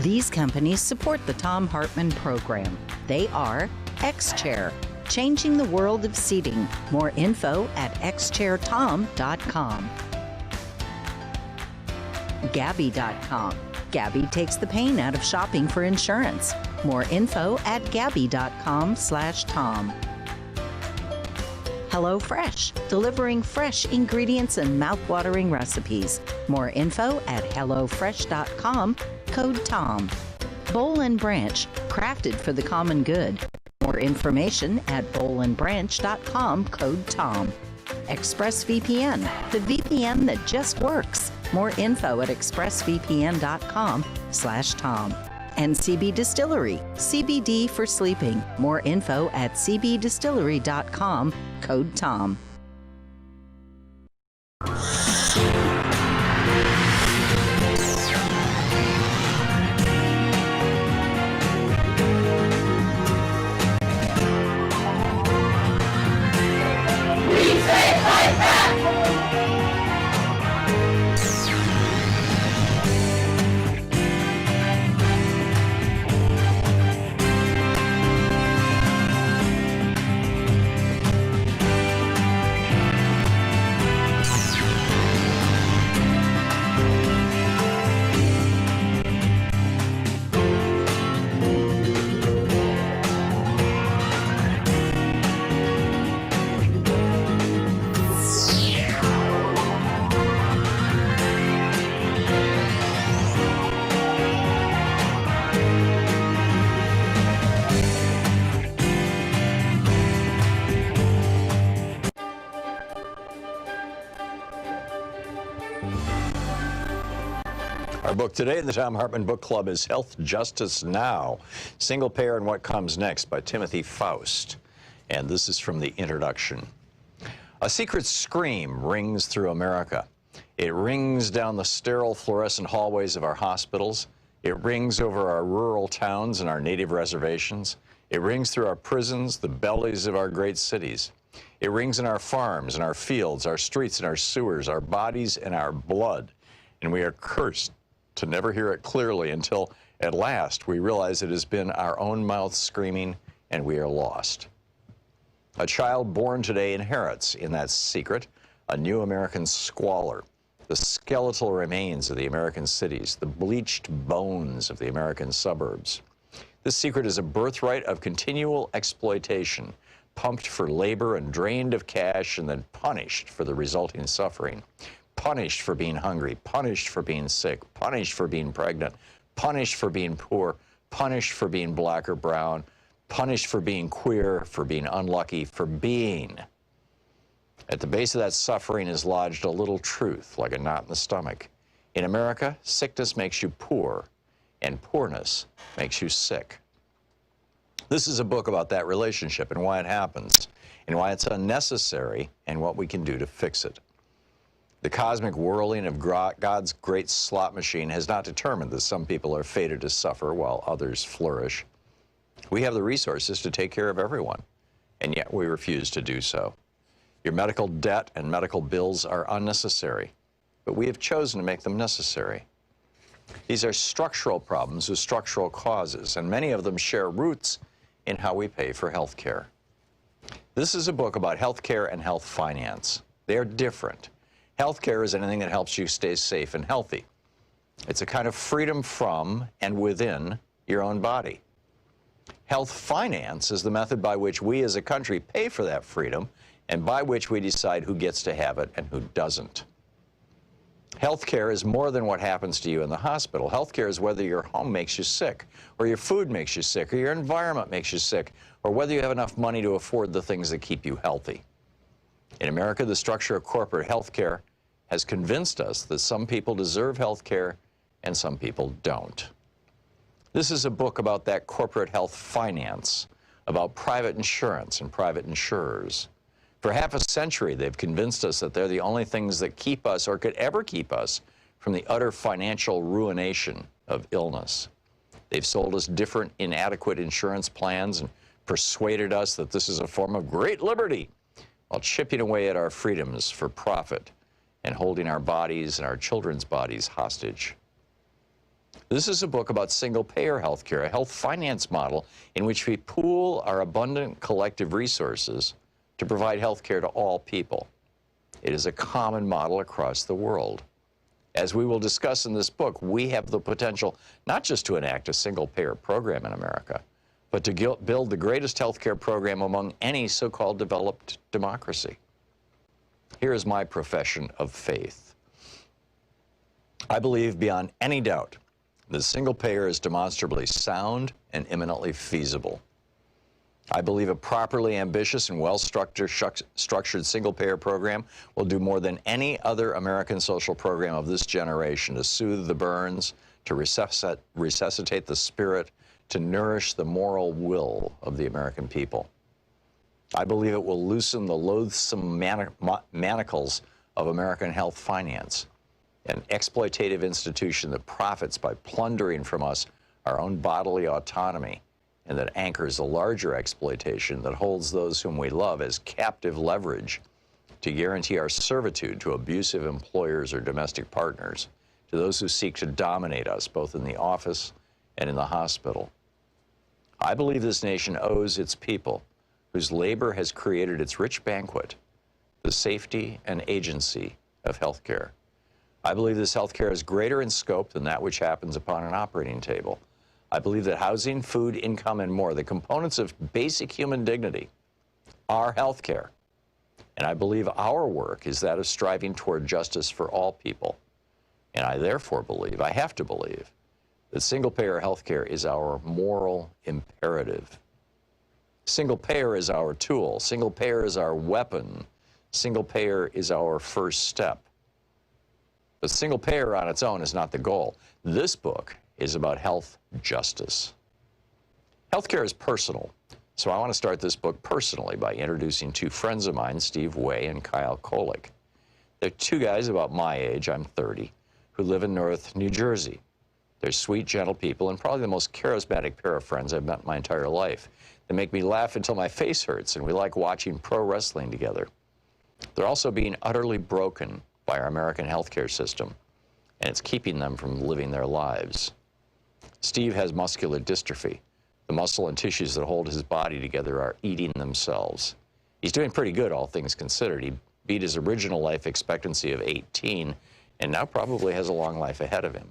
These companies support the Thom Hartmann Program. They are X-Chair, changing the world of seating. More info at xchairtom.com. Gabby.com. Gabby takes the pain out of shopping for insurance. More info at gabby.com/Tom. HelloFresh, delivering fresh ingredients and mouthwatering recipes. More info at hellofresh.com, code TOM. Boll and Branch, crafted for the common good. More information at bollandbranch.com, code TOM. ExpressVPN, the VPN that just works. More info at expressvpn.com/Tom. And CB Distillery, CBD for sleeping. More info at cbdistillery.com, code TOM. Our book today in the Thom Hartmann Book Club is Health Justice Now, Single Payer and What Comes Next by Timothy Faust. And this is from the introduction. A secret scream rings through America. It rings down the sterile fluorescent hallways of our hospitals. It rings over our rural towns and our native reservations. It rings through our prisons, the bellies of our great cities. It rings in our farms and our fields, our streets and our sewers, our bodies and our blood. And we are cursed to never hear it clearly until at last we realize it has been our own mouth screaming and we are lost. A child born today inherits in that secret a new American squalor, the skeletal remains of the American cities, the bleached bones of the American suburbs. This secret is a birthright of continual exploitation, pumped for labor and drained of cash and then punished for the resulting suffering. Punished for being hungry, punished for being sick, punished for being pregnant, punished for being poor, punished for being black or brown, punished for being queer, for being unlucky, for being. At the base of that suffering is lodged a little truth, like a knot in the stomach. In America, sickness makes you poor, and poorness makes you sick. This is a book about that relationship and why it happens, and why it's unnecessary, and what we can do to fix it. The cosmic whirling of God's great slot machine has not determined that some people are fated to suffer while others flourish. We have the resources to take care of everyone, and yet we refuse to do so. Your medical debt and medical bills are unnecessary, but we have chosen to make them necessary. These are structural problems with structural causes, and many of them share roots in how we pay for health care. This is a book about health care and health finance. They are different. Healthcare is anything that helps you stay safe and healthy. It's a kind of freedom from and within your own body. Health finance is the method by which we as a country pay for that freedom and by which we decide who gets to have it and who doesn't. Healthcare is more than what happens to you in the hospital. Healthcare is whether your home makes you sick, or your food makes you sick, or your environment makes you sick, or whether you have enough money to afford the things that keep you healthy. In America, the structure of corporate healthcare has convinced us that some people deserve health care and some people don't. This is a book about that corporate health finance, about private insurance and private insurers. For half a century, they've convinced us that they're the only things that keep us or could ever keep us from the utter financial ruination of illness. They've sold us different inadequate insurance plans and persuaded us that this is a form of great liberty while chipping away at our freedoms for profit and holding our bodies and our children's bodies hostage. This is a book about single-payer health care, a health finance model in which we pool our abundant collective resources to provide health care to all people. It is a common model across the world. As we will discuss in this book, we have the potential not just to enact a single-payer program in America, but to build the greatest health care program among any so-called developed democracy. Here is my profession of faith. I believe beyond any doubt that single-payer is demonstrably sound and imminently feasible. I believe a properly ambitious and well-structured single-payer program will do more than any other American social program of this generation to soothe the burns, to resuscitate the spirit, to nourish the moral will of the American people. I believe it will loosen the loathsome manacles of American health finance, an exploitative institution that profits by plundering from us our own bodily autonomy, and that anchors a larger exploitation that holds those whom we love as captive leverage to guarantee our servitude to abusive employers or domestic partners, to those who seek to dominate us both in the office and in the hospital. I believe this nation owes its people, whose labor has created its rich banquet, the safety and agency of health care. I believe this health care is greater in scope than that which happens upon an operating table. I believe that housing, food, income, and more, the components of basic human dignity, are health care. And I believe our work is that of striving toward justice for all people. And I therefore believe, I have to believe, that single-payer health care is our moral imperative. Single-payer is our tool. Single-payer is our weapon. Single-payer is our first step. But single-payer on its own is not the goal. This book is about health justice. Healthcare is personal, so I want to start this book personally by introducing two friends of mine, Steve Way and Kyle Kolick. They're two guys about my age, I'm 30, who live in North New Jersey. They're sweet, gentle people and probably the most charismatic pair of friends I've met in my entire life. They make me laugh until my face hurts, and we like watching pro wrestling together. They're also being utterly broken by our American healthcare system, and it's keeping them from living their lives. Steve has muscular dystrophy. The muscle and tissues that hold his body together are eating themselves. He's doing pretty good, all things considered. He beat his original life expectancy of 18 and now probably has a long life ahead of him.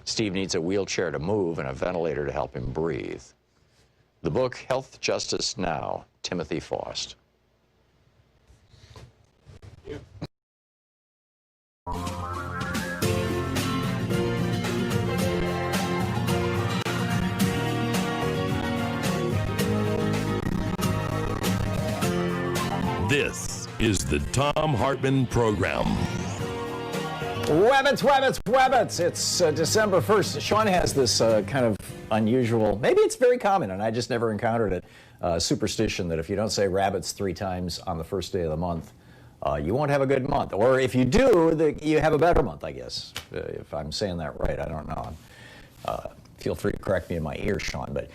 Steve needs a wheelchair to move and a ventilator to help him breathe. The book, Health Justice Now, Timothy Faust. This is the Thom Hartmann Program. Wabbits. It's December 1st. Sean has this kind of unusual, maybe it's very common, and I just never encountered it, superstition that if you don't say rabbits 3 times on the first day of the month, you won't have a good month. Or if you do, you have a better month, I guess. If I'm saying that right, I don't know. Feel free to correct me in my ear, Sean. But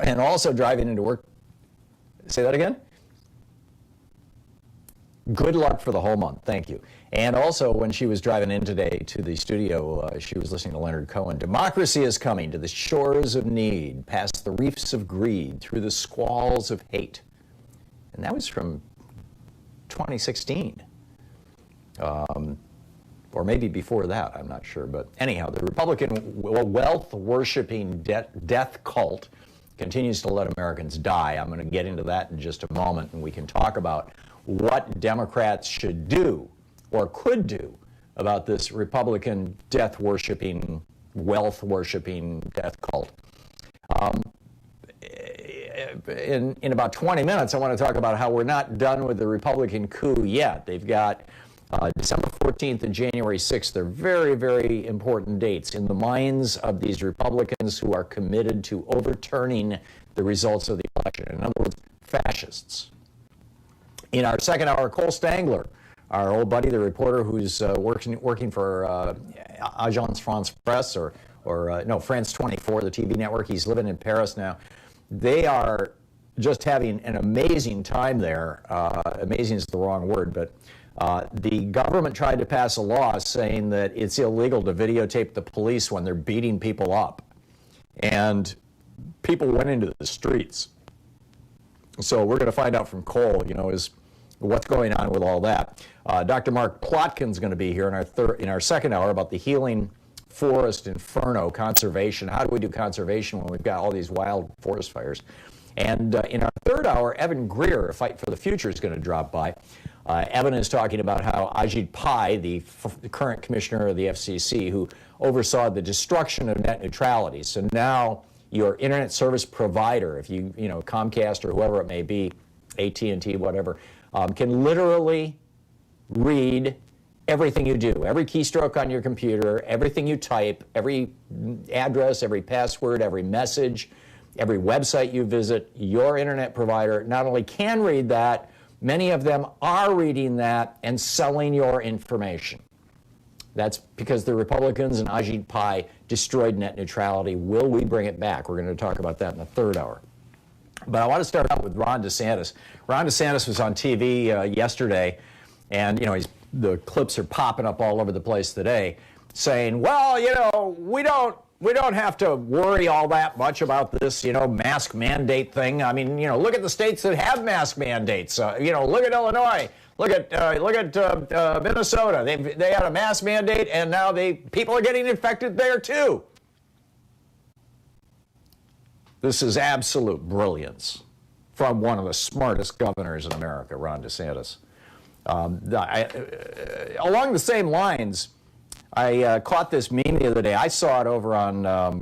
and also driving into work. Say that again? Good luck for the whole month. Thank you. And also, when she was driving in today to the studio, she was listening to Leonard Cohen. Democracy is coming to the shores of need, past the reefs of greed, through the squalls of hate. And that was from 2016. Or maybe before that, I'm not sure. But anyhow, the Republican wealth-worshipping death cult continues to let Americans die. I'm going to get into that in just a moment, and we can talk about what Democrats should do or could do about this Republican death-worshipping, wealth-worshipping death cult. In about 20 minutes, I want to talk about how we're not done with the Republican coup yet. They've got December 14th and January 6th. They're very, very important dates in the minds of these Republicans who are committed to overturning the results of the election. In other words, fascists. In our second hour, Cole Stangler, our old buddy, the reporter who's working for Agence France Presse, or or no, France 24, the TV network. He's living in Paris now. They are just having an amazing time there. Amazing is the wrong word, but the government tried to pass a law saying that it's illegal to videotape the police when they're beating people up. And people went into the streets. So we're going to find out from Cole, is what's going on with all that. Dr. Mark Plotkin's going to be here in our second hour about the healing forest inferno, conservation. How do we do conservation when we've got all these wild forest fires? And in our third hour, Evan Greer, Fight for the Future, is going to drop by. Evan is talking about how Ajit Pai, the current commissioner of the FCC, who oversaw the destruction of net neutrality. So now your internet service provider, if you Comcast or whoever it may be, AT&T, whatever, can literally read everything you do, every keystroke on your computer, everything you type, every address, every password, every message, every website you visit. Your internet provider not only can read that, many of them are reading that and selling your information. That's because the Republicans and Ajit Pai destroyed net neutrality. Will we bring it back? We're going to talk about that in the third hour. But I want to start out with Ron DeSantis. Ron DeSantis was on TV yesterday, and the clips are popping up all over the place today, saying, well, we don't have to worry all that much about this, mask mandate thing. I mean, look at the states that have mask mandates. Look at Illinois. Look at Minnesota. They had a mask mandate, and now people are getting infected there too. This is absolute brilliance from one of the smartest governors in America, Ron DeSantis. Along the same lines, I caught this meme the other day. I saw it over on, I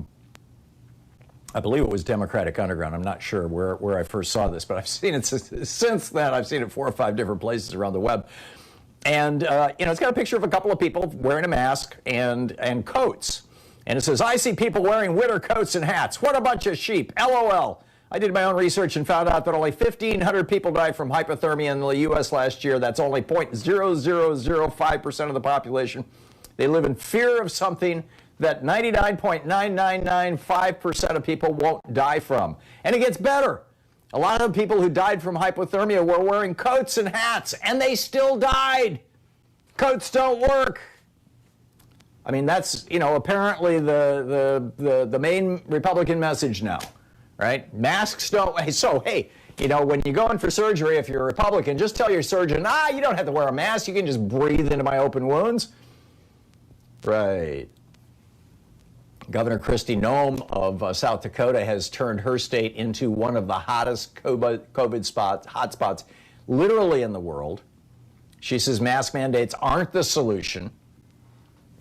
believe it was Democratic Underground. I'm not sure where I first saw this, but I've seen it since then. I've seen it 4 or 5 different places around the web. And, it's got a picture of a couple of people wearing a mask and coats. And it says, I see people wearing winter coats and hats. What a bunch of sheep. LOL. I did my own research and found out that only 1,500 people died from hypothermia in the U.S. last year. That's only 0.0005% of the population. They live in fear of something that 99.9995% of people won't die from. And it gets better. A lot of the people who died from hypothermia were wearing coats and hats, and they still died. Coats don't work. I mean, that's, apparently the main Republican message now, right? Masks don't. So, hey, when you go in for surgery, if you're a Republican, just tell your surgeon, you don't have to wear a mask. You can just breathe into my open wounds. Right. Governor Kristi Noem of South Dakota has turned her state into one of the hottest COVID hotspots literally in the world. She says mask mandates aren't the solution.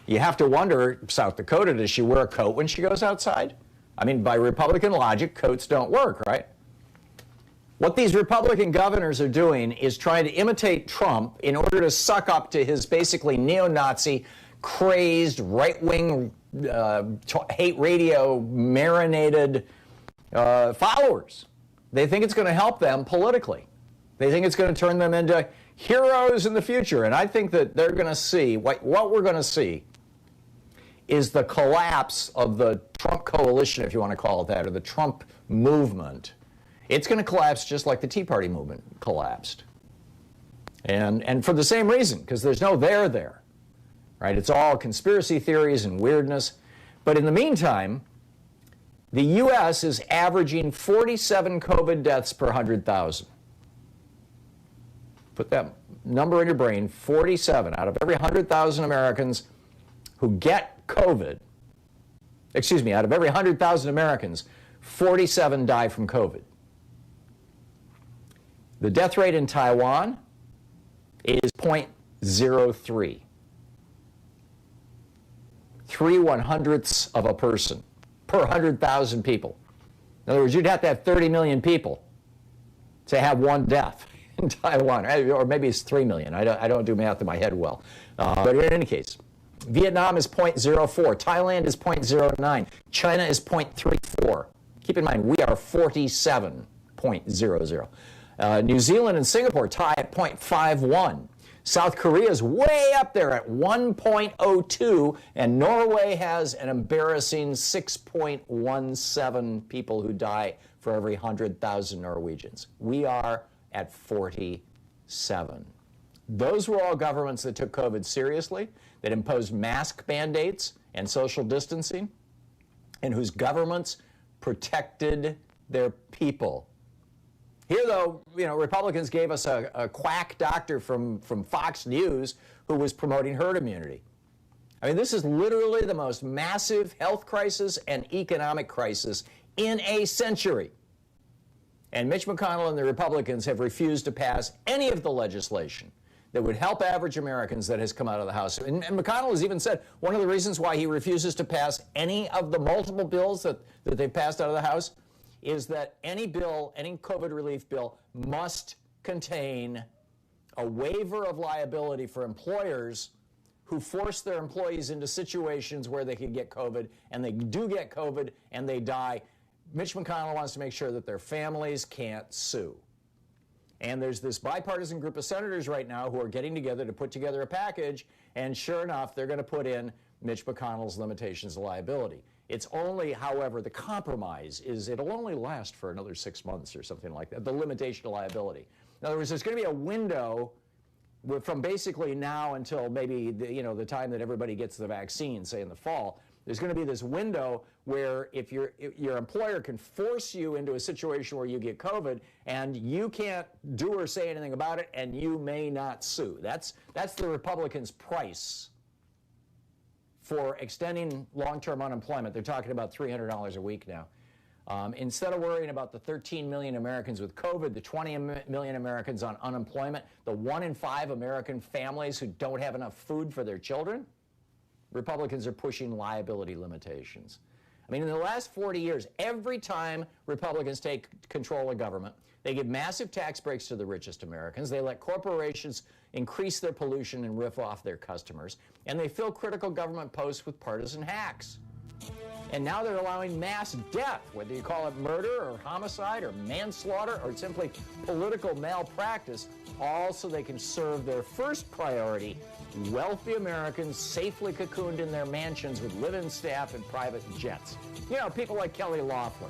You have to wonder, South Dakota, does she wear a coat when she goes outside? I mean, by Republican logic, coats don't work, right? What these Republican governors are doing is trying to imitate Trump in order to suck up to his basically neo-Nazi, crazed, right-wing, hate radio, marinated followers. They think it's going to help them politically. They think it's going to turn them into heroes in the future. And I think that they're going to see, what we're going to see is the collapse of the Trump coalition, if you want to call it that, or the Trump movement. It's going to collapse just like the Tea Party movement collapsed. And for the same reason, because there's no there, right? It's all conspiracy theories and weirdness. But in the meantime, the U.S. is averaging 47 COVID deaths per 100,000. Put that number in your brain, 47 out of every 100,000 Americans who get COVID, out of every 100,000 Americans, 47 die from COVID. The death rate in Taiwan is 0.03. 3/100ths of a person per 100,000 people. In other words, you'd have to have 30 million people to have one death in Taiwan, or maybe it's 3 million. I don't do math in my head well. But in any case, Vietnam is 0.04. Thailand is 0.09. China is 0.34. Keep in mind, we are 47.00. New Zealand and Singapore tie at 0.51. South Korea is way up there at 1.02, and Norway has an embarrassing 6.17 people who die for every 100,000 Norwegians. We are at 47. Those were all governments that took COVID seriously, that imposed mask mandates and social distancing, and whose governments protected their people. Here, though, Republicans gave us a quack doctor from Fox News who was promoting herd immunity. I mean, this is literally the most massive health crisis and economic crisis in a century. And Mitch McConnell and the Republicans have refused to pass any of the legislation that would help average Americans that has come out of the House. And McConnell has even said one of the reasons why he refuses to pass any of the multiple bills that they've passed out of the House is that any bill, any COVID relief bill, must contain a waiver of liability for employers who force their employees into situations where they can get COVID, and they do get COVID and they die. Mitch McConnell wants to make sure that their families can't sue. And there's this bipartisan group of senators right now who are getting together to put together a package, and sure enough, they're going to put in Mitch McConnell's limitations of liability. It's only, however, the compromise is it'll only last for another 6 months or something like that, the limitation of liability. In other words, there's going to be a window from basically now until maybe the time that everybody gets the vaccine, say in the fall. There's going to be this window where if your employer can force you into a situation where you get COVID and you can't do or say anything about it, and you may not sue. That's the Republicans' price for extending long-term unemployment. They're talking about $300 a week now. Instead of worrying about the 13 million Americans with COVID, the 20 million Americans on unemployment, the 1 in 5 American families who don't have enough food for their children, Republicans are pushing liability limitations. I mean, in the last 40 years, every time Republicans take control of government, they give massive tax breaks to the richest Americans, they let corporations increase their pollution and riff off their customers, and they fill critical government posts with partisan hacks. And now they're allowing mass death, whether you call it murder or homicide or manslaughter or simply political malpractice, all so they can serve their first priority, wealthy Americans safely cocooned in their mansions with live-in staff and private jets. People like Kelly Loeffler.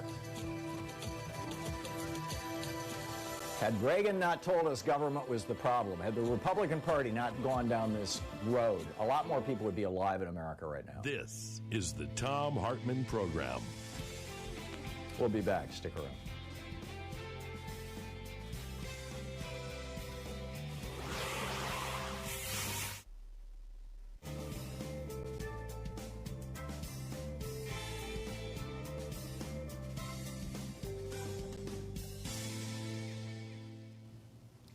Had Reagan not told us government was the problem, had the Republican Party not gone down this road, a lot more people would be alive in America right now. This is the Thom Hartmann Program. We'll be back. Stick around.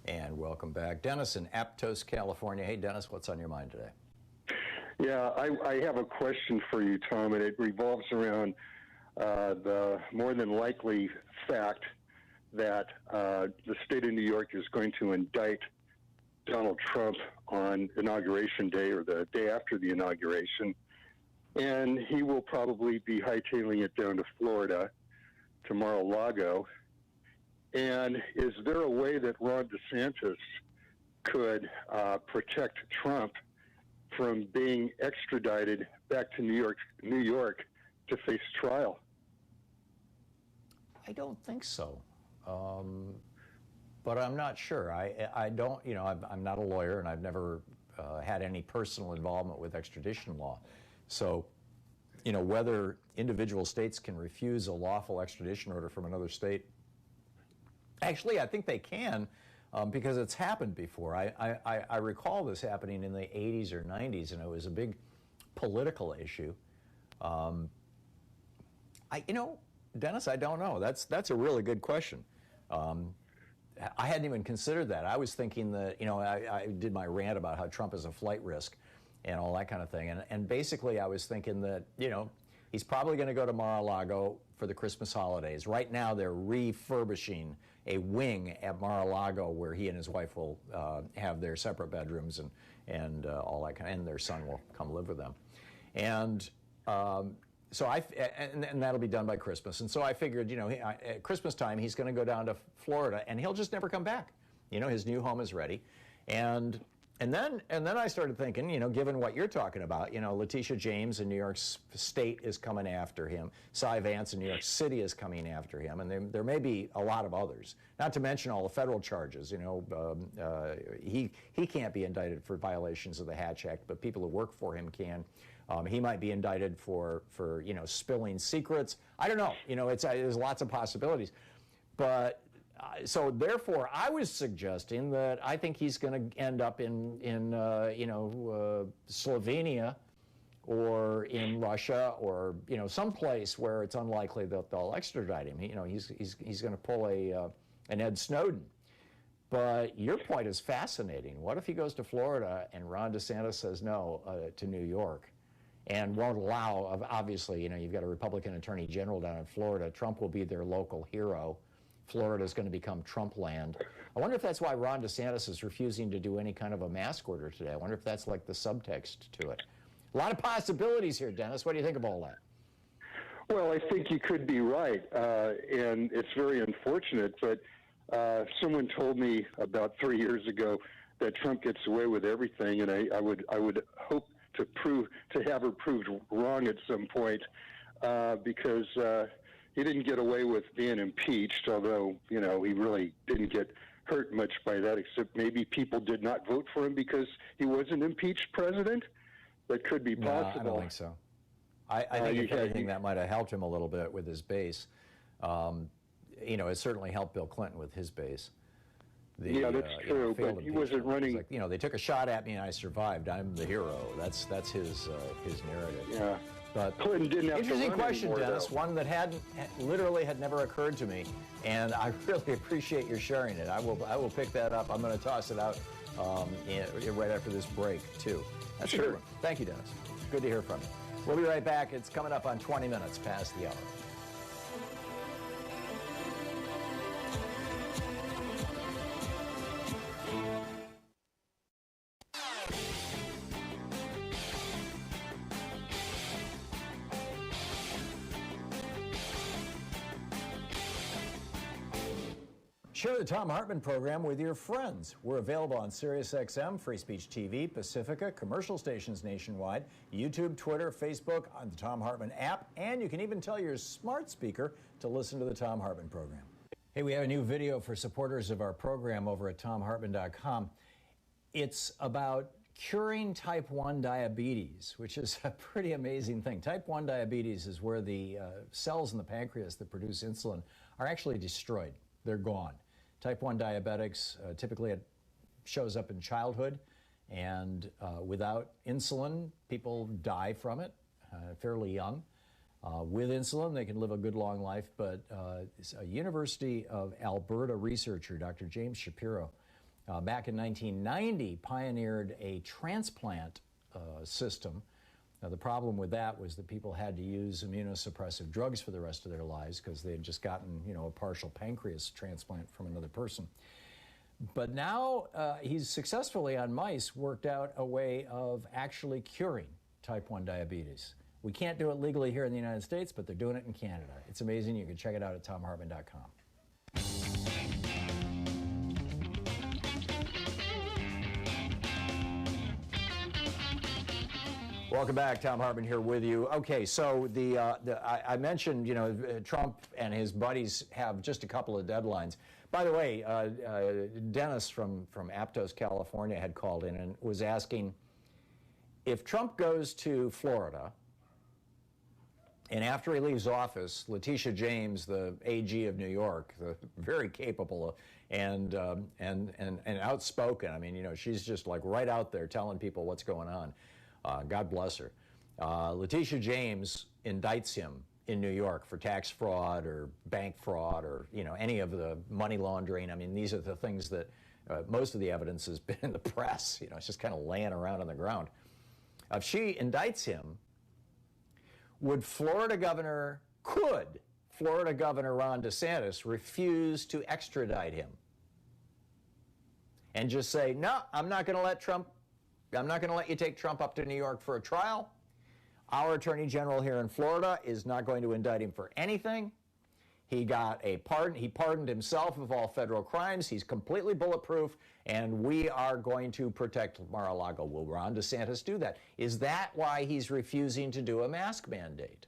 And welcome back. Dennis in Aptos, California. Hey, Dennis, what's on your mind today? Yeah, I have a question for you, Tom, and it revolves around the more than likely fact that the state of New York is going to indict Donald Trump on Inauguration Day or the day after the inauguration, and he will probably be hightailing it down to Florida, to Mar-a-Lago. And is there a way that Ron DeSantis could protect Trump from being extradited back to New York to face trial? I don't think so, but I'm not sure. I don't, I'm not a lawyer, and I've never had any personal involvement with extradition law. So, whether individual states can refuse a lawful extradition order from another state, actually, I think they can, because it's happened before. I recall this happening in the 80s or 90s, and it was a big political issue. Dennis, I don't know. That's a really good question. I hadn't even considered that. I was thinking that, I did my rant about how Trump is a flight risk and all that kind of thing. And basically, I was thinking that, he's probably going to go to Mar-a-Lago for the Christmas holidays. Right now, they're refurbishing a wing at Mar-a-Lago where he and his wife will have their separate bedrooms and all that kind of, and their son will come live with them. And and that'll be done by Christmas. And so I figured, at Christmas time, he's going to go down to Florida, and he'll just never come back. His new home is ready. And And then I started thinking, given what you're talking about, Letitia James in New York State is coming after him. Cy Vance in New York City is coming after him. And there may be a lot of others, not to mention all the federal charges. He can't be indicted for violations of the Hatch Act, but people who work for him can. He might be indicted for spilling secrets. I don't know. There's lots of possibilities. But so therefore, I was suggesting that I think he's going to end up in Slovenia or in Russia or someplace where it's unlikely that they'll extradite him. He's going to pull an Ed Snowden. But your point is fascinating. What if he goes to Florida and Ron DeSantis says no to New York and won't allow? Obviously, you've got a Republican Attorney General down in Florida. Trump will be their local hero. Florida is going to become Trump land. I wonder if that's why Ron DeSantis is refusing to do any kind of a mask order today. I wonder if that's like the subtext to it. A lot of possibilities here, Dennis. What do you think of all that? Well, I think you could be right, and it's very unfortunate, but someone told me about 3 years ago that Trump gets away with everything, and I would hope to have her proved wrong at some point, because he didn't get away with being impeached, although, he really didn't get hurt much by that, except maybe people did not vote for him because he was an impeaced president. That could be possible. No, I don't think so. I think if anything, that might have helped him a little bit with his base. It certainly helped Bill Clinton with his base. Yeah, that's true, but he wasn't running. Like, they took a shot at me and I survived. I'm the hero. That's his narrative. Yeah. But Clinton didn't have interesting to run question, anymore, Dennis. though. One that literally had never occurred to me, and I really appreciate your sharing it. I will pick that up. I'm going to toss it out right after this break too. That's a good one. Thank you, Dennis. Good to hear from you. We'll be right back. It's coming up on 20 minutes past the hour. Share the Thom Hartmann Program with your friends. We're available on SiriusXM, Free Speech TV, Pacifica, commercial stations nationwide, YouTube, Twitter, Facebook, on the Thom Hartmann app, and you can even tell your smart speaker to listen to the Thom Hartmann Program. Hey, we have a new video for supporters of our program over at thomhartmann.com. It's about curing type 1 diabetes, which is a pretty amazing thing. Type 1 diabetes is where the cells in the pancreas that produce insulin are actually destroyed. They're gone. Type 1 diabetics, typically it shows up in childhood, and without insulin, people die from it fairly young. With insulin, they can live a good long life, but a University of Alberta researcher, Dr. James Shapiro, back in 1990 pioneered a transplant system. Now, the problem with that was that people had to use immunosuppressive drugs for the rest of their lives because they had just gotten, a partial pancreas transplant from another person. But now he's successfully, on mice, worked out a way of actually curing type 1 diabetes. We can't do it legally here in the United States, but they're doing it in Canada. It's amazing. You can check it out at thomhartmann.com. Welcome back. Thom Hartmann here with you. Okay, so I mentioned, Trump and his buddies have just a couple of deadlines. By the way, Dennis from Aptos, California had called in and was asking if Trump goes to Florida and after he leaves office, Letitia James, the AG of New York, very capable and outspoken. I mean, she's just like right out there telling people what's going on. God bless her. Letitia James indicts him in New York for tax fraud or bank fraud or, any of the money laundering. I mean, these are the things that most of the evidence has been in the press. It's just kind of laying around on the ground. If she indicts him, could Florida Governor Ron DeSantis refuse to extradite him and just say, no, I'm not going to let you take Trump up to New York for a trial. Our Attorney General here in Florida is not going to indict him for anything. He got a pardon. He pardoned himself of all federal crimes. He's completely bulletproof, and we are going to protect Mar-a-Lago. Will Ron DeSantis do that? Is that why he's refusing to do a mask mandate?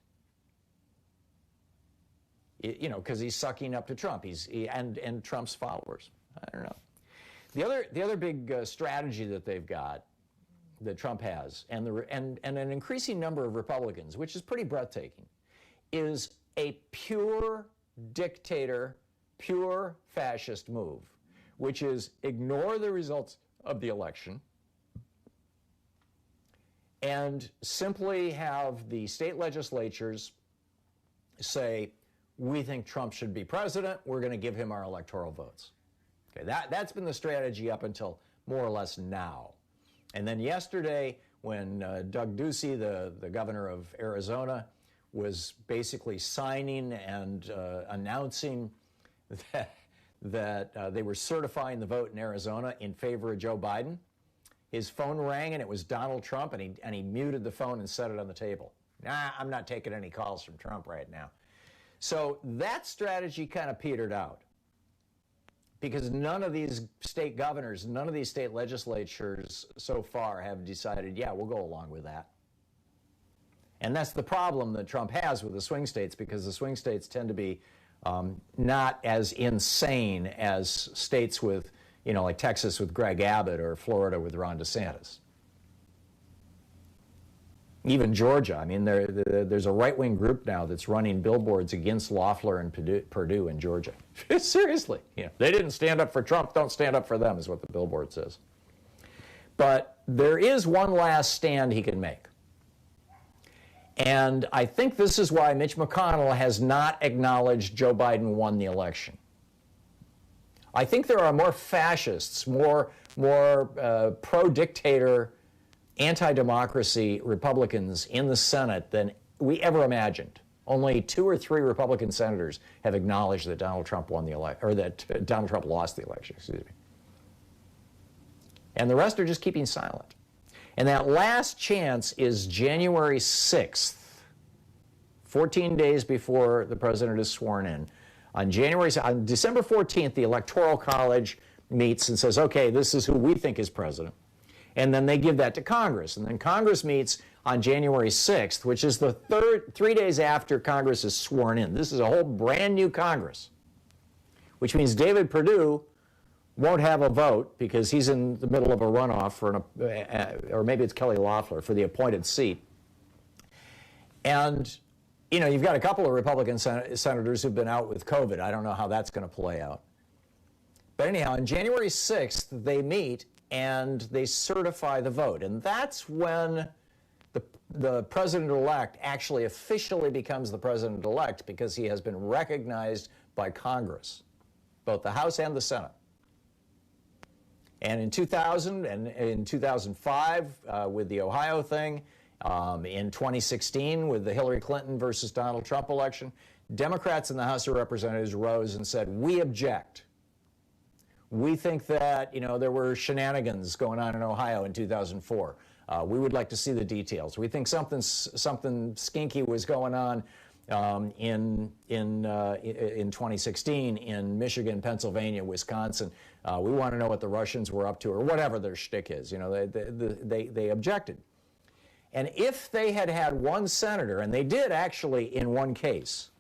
You know, because he's sucking up to Trump. And Trump's followers. I don't know. The other big strategy that they've got, that Trump has, and an increasing number of Republicans, which is pretty breathtaking, is a pure dictator, pure fascist move, which is ignore the results of the election and simply have the state legislatures say, we think Trump should be president, we're going to give him our electoral votes. Okay, that's been the strategy up until more or less now. And then yesterday, when Doug Ducey, the governor of Arizona, was basically signing and announcing that they were certifying the vote in Arizona in favor of Joe Biden, his phone rang and it was Donald Trump, and he muted the phone and set it on the table. Nah, I'm not taking any calls from Trump right now. So that strategy kind of petered out, because none of these state governors, none of these state legislatures so far have decided, yeah, we'll go along with that. And that's the problem that Trump has with the swing states, because the swing states tend to be not as insane as states with, you know, like Texas with Greg Abbott or Florida with Ron DeSantis. Even Georgia, I mean, there's a right-wing group now that's running billboards against Loeffler and Perdue in Georgia. Seriously, you know, they didn't stand up for Trump, don't stand up for them, is what the billboard says. But there is one last stand he can make. And I think this is why Mitch McConnell has not acknowledged Joe Biden won the election. I think there are more fascists, more pro-dictator, anti-democracy Republicans in the Senate than we ever imagined. Only 2 or 3 Republican senators have acknowledged that Donald Trump won the election, or that Donald Trump lost the election, excuse me. And the rest are just keeping silent. And that last chance is January 6th, 14 days before the president is sworn in. On December 14th, the Electoral College meets and says, okay, this is who we think is president. And then they give that to Congress. And then Congress meets on January 6th, which is the 3 days after Congress is sworn in. This is a whole brand new Congress, which means David Perdue won't have a vote because he's in the middle of a runoff for or maybe it's Kelly Loeffler for the appointed seat. And, you know, you've got a couple of Republican senators who've been out with COVID. I don't know how that's going to play out. But anyhow, on January 6th, they meet and they certify the vote. And that's when the president-elect actually officially becomes the president-elect, because he has been recognized by Congress, both the House and the Senate. And in 2000 and in 2005 with the Ohio thing, in 2016 with the Hillary Clinton versus Donald Trump election, Democrats in the House of Representatives rose and said, we object. We think that, you know, there were shenanigans going on in Ohio in 2004. We would like to see the details. We think something skinky was going on in 2016 in Michigan, Pennsylvania, Wisconsin. We want to know what the Russians were up to, or whatever their shtick is. You know, they objected. And if they had had one senator, and they did actually in one case,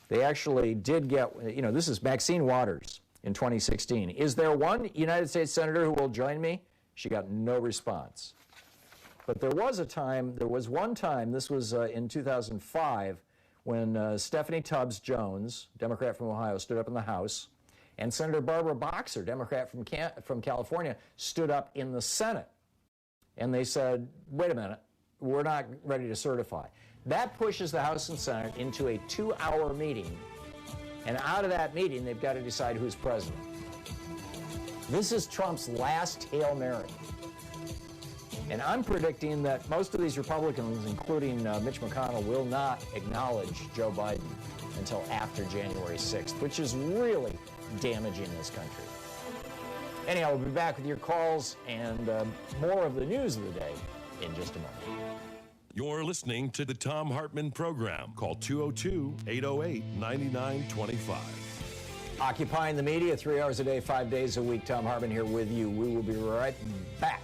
they actually did get, you know, this is Maxine Waters in 2016. Is there one United States senator who will join me? She got no response. But there was one time, this was in 2005, when Stephanie Tubbs Jones, Democrat from Ohio, stood up in the House, and Senator Barbara Boxer, Democrat from California, stood up in the Senate. And they said, wait a minute, we're not ready to certify. That pushes the House and Senate into a 2-hour meeting. And out of that meeting, they've got to decide who's president. This is Trump's last Hail Mary. And I'm predicting that most of these Republicans, including Mitch McConnell, will not acknowledge Joe Biden until after January 6th, which is really damaging this country. Anyhow, we'll be back with your calls and more of the news of the day in just a moment. You're listening to the Thom Hartmann Program. Call 202-808-9925. Occupying the media 3 hours a day, 5 days a week. Thom Hartmann here with you. We will be right back.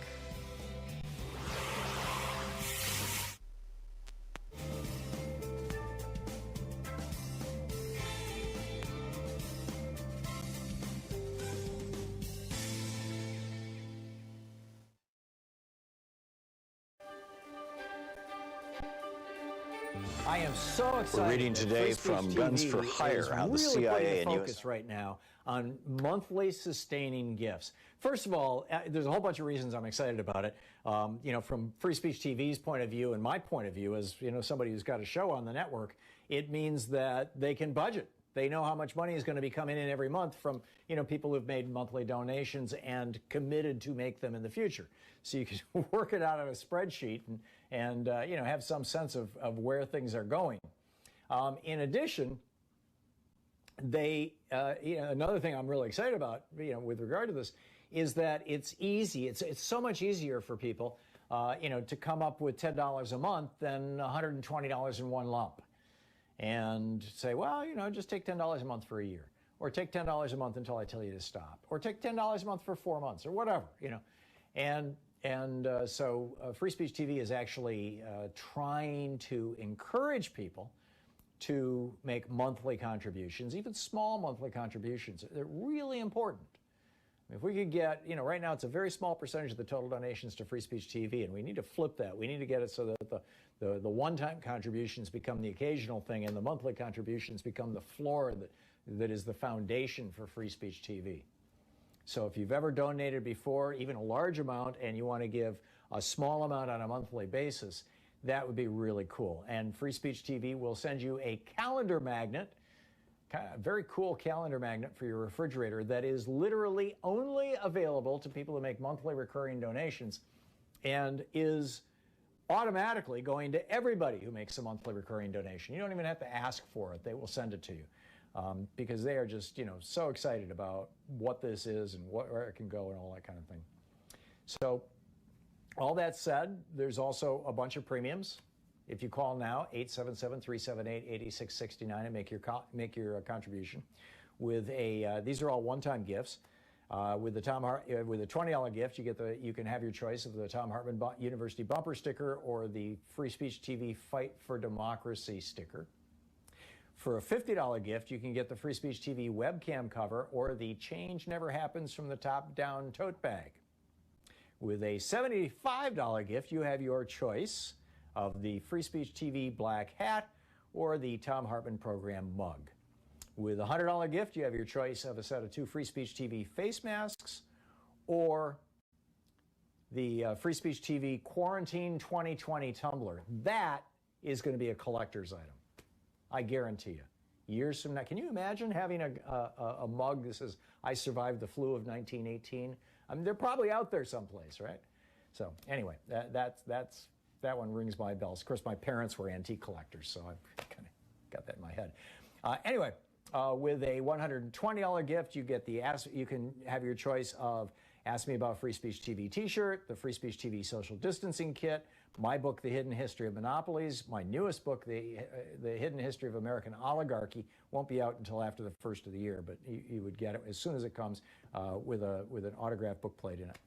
I am so excited. We're reading today from Guns for Hire, how the CIA and focus right now on monthly sustaining gifts. First of all, there's a whole bunch of reasons I'm excited about it. From Free Speech TV's point of view and my point of view as somebody who's got a show on the network, it means that they can budget. They know how much money is going to be coming in every month from people who've made monthly donations and committed to make them in the future. So you can work it out on a spreadsheet and have some sense of where things are going. In addition, another thing I'm really excited about with regard to this is that it's easy. It's so much easier for people to come up with $10 a month than $120 in one lump. And say, well, just take $10 a month for a year, or take $10 a month until I tell you to stop, or take $10 a month for 4 months, or whatever, So Free Speech TV is actually trying to encourage people to make monthly contributions, even small monthly contributions. They're really important. If we could get, right now it's a very small percentage of the total donations to Free Speech TV, and we need to flip that. We need to get it so that the one-time contributions become the occasional thing, and the monthly contributions become the floor that is the foundation for Free Speech TV. So if you've ever donated before, even a large amount, and you want to give a small amount on a monthly basis, that would be really cool. And Free Speech TV will send you a calendar magnet, a very cool calendar magnet for your refrigerator that is literally only available to people who make monthly recurring donations and is automatically going to everybody who makes a monthly recurring donation. You don't even have to ask for it. They will send it to you because they are just, so excited about what this is and where it can go and all that kind of thing. So all that said, there's also a bunch of premiums. If you call now, 877-378-8669 and make your contribution with these are all one-time gifts. With the $20 gift, you can have your choice of the Thom Hartmann University bumper sticker or the Free Speech TV Fight for Democracy sticker. For a $50 gift, you can get the Free Speech TV webcam cover or the Change Never Happens from the Top Down tote bag. With a $75 gift, you have your choice of the Free Speech TV black hat or the Thom Hartmann Program mug. With a $100 gift, you have your choice of a set of 2 Free Speech TV face masks or the Free Speech TV Quarantine 2020 tumbler. That is going to be a collector's item. I guarantee you. Years from now, can you imagine having a mug that says, I survived the flu of 1918? I mean, they're probably out there someplace, right? So anyway, that one rings my bells. Of course, my parents were antique collectors, so I've kind of got that in my head. Anyway, with a $120 gift, you can have your choice of Ask Me About Free Speech TV t-shirt, the Free Speech TV social distancing kit, my book, The Hidden History of Monopolies, my newest book, The Hidden History of American Oligarchy, won't be out until after the first of the year, but you would get it as soon as it comes with an autographed bookplate in it.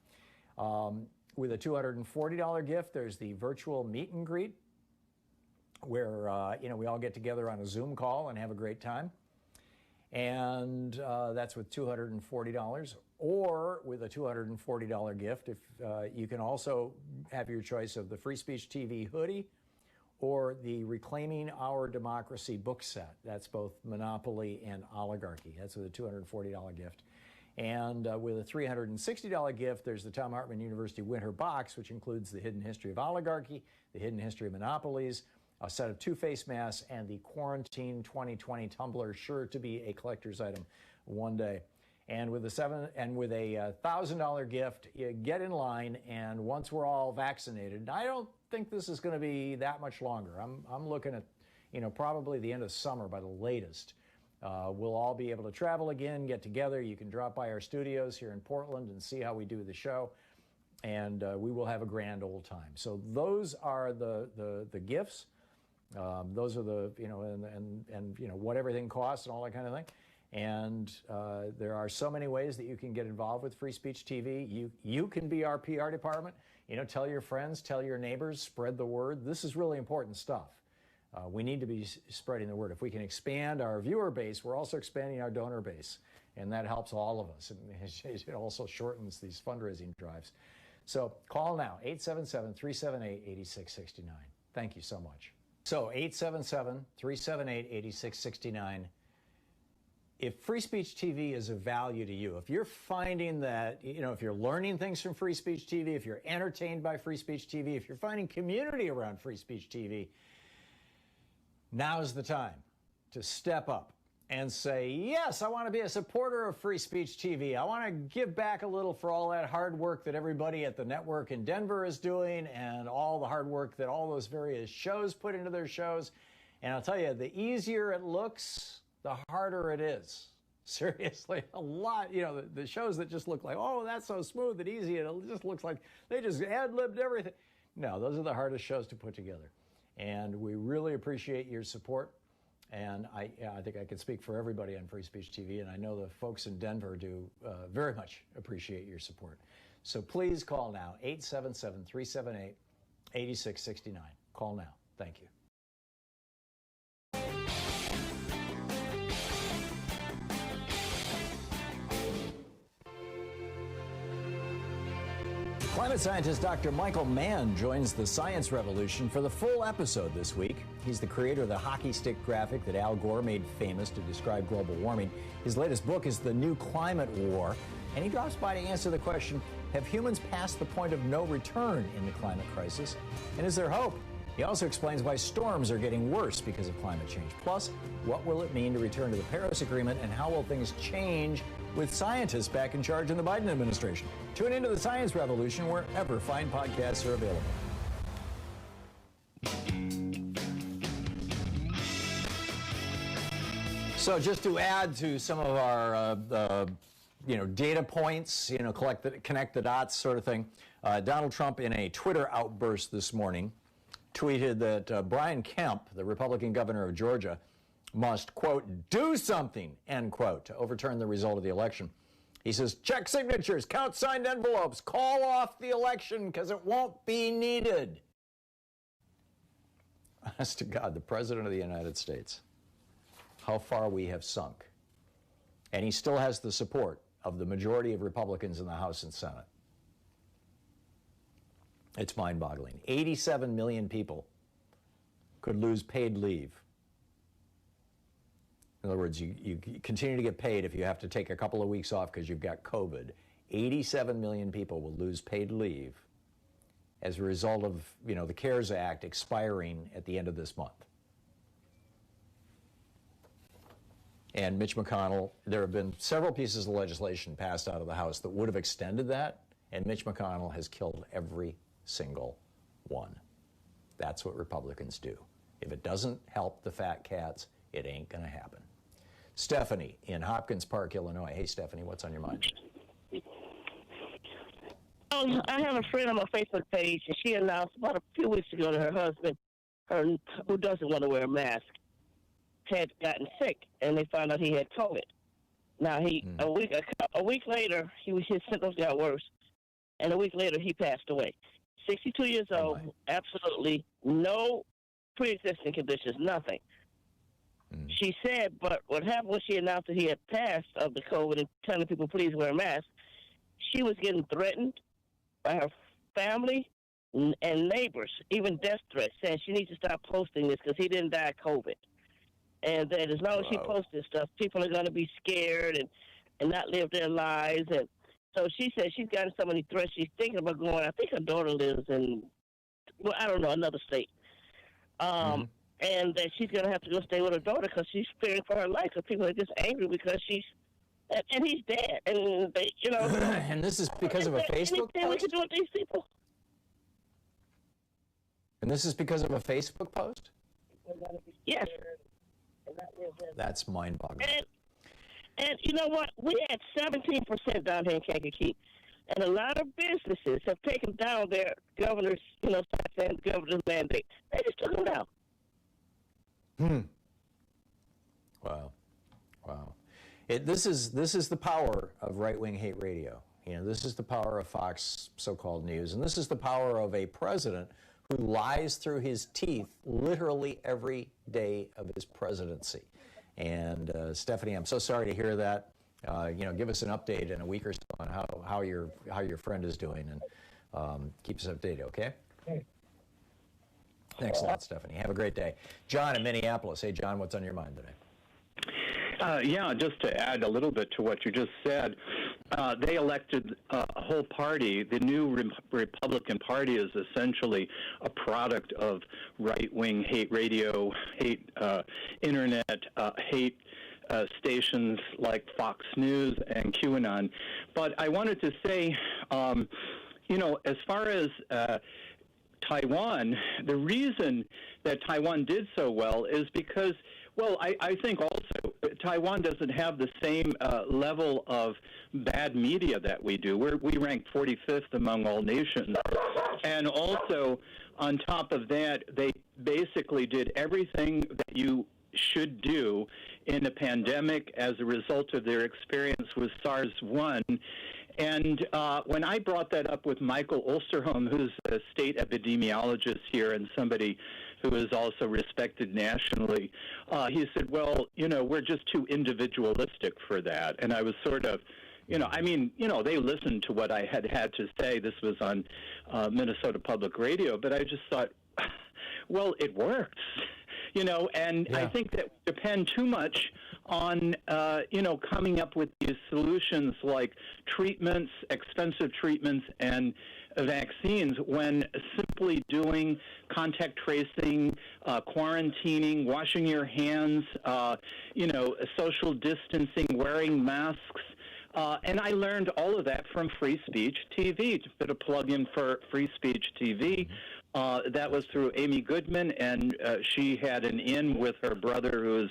With a $240 gift, there's the virtual meet and greet, where we all get together on a Zoom call and have a great time. And that's with $240. Or with a $240 gift, if you can also have your choice of the Free Speech TV hoodie or the Reclaiming Our Democracy book set. That's both Monopoly and Oligarchy. That's with a $240 gift. And with a $360 gift, there's the Thom Hartmann University Winter Box, which includes the Hidden History of Oligarchy, the Hidden History of Monopolies, a set of 2 face masks, and the Quarantine 2020 tumbler, sure to be a collector's item one day. And with a $1,000 gift, you get in line, and once we're all vaccinated, I don't think this is going to be that much longer. I'm looking at, probably the end of summer by the latest. We'll all be able to travel again, get together. You can drop by our studios here in Portland and see how we do the show. and we will have a grand old time. So those are the gifts. Those are the, and what everything costs and all that kind of thing. And there are so many ways that you can get involved with Free Speech TV. You can be our PR department. Tell your friends, tell your neighbors, spread the word. This is really important stuff. We need to be spreading the word. If we can expand our viewer base, we're also expanding our donor base, and that helps all of us. It also shortens these fundraising drives. So call now, 877-378-8669. Thank you so much. So 877-378-8669. If Free Speech TV is of value to you, if you're finding that, if you're learning things from Free Speech TV, if you're entertained by Free Speech TV, if you're finding community around Free Speech TV, now's the time to step up and say, yes, I want to be a supporter of Free Speech TV. I want to give back a little for all that hard work that everybody at the network in Denver is doing and all the hard work that all those various shows put into their shows. And I'll tell you, the easier it looks, the harder it is. Seriously, a lot, the shows that just look like, oh, that's so smooth and easy, and it just looks like they just ad-libbed everything. No, those are the hardest shows to put together. And we really appreciate your support. And I think I can speak for everybody on Free Speech TV, and I know the folks in Denver do very much appreciate your support. So please call now, 877-378-8669. Call now. Thank you. Climate scientist Dr. Michael Mann joins the science revolution for the full episode this week. He's the creator of the hockey stick graphic that Al Gore made famous to describe global warming. His latest book is The New Climate War, and he drops by to answer the question, have humans passed the point of no return in the climate crisis? And is there hope? He also explains why storms are getting worse because of climate change. Plus, what will it mean to return to the Paris Agreement, and how will things change with scientists back in charge in the Biden administration? Tune into the Science Revolution wherever fine podcasts are available. So just to add to some of our data points, connect the dots sort of thing, Donald Trump in a Twitter outburst this morning tweeted that Brian Kemp, the Republican governor of Georgia, must, quote, do something, end quote, to overturn the result of the election. He says, check signatures, count signed envelopes, call off the election because it won't be needed. Honest to God, the President of the United States, how far we have sunk. And he still has the support of the majority of Republicans in the House and Senate. It's mind-boggling. 87 million people could lose paid leave. In other words, you continue to get paid if you have to take a couple of weeks off because you've got COVID. 87 million people will lose paid leave as a result of, the CARES Act expiring at the end of this month. And Mitch McConnell, there have been several pieces of legislation passed out of the House that would have extended that, and Mitch McConnell has killed every single one. That's what Republicans do. If it doesn't help the fat cats, it ain't going to happen. Stephanie in Hopkins Park, Illinois. Hey, Stephanie, what's on your mind? I have a friend on my Facebook page, and she announced about a few weeks ago that her husband, who doesn't want to wear a mask, had gotten sick, and they found out he had COVID. Now, a week later, his symptoms got worse, and a week later, he passed away. 62 years old, absolutely no pre-existing conditions, nothing. She said, but what happened when she announced that he had passed of the COVID and telling people, please wear a mask, she was getting threatened by her family and neighbors, even death threats, saying she needs to stop posting this because he didn't die of COVID. And that as long as she posts this stuff, people are going to be scared and not live their lives. And so she said she's gotten so many threats, she's thinking about going. I think her daughter lives in, another state. And that she's going to have to go stay with her daughter because she's fearing for her life. Because people are just angry because and he's dead. And they, And this is because of a Facebook post? We can do with these people. And this is because of a Facebook post? Yes. That's mind-boggling. And you know what? We had 17% down here in Kankakee. And a lot of businesses have taken down their governor's, saying governor's mandate. They just took them down. Wow. This is the power of right-wing hate radio. This is the power of Fox so-called news, and this is the power of a president who lies through his teeth literally every day of his presidency. And Stephanie, I'm so sorry to hear that. Give us an update in a week or so on how your friend is doing, and keep us updated, okay? Thanks a lot, Stephanie. Have a great day. John in Minneapolis. Hey, John, what's on your mind today? Just to add a little bit to what you just said, they elected a whole party. The new Republican Party is essentially a product of right-wing hate radio, hate internet, hate stations like Fox News and QAnon. But I wanted to say, as far as Taiwan, the reason that Taiwan did so well is because, I think also Taiwan doesn't have the same level of bad media that we do. We rank 45th among all nations. And also, on top of that, they basically did everything that you should do in a pandemic as a result of their experience with SARS-1. And when I brought that up with Michael Osterholm, who's a state epidemiologist here and somebody who is also respected nationally, he said, we're just too individualistic for that. And I was sort of, they listened to what I had to say. This was on Minnesota Public Radio, but I just thought, it works. And I think that we depend too much on, coming up with these solutions like treatments, expensive treatments, and vaccines when simply doing contact tracing, quarantining, washing your hands, social distancing, wearing masks. And I learned all of that from Free Speech TV, to put a plug-in for Free Speech TV. That was through Amy Goodman, and she had an in with her brother, who is,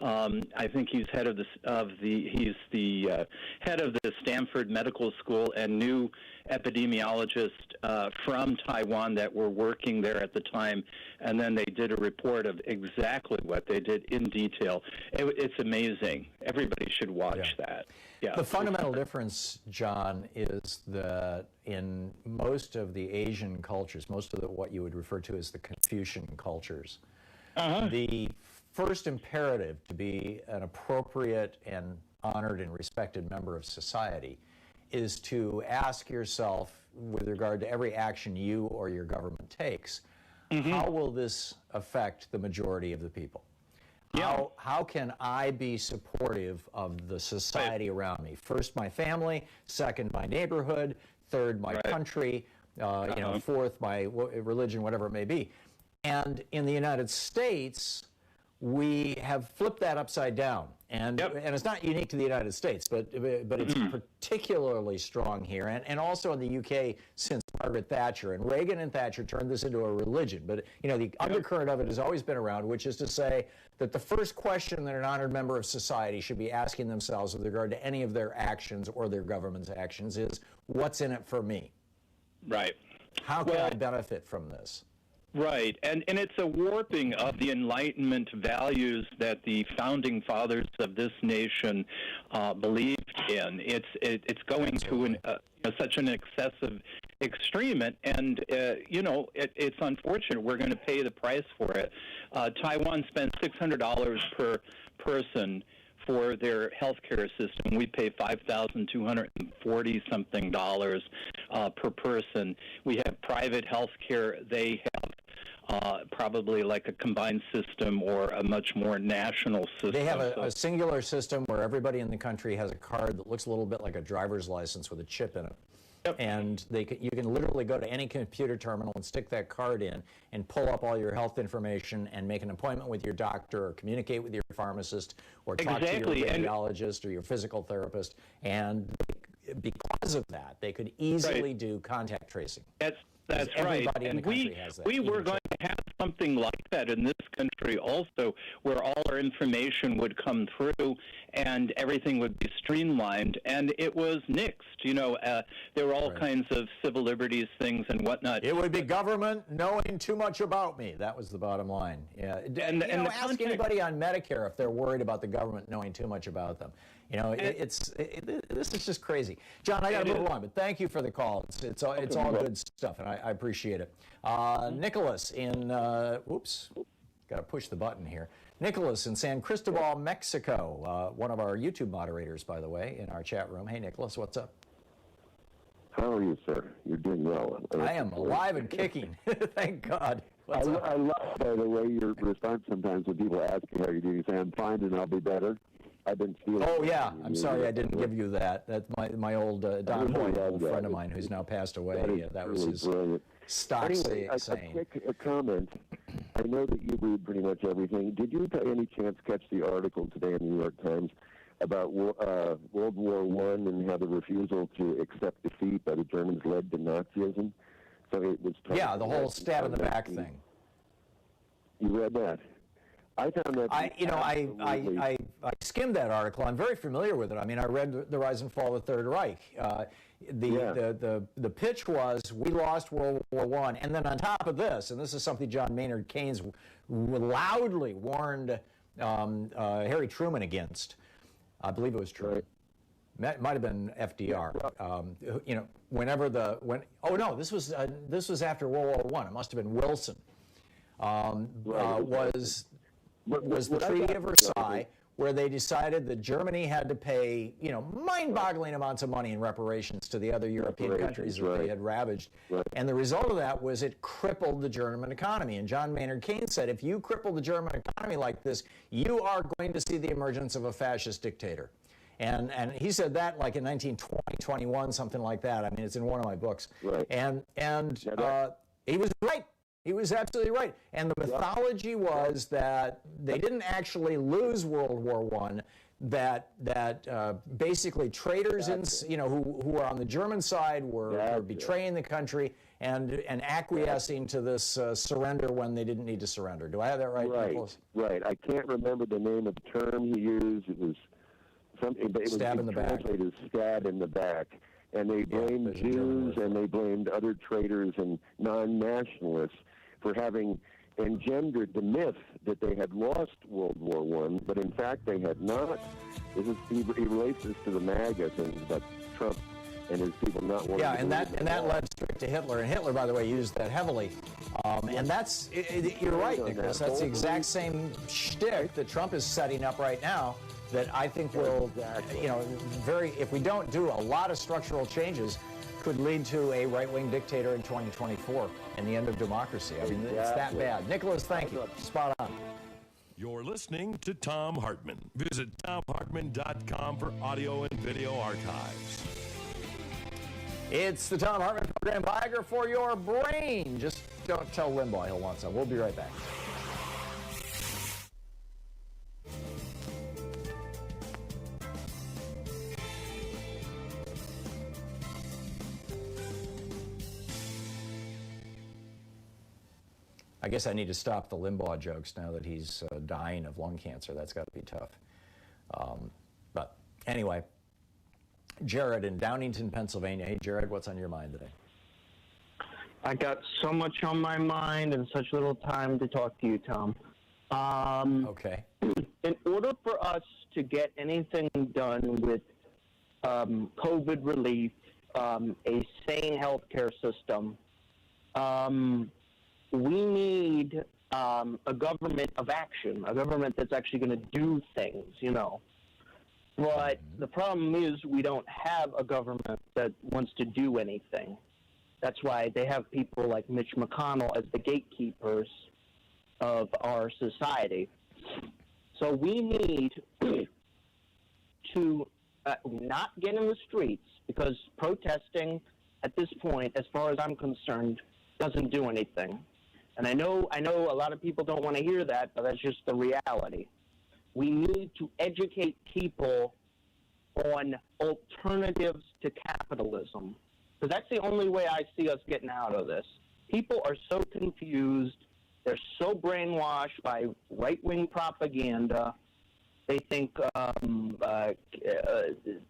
I think he's head of the head of the Stanford Medical School, and new epidemiologists from Taiwan that were working there at the time. And then they did a report of exactly what they did in detail. It's amazing. Everybody should watch that. Yeah. The fundamental difference, John, is that in most of the Asian cultures, most of what you would refer to as the Confucian cultures, the first imperative to be an appropriate and honored and respected member of society is to ask yourself, with regard to every action you or your government takes, how will this affect the majority of the people? How can I be supportive of the society around me? First, my family. Second, my neighborhood. Third, my country. Fourth, my religion, whatever it may be. And in the United States, we have flipped that upside down. And it's not unique to the United States, but it's particularly strong here. And also in the UK since Margaret Thatcher. And Reagan and Thatcher turned this into a religion. But, the undercurrent of it has always been around, which is to say that the first question that an honored member of society should be asking themselves with regard to any of their actions or their government's actions is, what's in it for me? Right. How can I benefit from this? Right, and it's a warping of the Enlightenment values that the founding fathers of this nation believed in. It's going to such an excessive extreme, and it's unfortunate. We're going to pay the price for it. Taiwan spends $600 per person for their healthcare system. We pay $5,240 something per person. We have private healthcare. They have probably like a combined system or a much more national system. They have a singular system where everybody in the country has a card that looks a little bit like a driver's license with a chip in it. And you can literally go to any computer terminal and stick that card in and pull up all your health information and make an appointment with your doctor or communicate with your pharmacist or talk to your radiologist or your physical therapist. And because of that, they could easily do contact tracing. That's right. Everybody in the country has that. We were going to have something like that in this country also, where all our information would come through and everything would be streamlined, and it was nixed. You know, there were all kinds of civil liberties things and whatnot. It would be government knowing too much about me. That was the bottom line. Yeah. And ask anybody on Medicare if they're worried about the government knowing too much about them. You know, this is just crazy. John, I got to move along, but thank you for the call. It's all good stuff, and I appreciate it. Nicholas in, whoops, got to push the button here. Nicholas in San Cristobal, Mexico, one of our YouTube moderators, by the way, in our chat room. Hey, Nicholas, what's up? How are you, sir? You're doing well. I am alive and kicking. Thank God. I love, by the way, your response sometimes when people ask you how you're doing. You say, I'm fine and I'll be better. I've been feeling. Oh, yeah. I'm sorry I didn't give you that. That's my old Don Hoy, old friend of mine who's now passed away. That was his stock saying. A quick comment. I know that you read pretty much everything. Did you by any chance catch the article today in the New York Times about World War I and how the refusal to accept defeat by the Germans led to Nazism? So it was the whole stab in the back thing. You read that? I found that. I skimmed that article. I'm very familiar with it. I mean, I read The Rise and Fall of the Third Reich. The pitch was we lost World War I, and then on top of this, and this is something John Maynard Keynes loudly warned Harry Truman against. I believe it was Truman. Right. Might have been FDR. This was after World War I. It must have been Wilson. Was the Treaty of Versailles, where they decided that Germany had to pay, mind-boggling amounts of money in reparations to the other European countries that they had ravaged. Right. And the result of that was it crippled the German economy. And John Maynard Keynes said, if you cripple the German economy like this, you are going to see the emergence of a fascist dictator. And he said that like in 1920, 21, something like that. I mean, it's in one of my books. Right. And he was right. He was absolutely right. And the mythology was that they didn't actually lose World War I, that basically traitors who were on the German side were betraying the country and acquiescing to this surrender when they didn't need to surrender. Do I have that right, Nicholas? Right. I can't remember the name of the term he used. It was something, but it stab in the back. Translated stab in the back. And they blamed Jews and they blamed other traitors and non-nationalists for having engendered the myth that they had lost World War I, but in fact they had not. He relates this to the MAGA thing about Trump and his people not wanting to and that led straight to Hitler. And Hitler, by the way, used that heavily. And that's, you're right, Nicholas, that's the exact same shtick that Trump is setting up right now that I think will, if we don't do a lot of structural changes, could lead to a right-wing dictator in 2024 and the end of democracy. I mean, it's that bad. Nicholas, thank you. Spot on. You're listening to Thom Hartmann. Visit thomhartmann.com for audio and video archives. It's the Thom Hartmann Program, Viagra for your brain. Just don't tell Limbaugh he'll want some. We'll be right back. I guess I need to stop the Limbaugh jokes now that he's dying of lung cancer. That's got to be tough. But anyway, Jared in Downington, Pennsylvania. Hey, Jared, what's on your mind today? I got so much on my mind and such little time to talk to you, Tom. Okay. In order for us to get anything done with COVID relief, a sane healthcare system, we need a government of action, a government that's actually going to do things, But the problem is we don't have a government that wants to do anything. That's why they have people like Mitch McConnell as the gatekeepers of our society. So we need to not get in the streets, because protesting at this point, as far as I'm concerned, doesn't do anything. And I know a lot of people don't want to hear that, but that's just the reality. We need to educate people on alternatives to capitalism. Because that's the only way I see us getting out of this. People are so confused. They're so brainwashed by right-wing propaganda. They think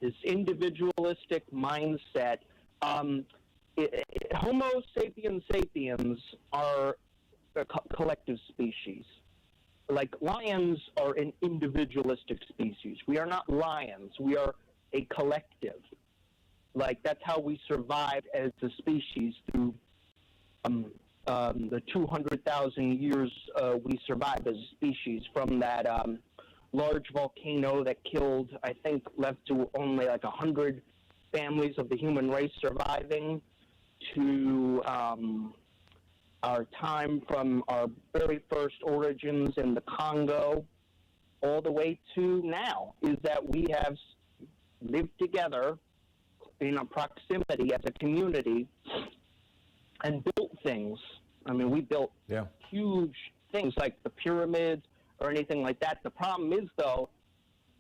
this individualistic mindset. Homo sapiens sapiens are a collective species. Like lions are an individualistic species. We are not lions. We are a collective. Like that's how we survived as a species through the 200,000 years we survived as a species from that large volcano that killed, I think, left to only like 100 families of the human race surviving, to our time from our very first origins in the Congo all the way to now, is that we have lived together in a proximity as a community and built things. I mean, we built huge things like the pyramids or anything like that. The problem is, though,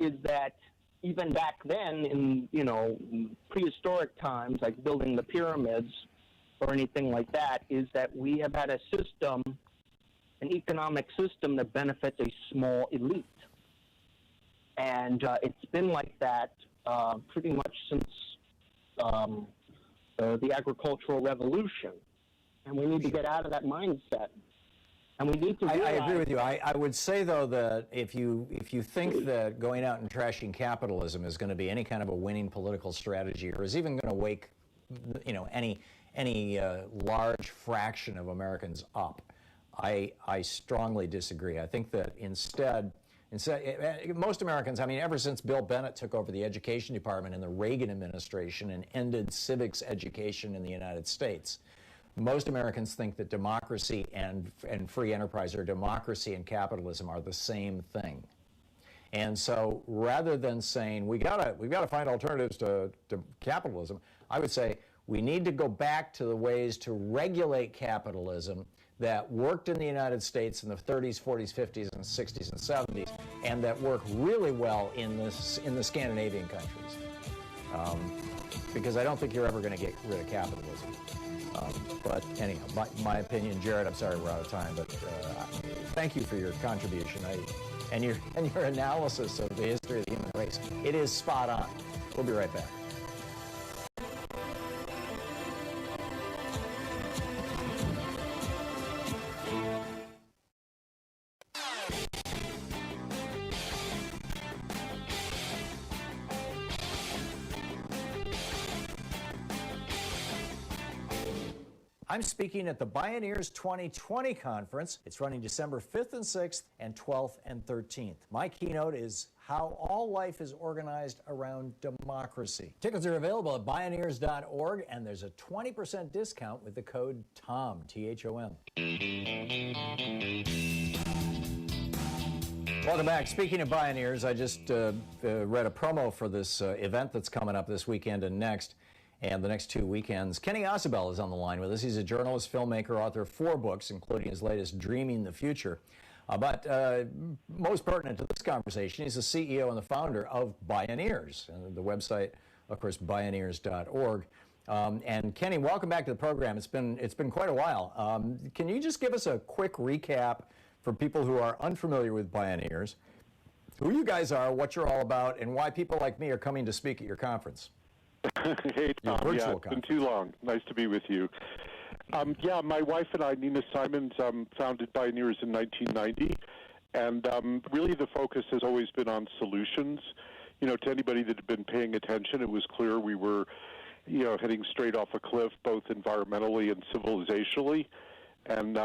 is that even back then in, prehistoric times, like building the pyramids or anything like that, is that we have had a system, an economic system that benefits a small elite. And it's been like that pretty much since the agricultural revolution. And we need to get out of that mindset. And we need to realize... I agree with you. I would say, though, that if you think that going out and trashing capitalism is going to be any kind of a winning political strategy, or is even going to wake, any large fraction of Americans up, I strongly disagree. I think that instead, most Americans, I mean, ever since Bill Bennett took over the education department in the Reagan administration and ended civics education in the United States, most Americans think that democracy and free enterprise, or democracy and capitalism, are the same thing. And so rather than saying we've got to find alternatives to capitalism, I would say we need to go back to the ways to regulate capitalism that worked in the United States in the 30s, 40s, 50s, and 60s and 70s, and that work really well in the Scandinavian countries. Because I don't think you're ever going to get rid of capitalism. But anyhow, my opinion, Jared, I'm sorry we're out of time, but thank you for your contribution and your analysis of the history of the human race. It is spot on. We'll be right back. I'm speaking at the Bioneers 2020 conference. It's running December 5th and 6th and 12th and 13th. My keynote is how all life is organized around democracy. Tickets are available at Bioneers.org, and there's a 20% discount with the code THOM, T-H-O-M. Welcome back. Speaking of Bioneers, I just read a promo for this event that's coming up this weekend and next. And the next 2 weekends. Kenny Ausubel is on the line with us. He's a journalist, filmmaker, author of 4 books, including his latest, Dreaming the Future. But most pertinent to this conversation, he's the CEO and the founder of Bioneers. And the website, of course, Bioneers.org. And Kenny, welcome back to the program. It's been quite a while. Can you just give us a quick recap for people who are unfamiliar with Bioneers, who you guys are, what you're all about, and why people like me are coming to speak at your conference? Hey, Tom. Yeah, it's been too long. Nice to be with you. My wife and I, Nina Simons, founded Bioneers in 1990, and really the focus has always been on solutions. To anybody that had been paying attention, it was clear we were, heading straight off a cliff, both environmentally and civilizationally, and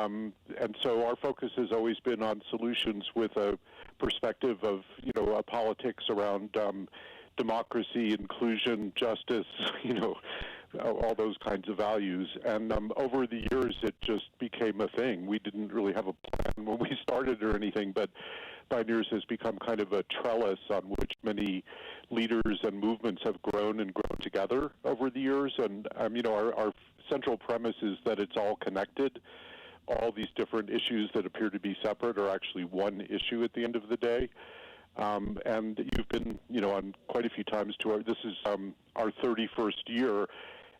so our focus has always been on solutions with a perspective of, a politics around democracy, inclusion, justice, all those kinds of values. And over the years, it just became a thing. We didn't really have a plan when we started or anything, but Bioneers has become kind of a trellis on which many leaders and movements have grown and grown together over the years. And, our central premise is that it's all connected. All these different issues that appear to be separate are actually one issue at the end of the day. And you've been, on quite a few times this is our 31st year,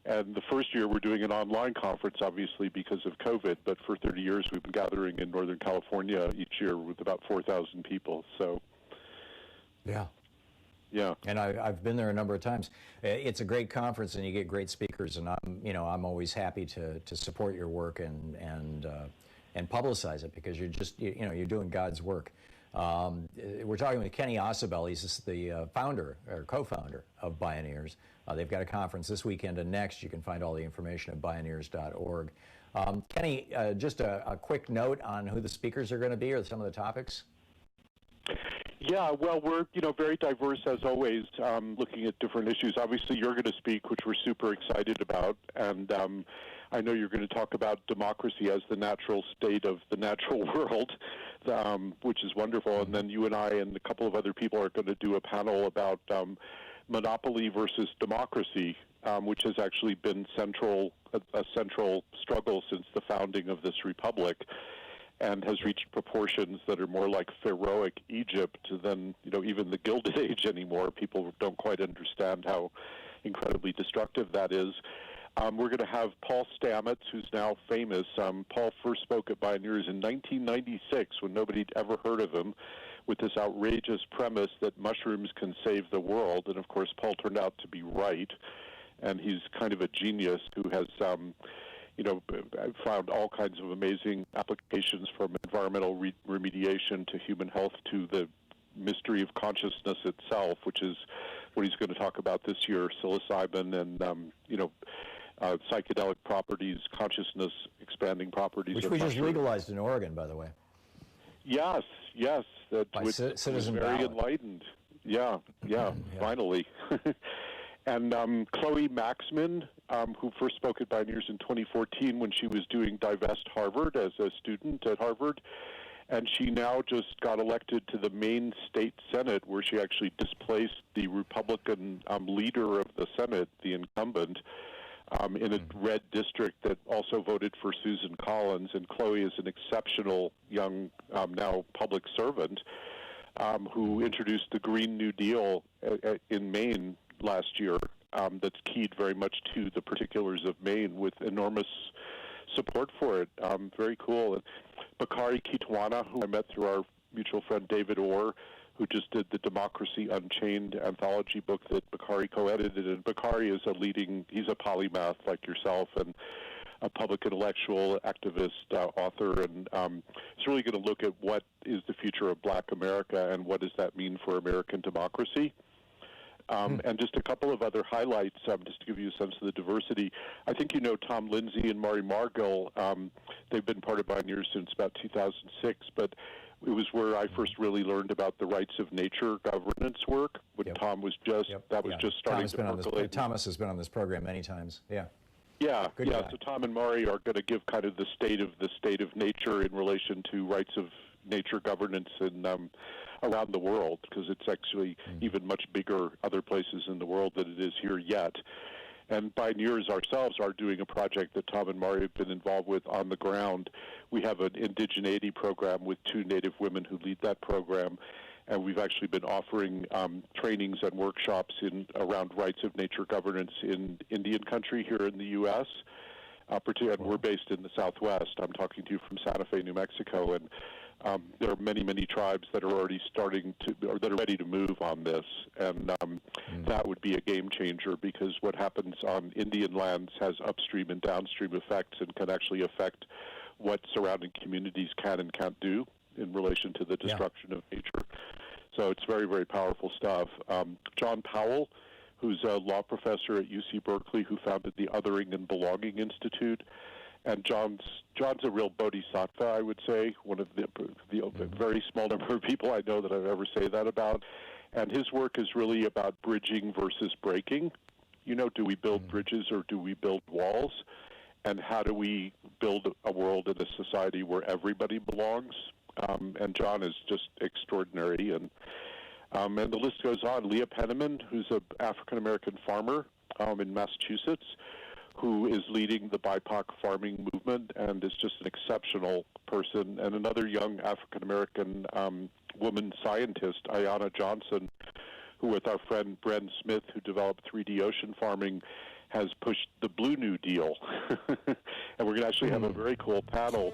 And the first year we're doing an online conference, obviously, because of COVID, but for 30 years we've been gathering in Northern California each year with about 4,000 people. So, yeah. Yeah. And I've been there a number of times. It's a great conference, and you get great speakers, and I'm always happy to support your work and publicize it, because you're doing God's work. We're talking with Kenny Ausubel. He's the founder or co-founder of Bioneers. They've got a conference this weekend and next. You can find all the information at bioneers.org. Kenny, just a quick note on who the speakers are going to be, or some of the topics. Yeah, well, we're very diverse as always, looking at different issues. Obviously, you're going to speak, which we're super excited about, and I know you're going to talk about democracy as the natural state of the natural world, which is wonderful. And then you and I and a couple of other people are going to do a panel about monopoly versus democracy, which has actually been a central struggle since the founding of this republic, and has reached proportions that are more like Pharaohic Egypt than even the Gilded Age anymore. People don't quite understand how incredibly destructive that is. We're going to have Paul Stamets, who's now famous. Paul first spoke at Bioneers in 1996 when nobody'd ever heard of him, with this outrageous premise that mushrooms can save the world. And of course, Paul turned out to be right. And he's kind of a genius who has found all kinds of amazing applications, from environmental remediation to human health to the mystery of consciousness itself, which is what he's going to talk about this year, psilocybin and, psychedelic properties, consciousness expanding properties. Which we just legalized in Oregon, by the way. Yes. That was citizen very ballot. Enlightened. Yeah, finally. And Chloe Maxman, who first spoke at Bioneers in 2014 when she was doing Divest Harvard as a student at Harvard. And she now just got elected to the Maine State Senate, where she actually displaced the Republican leader of the Senate, the incumbent, in a red district that also voted for Susan Collins. And Chloe is an exceptional young, now public servant, who introduced the Green New Deal in Maine last year, that's keyed very much to the particulars of Maine, with enormous support for it. Very cool. And Bakari Kitwana, who I met through our mutual friend David Orr, who just did the Democracy Unchained anthology book that Bakari co-edited. And Bakari is he's a polymath like yourself, and a public intellectual, activist, author, and he's really going to look at what is the future of Black America and what does that mean for American democracy. And just a couple of other highlights, just to give you a sense of the diversity. I think Tom Lindsay and Mari Margill. They've been part of Bioneers since about 2006, but it was where I first really learned about the rights of nature governance work. When Tom was just just starting to percolate. Thomas has been on this program many times. Yeah. Yeah. So Tom and Mari are going to give kind of the state of nature in relation to rights of nature governance in around the world, because it's actually even much bigger other places in the world than it is here yet. And Bioneers ourselves are doing a project that Tom and Mari have been involved with on the ground. We have an indigeneity program with 2 Native women who lead that program, and we've actually been offering trainings and workshops around rights of nature governance in Indian country here in the U.S., and we're based in the Southwest. I'm talking to you from Santa Fe, New Mexico, and there are many, many tribes that are already that are ready to move on this, and that would be a game changer, because what happens on Indian lands has upstream and downstream effects and can actually affect what surrounding communities can and can't do in relation to the destruction of nature. So it's very, very powerful stuff. John Powell, who's a law professor at UC Berkeley, who founded the Othering and Belonging Institute. And John's a real bodhisattva, I would say, one of the very small number of people I know that I've ever say that about. And his work is really about bridging versus breaking. Do we build bridges or do we build walls? And how do we build a world and a society where everybody belongs? And John is just extraordinary. And the list goes on. Leah Penniman, who's an African-American farmer in Massachusetts, who is leading the BIPOC farming movement and is just an exceptional person. And another young African-American woman scientist, Ayanna Johnson, who with our friend Bren Smith, who developed 3D ocean farming, has pushed the Blue New Deal. And we're going to actually have a very cool panel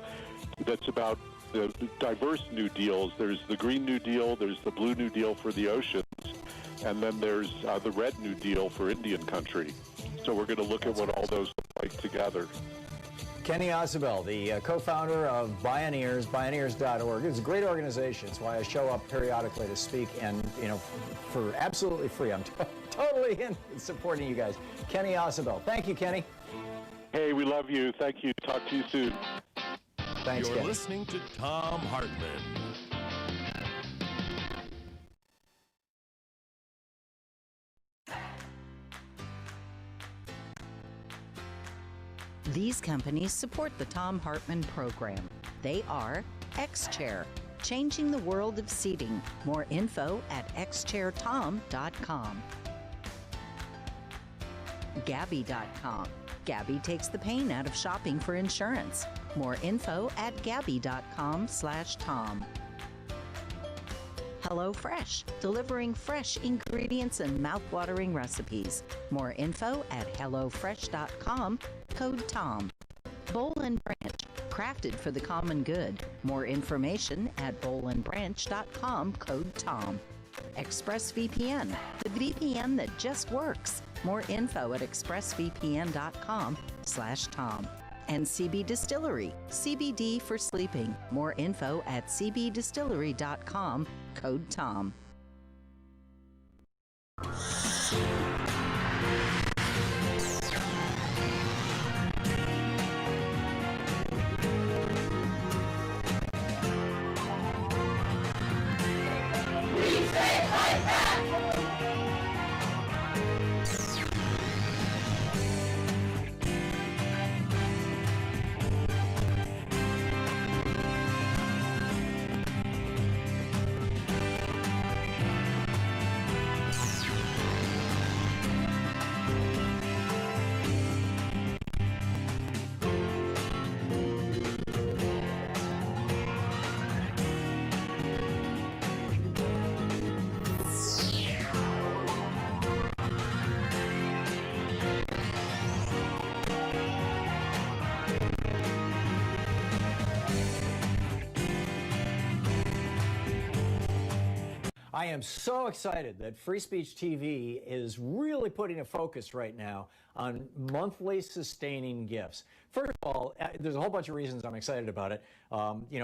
that's about the diverse New Deals. There's the Green New Deal, there's the Blue New Deal for the oceans, and then there's the Red New Deal for Indian country. So we're going to look at what all those look like together. Kenny Ausubel, the co-founder of Bioneers, Bioneers.org. It's a great organization. It's why I show up periodically to speak, and for absolutely free. I'm totally in supporting you guys. Kenny Ausubel. Thank you, Kenny. Hey, we love you. Thank you. Talk to you soon. Thanks, You're Kenny. listening to Thom Hartmann. These companies support the Thom Hartmann Program. They are X-Chair, changing the world of seating. More info at xchairtom.com. Gabby.com. Gabby takes the pain out of shopping for insurance. More info at gabby.com/Tom. HelloFresh, delivering fresh ingredients and mouth-watering recipes. More info at hellofresh.com, code TOM. Boll and Branch, crafted for the common good. More information at bollandbranch.com, code TOM. ExpressVPN, the VPN that just works. More info at expressvpn.com/Tom. And CB Distillery, CBD for sleeping. More info at cbdistillery.com, code TOM. I am so excited that Free Speech TV is really putting a focus right now on monthly sustaining gifts. First of all, there's a whole bunch of reasons I'm excited about it.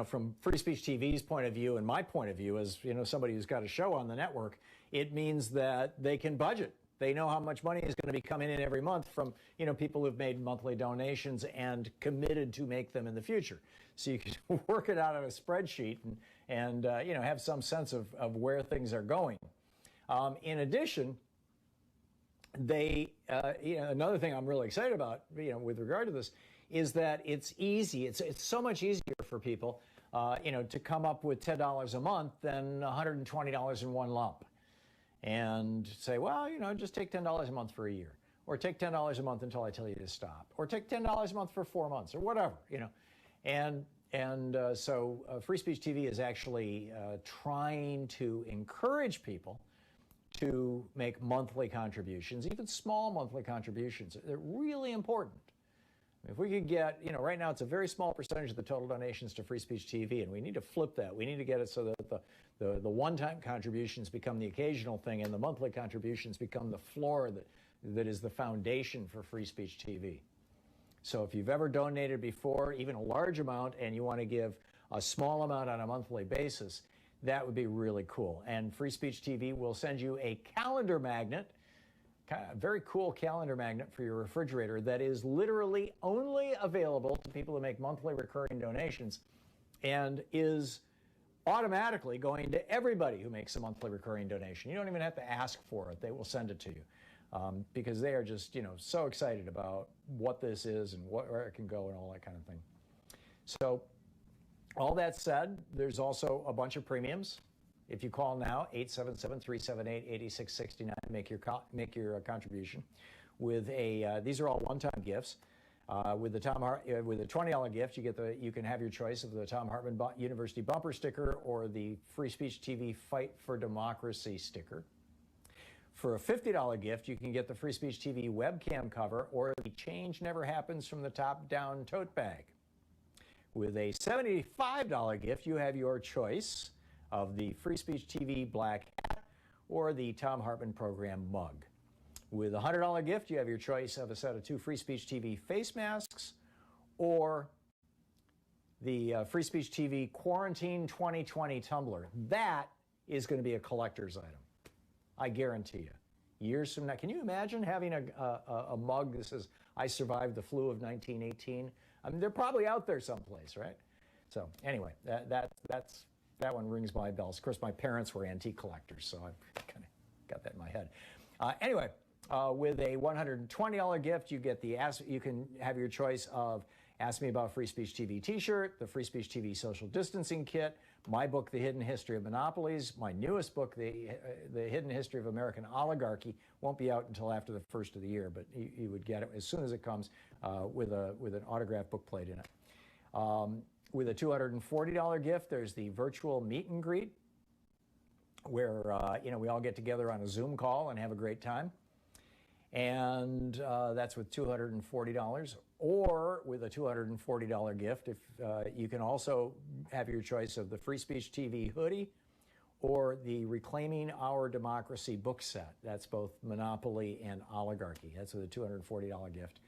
From Free Speech TV's point of view and my point of view as somebody who's got a show on the network, it means that they can budget. They know how much money is going to be coming in every month from people who've made monthly donations and committed to make them in the future. So you can work it out on a spreadsheet and have some sense of where things are going. In addition, another thing I'm really excited about with regard to this is that it's easy. It's so much easier for people to come up with $10 a month than $120 in one lump. And say, well, just take $10 a month for a year, or take $10 a month until I tell you to stop, or take $10 a month for 4 months, or whatever, So Free Speech TV is actually trying to encourage people to make monthly contributions, even small monthly contributions. They're really important. If we could get, right now it's a very small percentage of the total donations to Free Speech TV, and we need to flip that. We need to get it so that the one-time contributions become the occasional thing, and the monthly contributions become the floor that is the foundation for Free Speech TV. So if you've ever donated before, even a large amount, and you want to give a small amount on a monthly basis, that would be really cool. And Free Speech TV will send you a calendar magnet, a very cool calendar magnet for your refrigerator that is literally only available to people who make monthly recurring donations and is automatically going to everybody who makes a monthly recurring donation. You don't even have to ask for it. They will send it to you because they are just, so excited about what this is and where it can go and all that kind of thing. So all that said, there's also a bunch of premiums. If you call now, 877-378-8669, make your contribution. With these are all one-time gifts. With the $20 gift, you can have your choice of the Thom Hartmann University bumper sticker or the Free Speech TV Fight for Democracy sticker. For a $50 gift, you can get the Free Speech TV webcam cover or the Change Never Happens from the Top Down tote bag. With a $75 gift, you have your choice of the Free Speech TV black hat or the Thom Hartmann Program mug. With a $100 gift, you have your choice of a set of 2 Free Speech TV face masks or the Free Speech TV Quarantine 2020 tumbler. That is going to be a collector's item. I guarantee you. Years from now, can you imagine having a mug that says, "I survived the flu of 1918"? I mean, they're probably out there someplace, right? So anyway, that one rings my bells. Of course, my parents were antique collectors, so I've kind of got that in my head. Anyway, with a $120 gift, you can have your choice of Ask Me About Free Speech TV t-shirt, the Free Speech TV social distancing kit, my book, The Hidden History of Monopolies, my newest book, The Hidden History of American Oligarchy. Won't be out until after the first of the year, but you would get it as soon as it comes with an autographed bookplate in it. With a $240 gift, there's the virtual meet and greet, where we all get together on a Zoom call and have a great time. And that's with $240. Or with a $240 gift, if you can also have your choice of the Free Speech TV hoodie or the Reclaiming Our Democracy book set. That's both Monopoly and Oligarchy. That's with a $240 gift.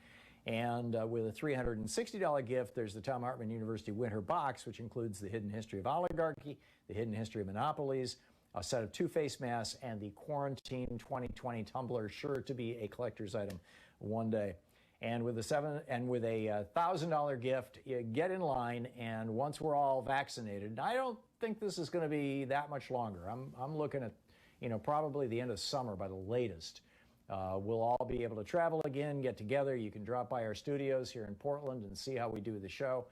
And with a $360 gift, there's the Thom Hartmann University Winter Box, which includes The Hidden History of Oligarchy, The Hidden History of Monopolies, a set of 2 face masks, and the Quarantine 2020 tumbler, sure to be a collector's item one day. And with a $1,000 gift, you get in line, and once we're all vaccinated, I don't think this is going to be that much longer. I'm looking at, probably the end of summer by the latest. We'll all be able to travel again, get together. You can drop by our studios here in Portland and see how we do the show,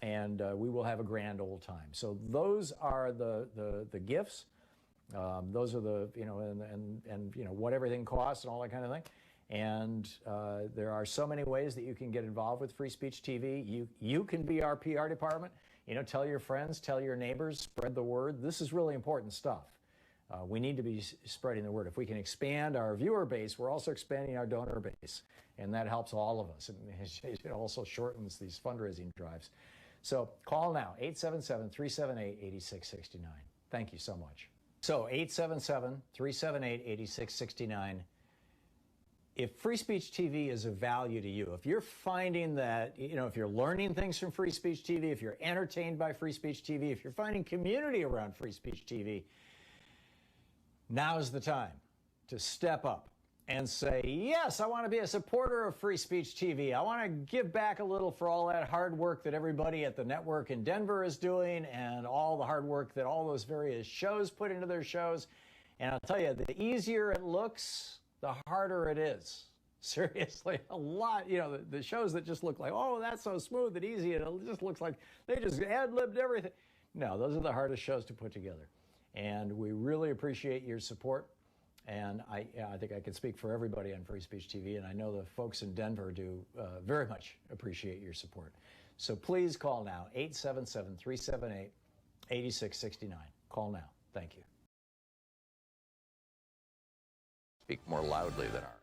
and we will have a grand old time. So those are the gifts. Those are the, what everything costs and all that kind of thing. And there are so many ways that you can get involved with Free Speech TV. You can be our PR department. Tell your friends, tell your neighbors, spread the word. This is really important stuff. We need to be spreading the word. If we can expand our viewer base, we're also expanding our donor base. And that helps all of us. It also shortens these fundraising drives. So call now, 877-378-8669. Thank you so much. So 877-378-8669. If Free Speech TV is of value to you, if you're finding that, if you're learning things from Free Speech TV, if you're entertained by Free Speech TV, if you're finding community around Free Speech TV, now's the time to step up and say, yes, I want to be a supporter of Free Speech TV. I want to give back a little for all that hard work that everybody at the network in Denver is doing and all the hard work that all those various shows put into their shows. And I'll tell you, the easier it looks, the harder it is. Seriously, a lot, the shows that just look like, oh, that's so smooth and easy, and it just looks like they just ad-libbed everything. No, those are the hardest shows to put together. And we really appreciate your support. And I think I can speak for everybody on Free Speech TV, and I know the folks in Denver do very much appreciate your support. So please call now, 877-378-8669. Call now. Thank you. Speak more loudly than ours.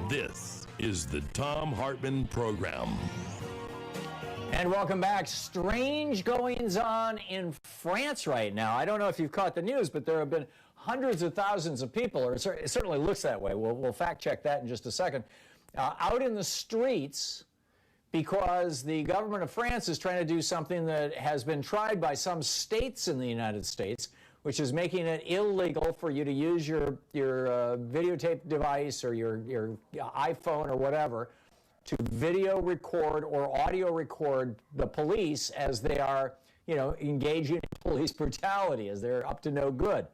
This is the Thom Hartmann Program. And welcome back. Strange goings on in France right now. I don't know if you've caught the news, but there have been hundreds of thousands of people, or it certainly looks that way. We'll fact check that in just a second. Out in the streets because the government of France is trying to do something that has been tried by some states in the United States, which is making it illegal for you to use your videotape device or your iPhone or whatever to video record or audio record the police as they are, engaging in police brutality, as they're up to no good.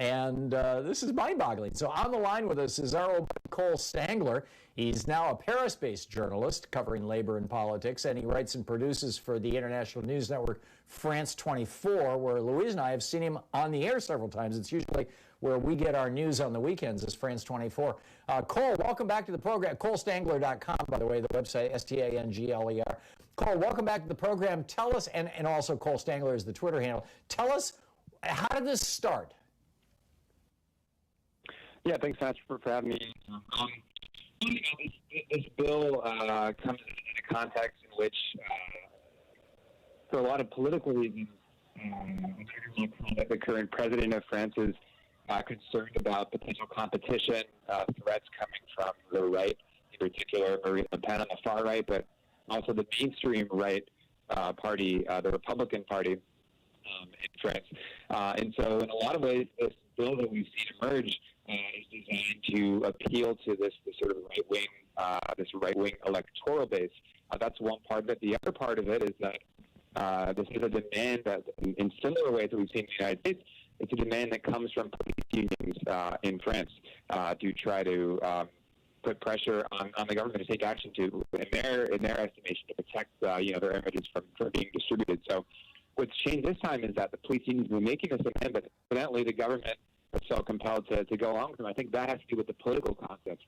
And this is mind-boggling. So on the line with us is our old Cole Stangler. He's now a Paris-based journalist covering labor and politics, and he writes and produces for the international news network France 24, where Louise and I have seen him on the air several times. It's usually where we get our news on the weekends is France 24. Cole, welcome back to the program. ColeStangler.com, by the way, the website, Stangler. Cole, welcome back to the program. Tell us, and also Cole Stangler is the Twitter handle. Tell us, how did this start? Yeah, thanks so much for having me. This bill comes in a context in which, for a lot of political reasons, the current president of France is concerned about potential competition, threats coming from the right, in particular Marine Le Pen on the far right, but also the mainstream right party, the Republican Party in France. And so in a lot of ways, this bill that we've seen emerge is designed to appeal to this sort of right-wing electoral base. That's one part of it. The other part of it is that this is a demand that, in similar ways that we've seen in the United States, it's a demand that comes from police unions in France to try to put pressure on the government to take action to, in their estimation, to protect their images from being distributed. So what's changed this time is that the police unions have been making this demand, but evidently the government was so compelled to go along with them. I think that has to do with the political context.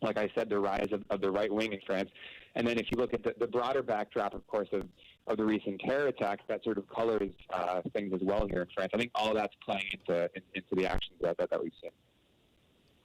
Like I said, the rise of the right wing in France. And then if you look at the broader backdrop, of course, of the recent terror attacks, that sort of colors things as well here in France. I think all of that's playing into the actions that we've seen.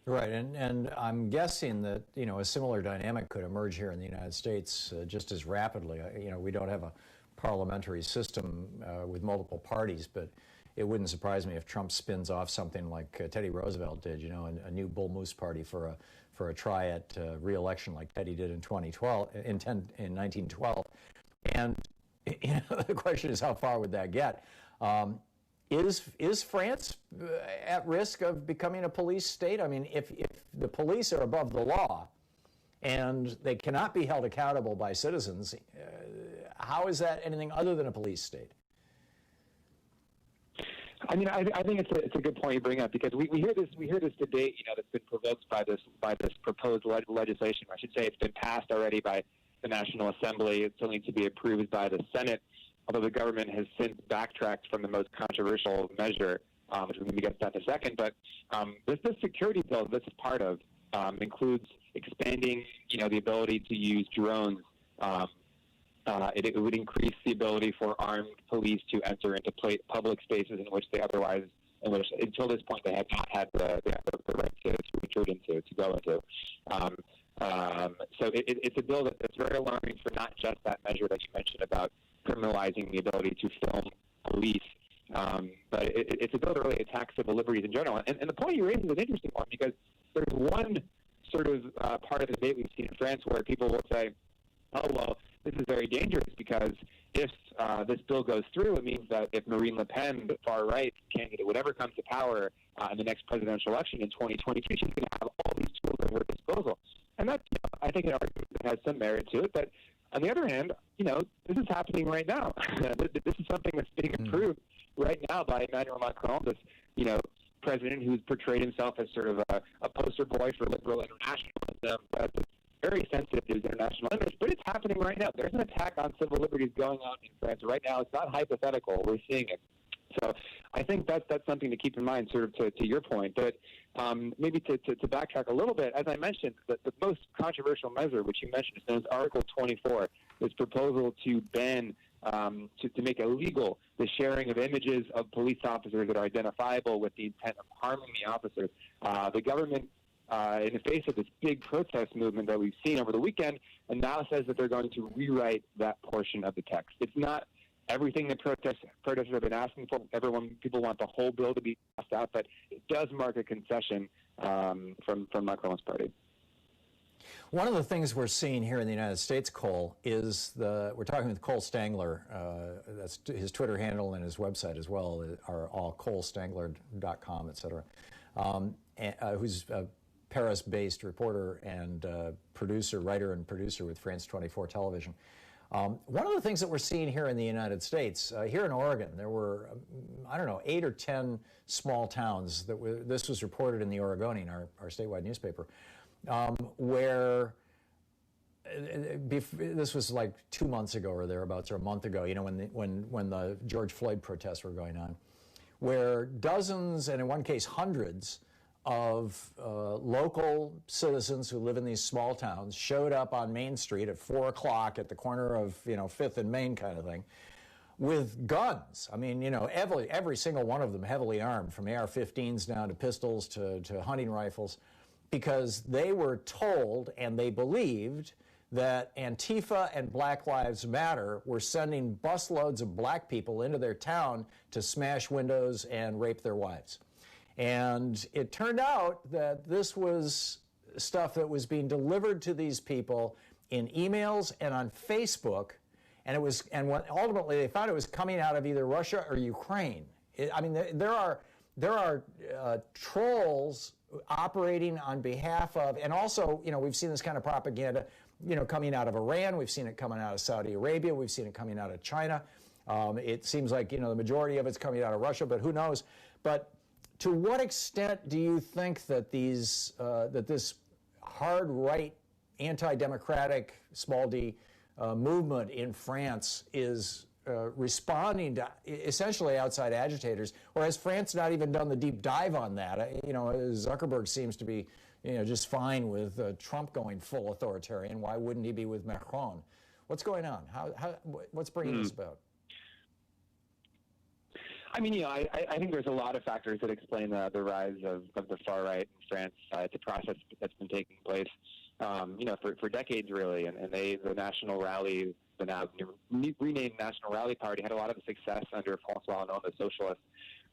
Right, and I'm guessing that, a similar dynamic could emerge here in the United States just as rapidly. We don't have a parliamentary system with multiple parties, but it wouldn't surprise me if Trump spins off something like Teddy Roosevelt did, a new bull moose party for a try at re-election like Teddy did in 1912. And the question is, how far would that get? Is France at risk of becoming a police state? I mean, if the police are above the law and they cannot be held accountable by citizens, how is that anything other than a police state? I mean, I think it's a good point you bring up, because we hear this debate, that's been provoked by this proposed legislation. I should say it's been passed already by the National Assembly. It still needs to be approved by the Senate, although the government has since backtracked from the most controversial measure, which we're going to get to that in a second. But this security bill this is part of includes expanding, the ability to use drones. It would increase the ability for armed police to enter into public spaces in which until this point they had not had the right to retreat into, to go into. So it's a bill that's very alarming for not just that measure that you mentioned about criminalizing the ability to film police, but it's a bill that really attacks civil liberties in general. And the point you raised is an interesting one, because there's one sort of part of the debate we've seen in France where people will say, oh, well, this is very dangerous, because if this bill goes through, it means that if Marine Le Pen, the far-right candidate, would ever come to power in the next presidential election in 2022, she's going to have all these tools at her disposal. And that's, I think, an argument that has some merit to it. But on the other hand, this is happening right now. This is something that's being approved right now by Emmanuel Macron, this, president who's portrayed himself as sort of a poster boy for liberal internationalism, very sensitive to his international image, but it's happening right now. There's an attack on civil liberties going on in France right now. It's not hypothetical. We're seeing it. So I think that's something to keep in mind, sort of to your point. But maybe to backtrack a little bit, as I mentioned, the most controversial measure, which you mentioned, is known as Article 24, this proposal to ban, to make illegal the sharing of images of police officers that are identifiable with the intent of harming the officers. The government, in the face of this big protest movement that we've seen over the weekend, and now says that they're going to rewrite that portion of the text. It's not everything that protesters have been asking for. People want the whole bill to be passed out, but it does mark a concession from Macron's party. One of the things we're seeing here in the United States, Cole, is we're talking with Cole Stangler. That's his Twitter handle and his website as well are all ColeStangler.com, et cetera, who's a Paris-based reporter and writer and producer with France 24 Television. One of the things that we're seeing here in the United States, here in Oregon, there were, 8 or 10 small towns that this was reported in the Oregonian, our statewide newspaper, where this was like 2 months ago or thereabouts, or a month ago, when the George Floyd protests were going on, where dozens, and in one case hundreds, of local citizens who live in these small towns showed up on Main Street at 4 o'clock at the corner of 5th and Main kind of thing with guns. I mean, every single one of them heavily armed, from AR-15s down to pistols to hunting rifles, because they were told and they believed that Antifa and Black Lives Matter were sending busloads of black people into their town to smash windows and rape their wives. And it turned out that this was stuff that was being delivered to these people in emails and on Facebook, and ultimately they found it was coming out of either Russia or Ukraine. There are trolls operating on behalf of, and also, we've seen this kind of propaganda, coming out of Iran, we've seen it coming out of Saudi Arabia, we've seen it coming out of China. It seems like, the majority of it's coming out of Russia, but who knows? But to what extent do you think that this hard right, anti-democratic, small d, movement in France is responding to essentially outside agitators, or has France not even done the deep dive on that? Zuckerberg seems to be, just fine with Trump going full authoritarian. Why wouldn't he be with Macron? What's going on? What's bringing this about? I think there's a lot of factors that explain the rise of the far right in France. It's a process that's been taking place, for decades, really. And the National Rally, the now renamed National Rally Party, had a lot of success under François Hollande, the Socialist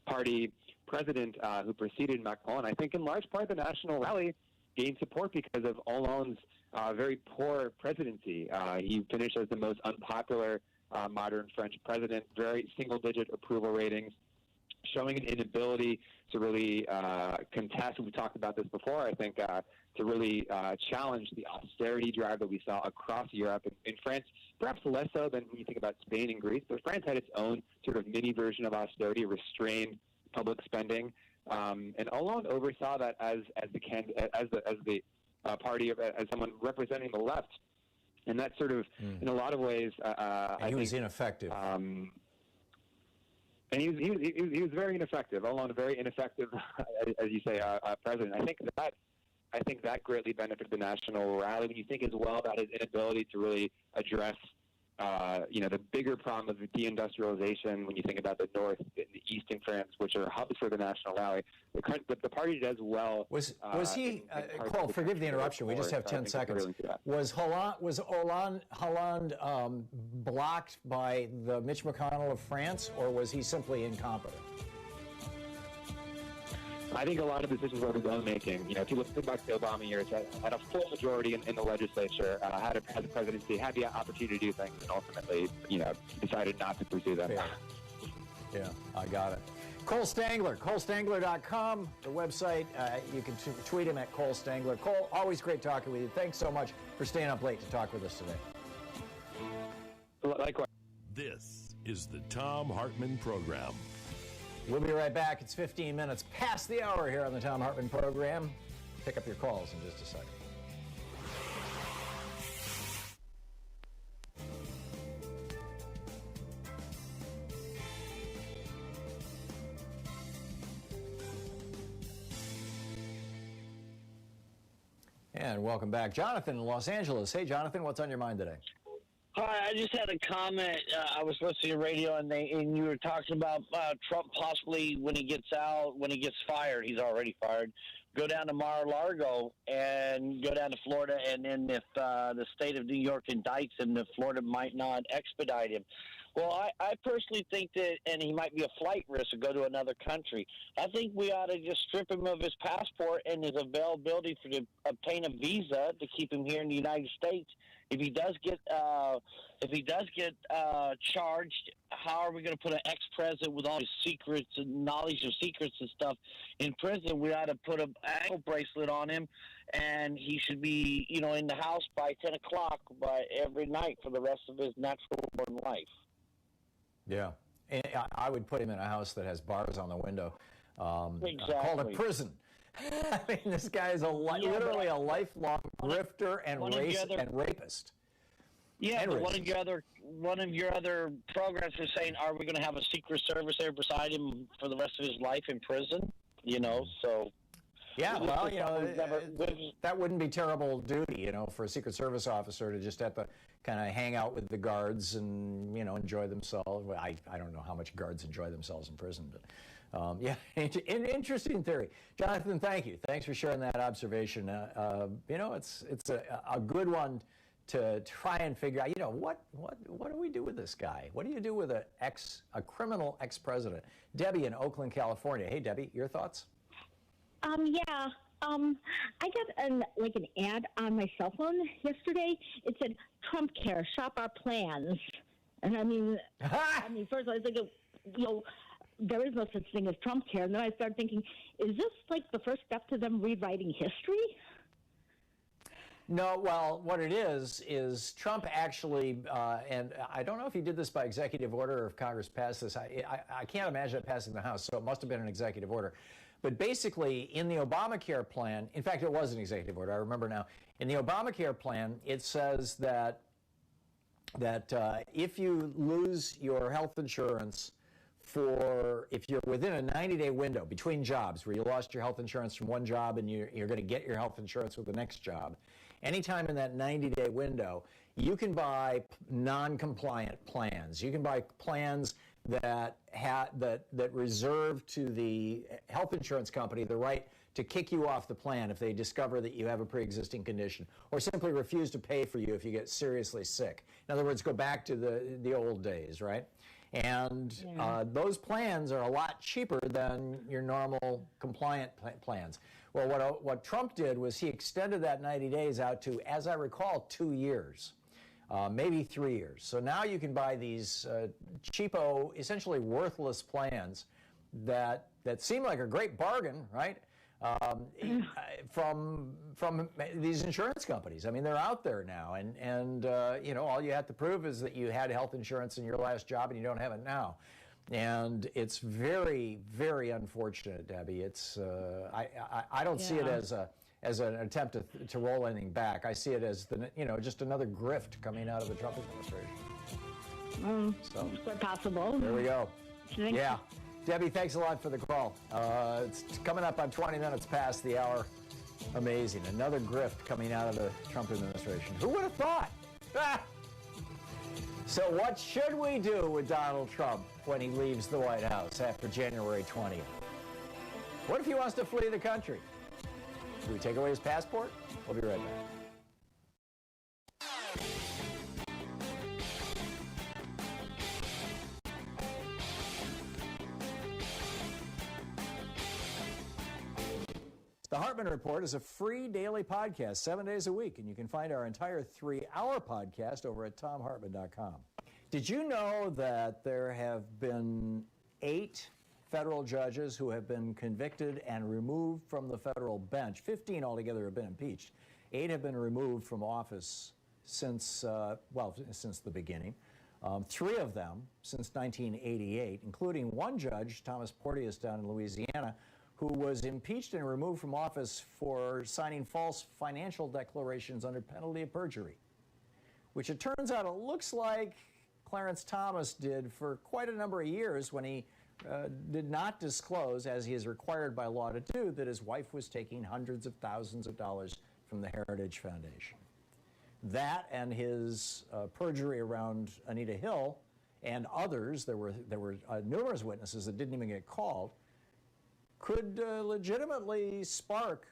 Party president who preceded Macron. I think in large part the National Rally gained support because of Hollande's very poor presidency. He finished as the most unpopular modern French president, very single-digit approval ratings, showing an inability to really contest. We talked about this before, I think, to really challenge the austerity drive that we saw across Europe. In France, perhaps less so than when you think about Spain and Greece, but France had its own sort of mini version of austerity, restrained public spending, and Hollande oversaw that as the party, as someone representing the left. And that sort of, in a lot of ways, he was ineffective. And he was very ineffective. Hollande, very ineffective, as you say, president. I think that greatly benefited the National Rally. When you think as well about his inability to really address, the bigger problem of deindustrialization. When you think about the North and the East in France, which are hubs for the National Rally, the party does well. Was he? Cole, forgive the interruption. We just have 10 seconds. Was Hollande blocked by the Mitch McConnell of France, or was he simply incompetent? I think a lot of decisions were his own making. If you look back to the Obama years, had a full majority in the legislature, had a presidency, had the opportunity to do things, and ultimately, decided not to pursue them. Yeah, I got it. Cole Stangler, ColeStangler.com, the website. You can tweet him at Cole Stangler. Cole, always great talking with you. Thanks so much for staying up late to talk with us today. Likewise. This is the Thom Hartmann Program. We'll be right back. It's 15 minutes past the hour here on the Thom Hartmann Program. Pick up your calls in just a second. And welcome back. Jonathan in Los Angeles. Hey, Jonathan, what's on your mind today? Hi, I just had a comment. I was listening to radio, and you were talking about Trump possibly, when he gets fired, he's already fired, go down to Mar-a-Lago and go down to Florida, and then if the state of New York indicts him, then Florida might not expedite him. Well, I personally think that, and he might be a flight risk to go to another country. I think we ought to just strip him of his passport and his availability to obtain a visa to keep him here in the United States. If he does get charged, how are we going to put an ex-president with all his secrets and knowledge of secrets and stuff in prison? We ought to put an ankle bracelet on him, and he should be, in the house by 10 o'clock every night for the rest of his natural born life. Yeah, and I would put him in a house that has bars on the window, exactly. called a prison. I mean, this guy is literally a lifelong grifter and rapist. Yeah, but one of your other programs was saying, are we going to have a Secret Service there beside him for the rest of his life in prison? So. Yeah, well, that wouldn't be terrible duty, for a Secret Service officer to just have to kind of hang out with the guards and, enjoy themselves. I don't know how much guards enjoy themselves in prison, but yeah, an interesting theory. Jonathan, thank you. Thanks for sharing that observation. It's a good one to try and figure out, what do we do with this guy? What do you do with a criminal ex-president? Debbie in Oakland, California. Hey, Debbie, your thoughts? I got an ad on my cell phone yesterday. It said, Trump Care, shop our plans. And first I was thinking, there is no such thing as Trump Care. And then I started thinking, is this like the first step to them rewriting history? No, well, what it is Trump actually, and I don't know if he did this by executive order or if Congress passed this. I can't imagine it passing the House, so it must have been an executive order. But basically, in the Obamacare plan, in fact, it was an executive order, I remember now. In the Obamacare plan, it says that if you lose your health insurance if you're within a 90-day window between jobs where you lost your health insurance from one job and you're going to get your health insurance with the next job, anytime in that 90-day window, you can buy non-compliant plans. You can buy plans that reserve to the health insurance company the right to kick you off the plan if they discover that you have a pre-existing condition, or simply refuse to pay for you if you get seriously sick. In other words, go back to the old days, right? And those plans are a lot cheaper than your normal compliant plans. Well, what Trump did was he extended that 90 days out to, as I recall, 2 years. Maybe 3 years. So now you can buy these cheapo, essentially worthless plans that seem like a great bargain, right? From these insurance companies. I mean, they're out there now, and all you have to prove is that you had health insurance in your last job and you don't have it now. And it's very, very unfortunate, Debbie. It's I don't see it as an attempt to roll anything back. I see it as just another grift coming out of the Trump administration. So it's quite possible. There we go. Yeah. Debbie, thanks a lot for the call. It's coming up on 20 minutes past the hour. Amazing. Another grift coming out of the Trump administration. Who would have thought? So what should we do with Donald Trump when he leaves the White House after January 20th? What if he wants to flee the country? Do we take away his passport? We'll be right back. The Hartmann Report is a free daily podcast 7 days a week, and you can find our entire 3-hour podcast over at thomhartmann.com. Did you know that there have been 8 federal judges who have been convicted and removed from the federal bench? 15 altogether have been impeached. 8 have been removed from office since the beginning. 3 of them since 1988, including one judge, Thomas Porteous down in Louisiana, who was impeached and removed from office for signing false financial declarations under penalty of perjury, which it turns out it looks like Clarence Thomas did for quite a number of years when he did not disclose, as he is required by law to do, that his wife was taking hundreds of thousands of dollars from the Heritage Foundation. That and his perjury around Anita Hill and others, there were numerous witnesses that didn't even get called, could legitimately spark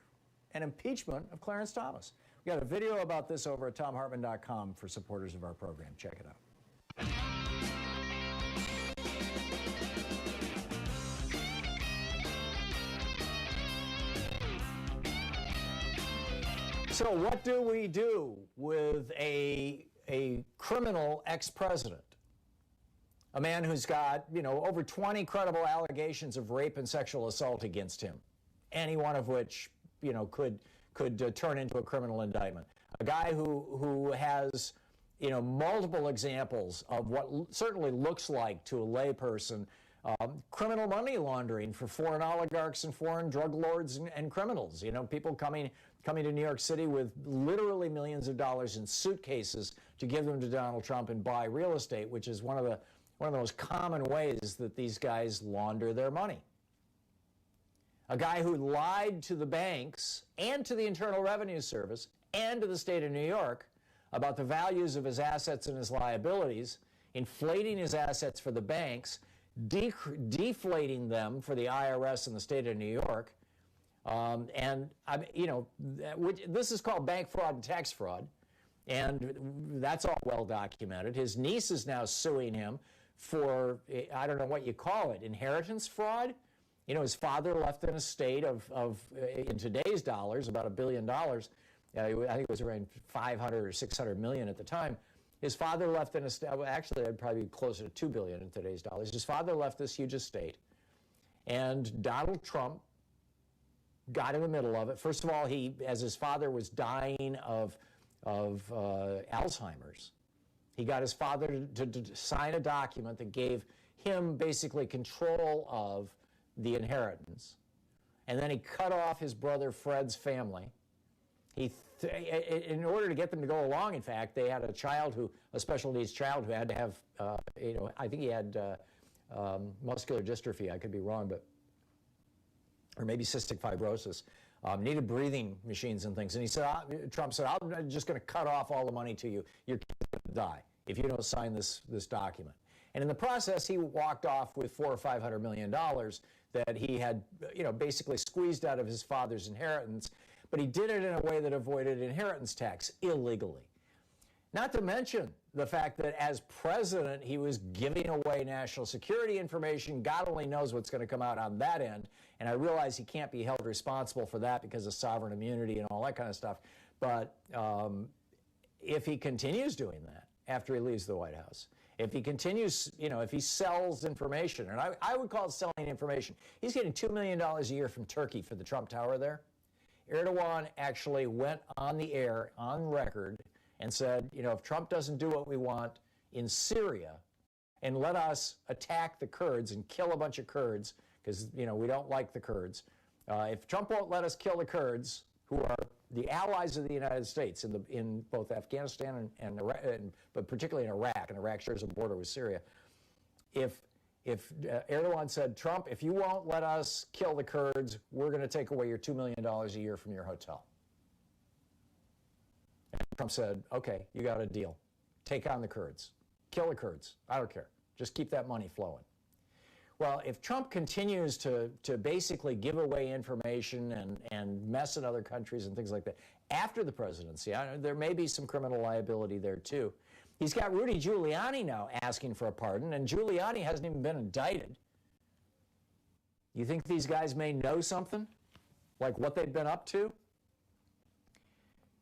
an impeachment of Clarence Thomas. We got a video about this over at thomhartmann.com for supporters of our program. Check it out. So what do we do with a criminal ex-president? A man who's got, over 20 credible allegations of rape and sexual assault against him, any one of which, could turn into a criminal indictment. A guy who has, multiple examples of what certainly looks like to a layperson criminal money laundering for foreign oligarchs and foreign drug lords and criminals. People coming to New York City with literally millions of dollars in suitcases to give them to Donald Trump and buy real estate, which is one of the most common ways that these guys launder their money. A guy who lied to the banks and to the Internal Revenue Service and to the state of New York about the values of his assets and his liabilities, inflating his assets for the banks, deflating them for the IRS and the state of New York. This is called bank fraud and tax fraud, and that's all well documented. His niece is now suing him for, I don't know what you call it, inheritance fraud. His father left an estate of in today's dollars, about $1 billion. I think it was around 500 or 600 million at the time. His father left an estate, actually it'd probably be closer to $2 billion in today's dollars. His father left this huge estate, and Donald Trump got in the middle of it. First of all, as his father was dying of Alzheimer's, he got his father to sign a document that gave him basically control of the inheritance. And then he cut off his brother Fred's family. In order to get them to go along, in fact, they had a special needs child who had to have, I think he had muscular dystrophy. I could be wrong, or maybe cystic fibrosis. Needed breathing machines and things. And he said, Trump said, I'm just going to cut off all the money to you. Your kid's going to die if you don't sign this document. And in the process, he walked off with $400 or $500 million that he had, basically squeezed out of his father's inheritance. But he did it in a way that avoided inheritance tax illegally. Not to mention the fact that as president, he was giving away national security information. God only knows what's going to come out on that end. And I realize he can't be held responsible for that because of sovereign immunity and all that kind of stuff. But if he continues doing that after he leaves the White House, if he continues, if he sells information, and I would call it selling information. He's getting $2 million a year from Turkey for the Trump Tower there. Erdogan actually went on the air, on record, and said, if Trump doesn't do what we want in Syria and let us attack the Kurds and kill a bunch of Kurds, because, we don't like the Kurds, if Trump won't let us kill the Kurds, who are the allies of the United States in both Afghanistan and Iraq, but particularly in Iraq, and Iraq shares a border with Syria, if Erdogan said, Trump, if you won't let us kill the Kurds, we're going to take away your $2 million a year from your hotel. And Trump said, okay, you got a deal. Take on the Kurds. Kill the Kurds. I don't care. Just keep that money flowing. Well, if Trump continues to basically give away information and mess in other countries and things like that after the presidency, there may be some criminal liability there too. He's got Rudy Giuliani now asking for a pardon, and Giuliani hasn't even been indicted. You think these guys may know something? Like what they've been up to?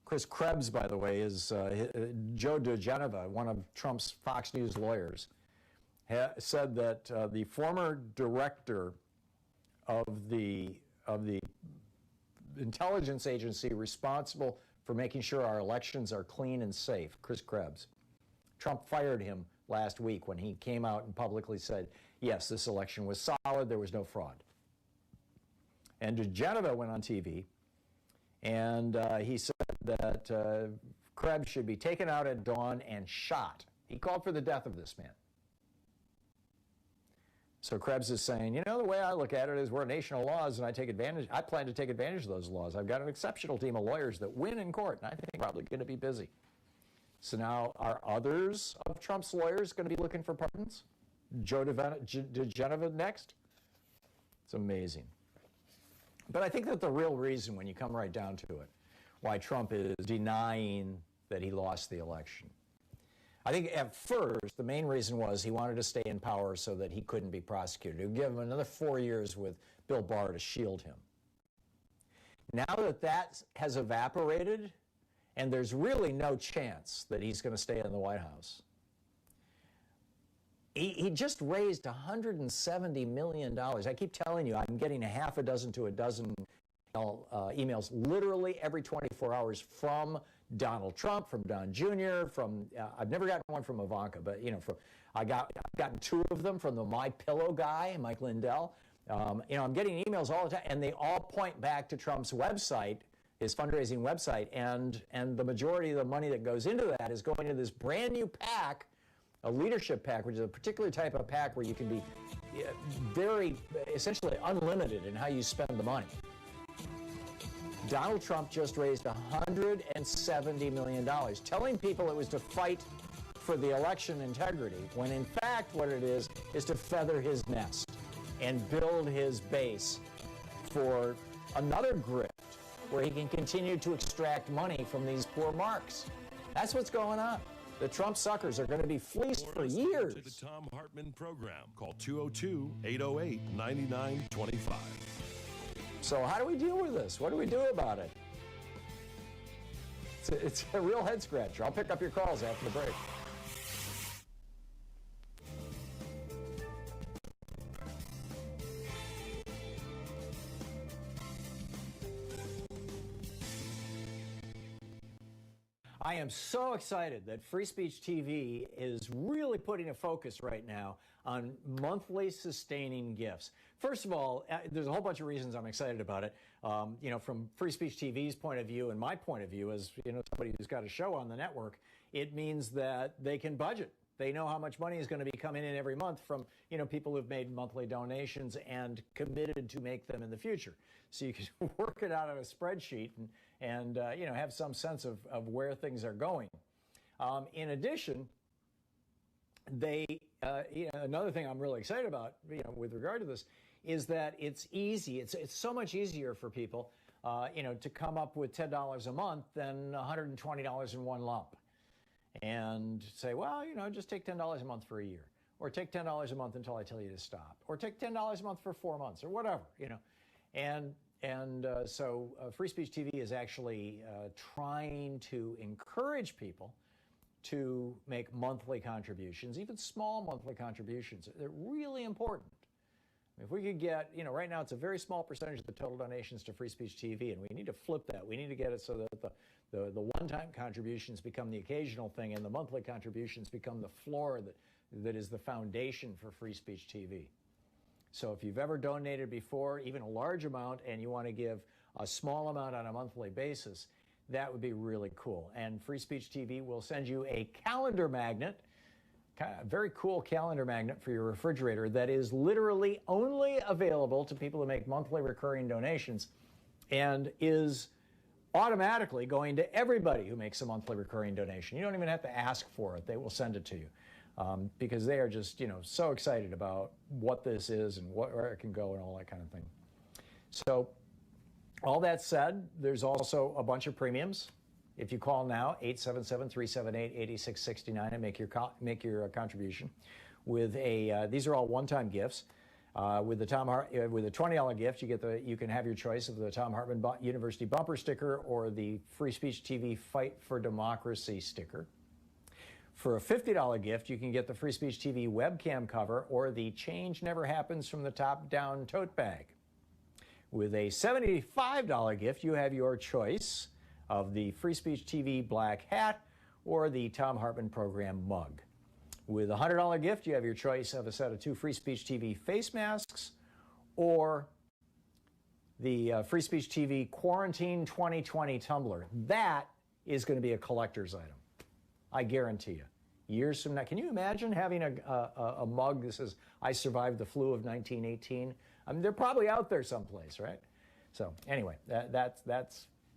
Chris Krebs, by the way, is Joe DeGeneva, one of Trump's Fox News lawyers, said that the former director of the intelligence agency responsible for making sure our elections are clean and safe, Chris Krebs, Trump fired him last week when he came out and publicly said, yes, this election was solid, there was no fraud. And DeGeneva went on TV, and he said that Krebs should be taken out at dawn and shot. He called for the death of this man. So Krebs is saying, the way I look at it is we're a nation of laws, and I plan to take advantage of those laws. I've got an exceptional team of lawyers that win in court, and I think probably going to be busy. So now, are others of Trump's lawyers going to be looking for pardons? Joe DeGeneva next? It's amazing. But I think that the real reason, when you come right down to it, why Trump is denying that he lost the election, I think at first the main reason was he wanted to stay in power so that he couldn't be prosecuted. It would give him another 4 years with Bill Barr to shield him. Now that that has evaporated, and there's really no chance that he's going to stay in the White House. He just raised $170 million. I keep telling you, I'm getting a half a dozen to a dozen emails literally every 24 hours from Donald Trump, from Don Jr., from, I've never gotten one from Ivanka, but, you know, I've gotten 2 of them from the My Pillow guy, Mike Lindell. You know, I'm getting emails all the time, and they all point back to Trump's website, his fundraising website, and the majority of the money that goes into that is going into this brand new PAC, a leadership PAC, which is a particular type of PAC where you can be very, essentially unlimited in how you spend the money. Donald Trump just raised $170 million, telling people it was to fight for the election integrity, when in fact what it is to feather his nest and build his base for another grift where he can continue to extract money from these poor marks. That's what's going on. The Trump suckers are going to be fleeced for years. To the Thom Hartmann Program. Call 202-808-9925. So how do we deal with this? What do we do about it? It's a real head scratcher. I'll pick up your calls after the break. I am so excited that Free Speech TV is really putting a focus right now on monthly sustaining gifts. First of all, there's a whole bunch of reasons I'm excited about it. You know, from Free Speech TV's point of view and my point of view as, you know, somebody who's got a show on the network, it means that they can budget. They know how much money is going to be coming in every month from, you know, people who've made monthly donations and committed to make them in the future. So you can work it out on a spreadsheet and you know, have some sense of where things are going. In addition, they, you know, another thing I'm really excited about, you know, with regard to this, is that it's easy. It's so much easier for people, you know, to come up with $10 a month than $120 in one lump. And say, well, you know, just take $10 a month for a year, or take $10 a month until I tell you to stop, or take $10 a month for 4 months, or whatever, you know. So Free Speech TV is actually trying to encourage people to make monthly contributions, even small monthly contributions. They're really important. If we could get, you know, right now it's a very small percentage of the total donations to Free Speech TV, and we need to flip that. We need to get it so that the one-time contributions become the occasional thing, and the monthly contributions become the floor that is the foundation for Free Speech TV. So if you've ever donated before, even a large amount, and you want to give a small amount on a monthly basis, that would be really cool. And Free Speech TV will send you a calendar magnet, a very cool calendar magnet for your refrigerator that is literally only available to people who make monthly recurring donations, and is automatically going to everybody who makes a monthly recurring donation. You don't even have to ask for it. They will send it to you because they are just, you know, so excited about what this is and where it can go and all that kind of thing. So all that said, there's also a bunch of premiums. If you call now, 877-378-8669, and make your contribution with a, these are all one-time gifts. With the $20 gift, you can have your choice of the Thom Hartmann University bumper sticker or the Free Speech TV Fight for Democracy sticker. For a $50 gift, you can get the Free Speech TV webcam cover or the Change Never Happens from the Top Down tote bag. With a $75 gift, you have your choice of the Free Speech TV black hat or the Thom Hartmann Program mug. With a $100 gift, you have your choice of a set of 2 Free Speech TV face masks or the Free Speech TV Quarantine 2020 tumbler. That is going to be a collector's item. I guarantee you. Years from now, can you imagine having a mug that says, "I survived the flu of 1918"? I mean, they're probably out there someplace, right? So anyway, that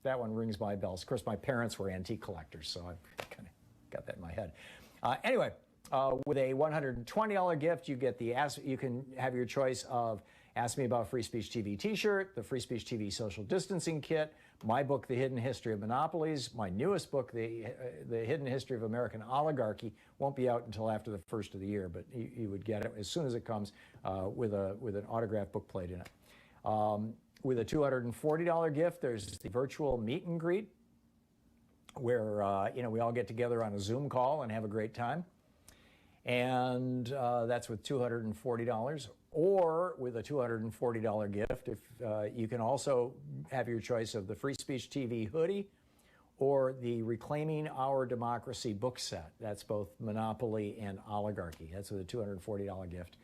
one rings my bells. Of course, my parents were antique collectors, so I kind of got that in my head. Anyway. With a $120 gift, you can have your choice of Ask Me About Free Speech TV t-shirt, the Free Speech TV social distancing kit, my book, The Hidden History of Monopolies, my newest book, The Hidden History of American Oligarchy. Won't be out until after the first of the year, but you would get it as soon as it comes with an autographed book plate in it. With a $240 gift, there's the virtual meet and greet where we all get together on a Zoom call and have a great time. And that's with $240, or with a $240 gift. If you can also have your choice of the Free Speech TV hoodie or the Reclaiming Our Democracy book set. That's both Monopoly and Oligarchy. That's with a $240 gift.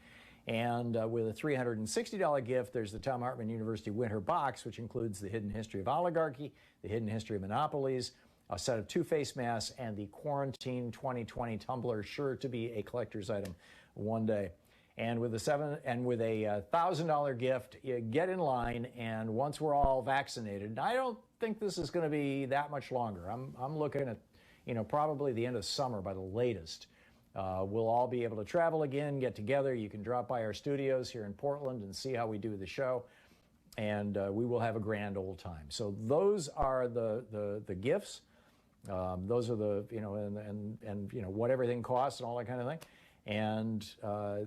And with a $360 gift, there's the Thom Hartmann University Winter Box, which includes the Hidden History of Oligarchy, the Hidden History of Monopolies, a set of 2 face masks, and the Quarantine 2020 tumbler, sure to be a collector's item one day. And with a $1,000 gift, you get in line, and once we're all vaccinated, I don't think this is going to be that much longer. I'm looking at, probably the end of summer by the latest. We'll all be able to travel again, get together. You can drop by our studios here in Portland and see how we do the show, and we will have a grand old time. So those are the gifts. Those are the, and what everything costs and all that kind of thing. And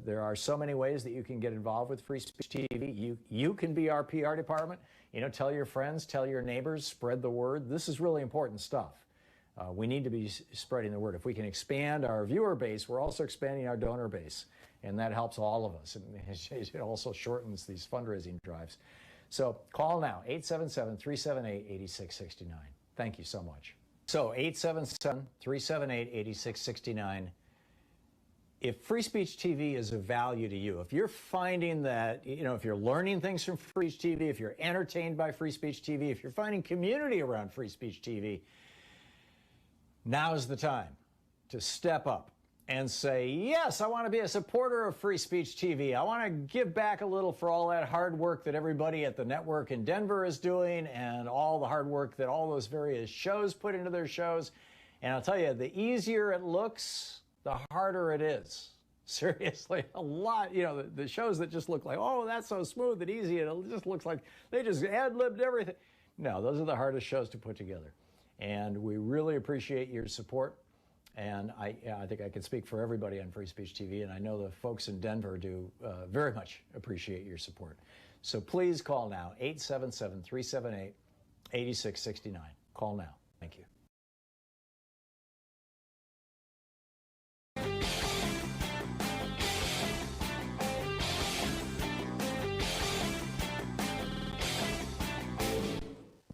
there are so many ways that you can get involved with Free Speech TV. You can be our PR department. Tell your friends, tell your neighbors, spread the word. This is really important stuff. We need to be spreading the word. If we can expand our viewer base, we're also expanding our donor base, and that helps all of us. It also shortens these fundraising drives. So call now, 877-378-8669. Thank you so much. So 877-378-8669. If Free Speech TV is of value to you, if you're finding that, if you're learning things from Free Speech TV, if you're entertained by Free Speech TV, if you're finding community around Free Speech TV, now's the time to step up and say, yes, I want to be a supporter of Free Speech TV. I want to give back a little for all that hard work that everybody at the network in Denver is doing, and all the hard work that all those various shows put into their shows. And I'll tell you, the easier it looks, the harder it is. Seriously, a lot, the shows that just look like, oh, that's so smooth and easy, and it just looks like they just ad-libbed everything. No, those are the hardest shows to put together. And we really appreciate your support. And I think I can speak for everybody on Free Speech TV, and I know the folks in Denver do very much appreciate your support. So please call now, 877-378-8669. Call now. Thank you.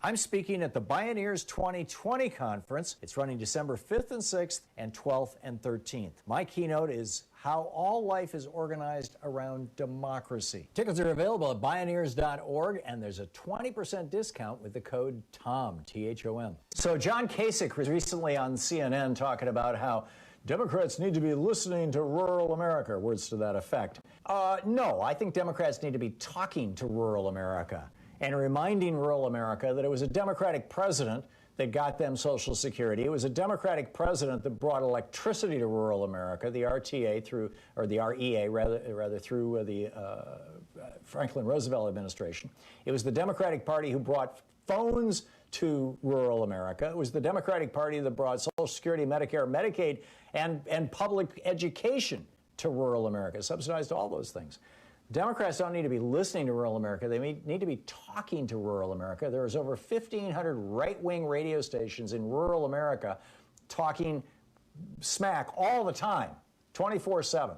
I'm speaking at the Bioneers 2020 conference. It's running December 5th and 6th and 12th and 13th. My keynote is how all life is organized around democracy. Tickets are available at Bioneers.org, and there's a 20% discount with the code THOM, T-H-O-M. So John Kasich was recently on CNN talking about how Democrats need to be listening to rural America, words to that effect. No, I think Democrats need to be talking to rural America and reminding rural America that it was a Democratic president that got them Social Security. It was a Democratic president that brought electricity to rural America, the RTA through, or the REA rather through the Franklin Roosevelt administration. It was the Democratic Party who brought phones to rural America. It was the Democratic Party that brought Social Security, Medicare, Medicaid, and public education to rural America, subsidized all those things. Democrats don't need to be listening to rural America. They need to be talking to rural America. There's over 1,500 right-wing radio stations in rural America talking smack all the time, 24/7,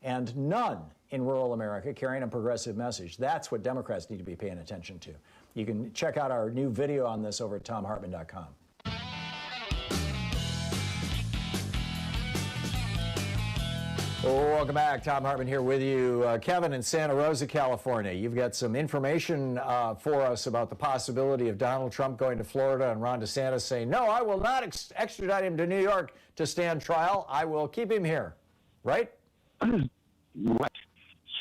and none in rural America carrying a progressive message. That's what Democrats need to be paying attention to. You can check out our new video on this over at ThomHartmann.com. Welcome back. Thom Hartmann here with you. Kevin in Santa Rosa, California. You've got some information for us about the possibility of Donald Trump going to Florida and Ron DeSantis saying, no, I will not extradite him to New York to stand trial. I will keep him here. Right? Right.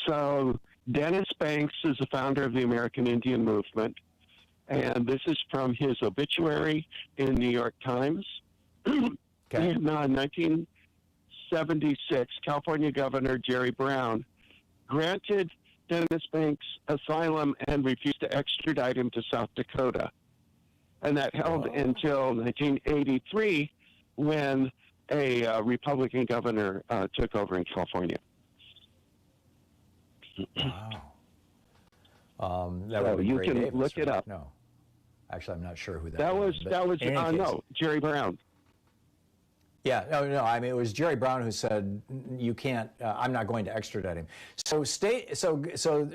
So Dennis Banks is the founder of the American Indian Movement, and this is from his obituary in New York Times. Okay. In 1976, California Governor Jerry Brown granted Dennis Banks asylum and refused to extradite him to South Dakota. And that held until 1983, when a Republican governor took over in California. Wow. So you can look it up. No. Actually, I'm not sure who that was. No, Jerry Brown. Yeah, no. I mean, it was Jerry Brown who said you can't. I'm not going to extradite him. So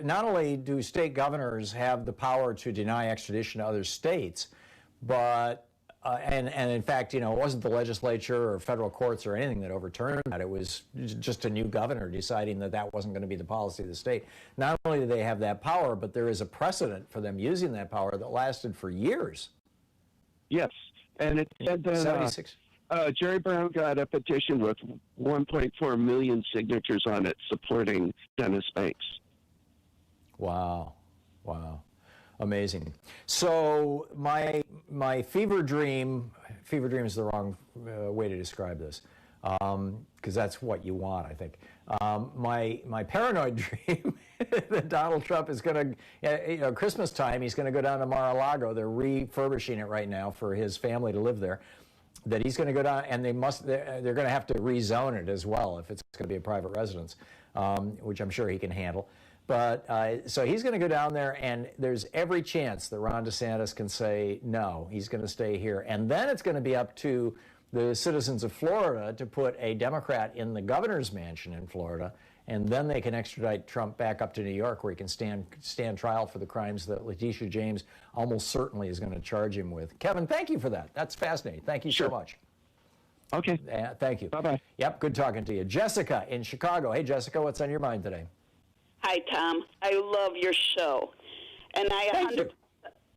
not only do state governors have the power to deny extradition to other states, but and in fact, it wasn't the legislature or federal courts or anything that overturned that. It was just a new governor deciding that wasn't going to be the policy of the state. Not only do they have that power, but there is a precedent for them using that power that lasted for years. Yes, and it said that 76. Jerry Brown got a petition with 1.4 million signatures on it supporting Dennis Banks. Wow. Amazing. So my fever dream is the wrong way to describe this, because that's what you want, I think. My paranoid dream that Donald Trump is going to, Christmas time, he's going to go down to Mar-a-Lago. They're refurbishing it right now for his family to live there. That he's going to go down, and they're going to have to rezone it as well if it's going to be a private residence, which I'm sure he can handle. But so he's going to go down there, and there's every chance that Ron DeSantis can say no, he's going to stay here. And then it's going to be up to the citizens of Florida to put a Democrat in the governor's mansion in Florida, and then they can extradite Trump back up to New York, where he can stand trial for the crimes that Letitia James almost certainly is going to charge him with. Kevin, thank you for that. That's fascinating. Thank you so much. Okay. Thank you. Bye-bye. Yep, good talking to you. Jessica in Chicago. Hey, Jessica, what's on your mind today? Hi, Tom. I love your show. And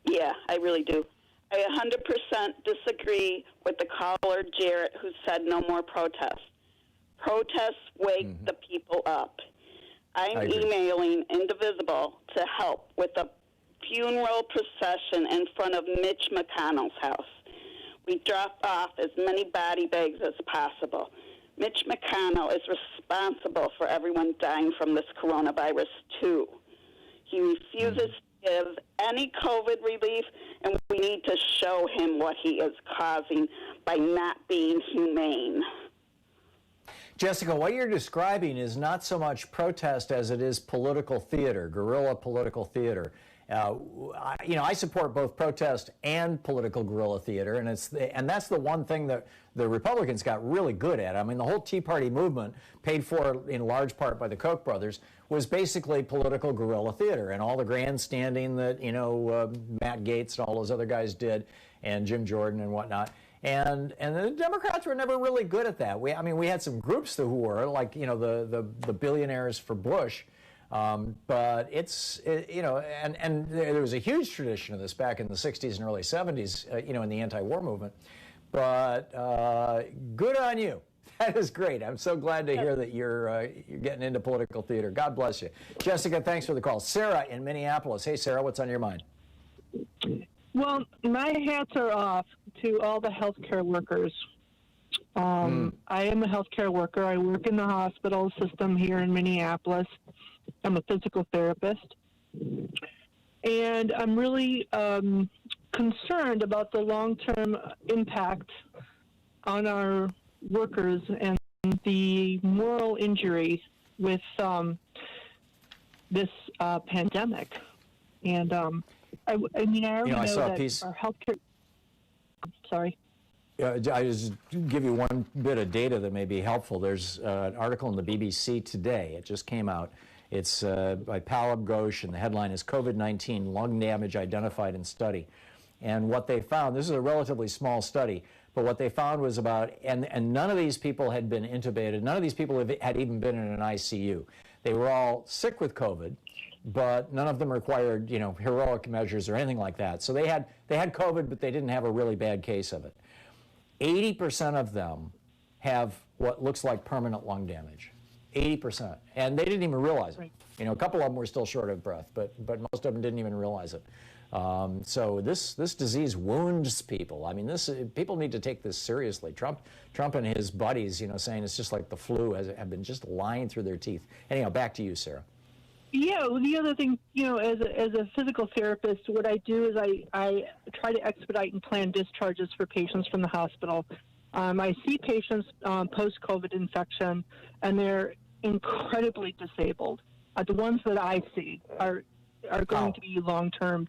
yeah, I really do. I 100% disagree with the caller, Jarrett, who said no more protests. Protests wake the people up. I'm emailing Indivisible to help with a funeral procession in front of Mitch McConnell's house. We drop off as many body bags as possible. Mitch McConnell is responsible for everyone dying from this coronavirus, too. He refuses to give any COVID relief, and we need to show him what he is causing by not being humane. Jessica, what you're describing is not so much protest as it is political theater, guerrilla political theater. I support both protest and political guerrilla theater, and that's the one thing that the Republicans got really good at. I mean, the whole Tea Party movement, paid for in large part by the Koch brothers, was basically political guerrilla theater, and all the grandstanding that Matt Gaetz and all those other guys did, and Jim Jordan and whatnot. And the Democrats were never really good at that. We had some groups who were like the billionaires for Bush. But and there was a huge tradition of this back in the 60s and early 70s, in the anti-war movement. But good on you. That is great. I'm so glad to hear that you're getting into political theater. God bless you. Jessica, thanks for the call. Sarah in Minneapolis. Hey, Sarah, what's on your mind? Well, my hats are off to all the healthcare workers. I am a healthcare worker. I work in the hospital system here in Minneapolis. I'm a physical therapist. And I'm really concerned about the long-term impact on our workers and the moral injury with this pandemic. And I already know that our healthcare. Sorry. I just give you one bit of data that may be helpful. There's an article in the BBC today. It just came out. It's by Palab Ghosh, and the headline is COVID-19 Lung Damage Identified in Study. And what they found, this is a relatively small study, but what they found was and none of these people had been intubated. None of these people had even been in an ICU. They were all sick with COVID, but none of them required, heroic measures or anything like that. So they had COVID, but they didn't have a really bad case of it. 80% of them have what looks like permanent lung damage. 80%. And they didn't even realize it. A couple of them were still short of breath, but most of them didn't even realize it. So this disease wounds people. I mean, people need to take this seriously. Trump and his buddies, saying it's just like the flu have been just lying through their teeth. Anyhow, back to you, Sarah. Yeah, well, the other thing, as a physical therapist, what I do is I try to expedite and plan discharges for patients from the hospital. I see patients post-COVID infection, and they're incredibly disabled. The ones that I see are going to be long-term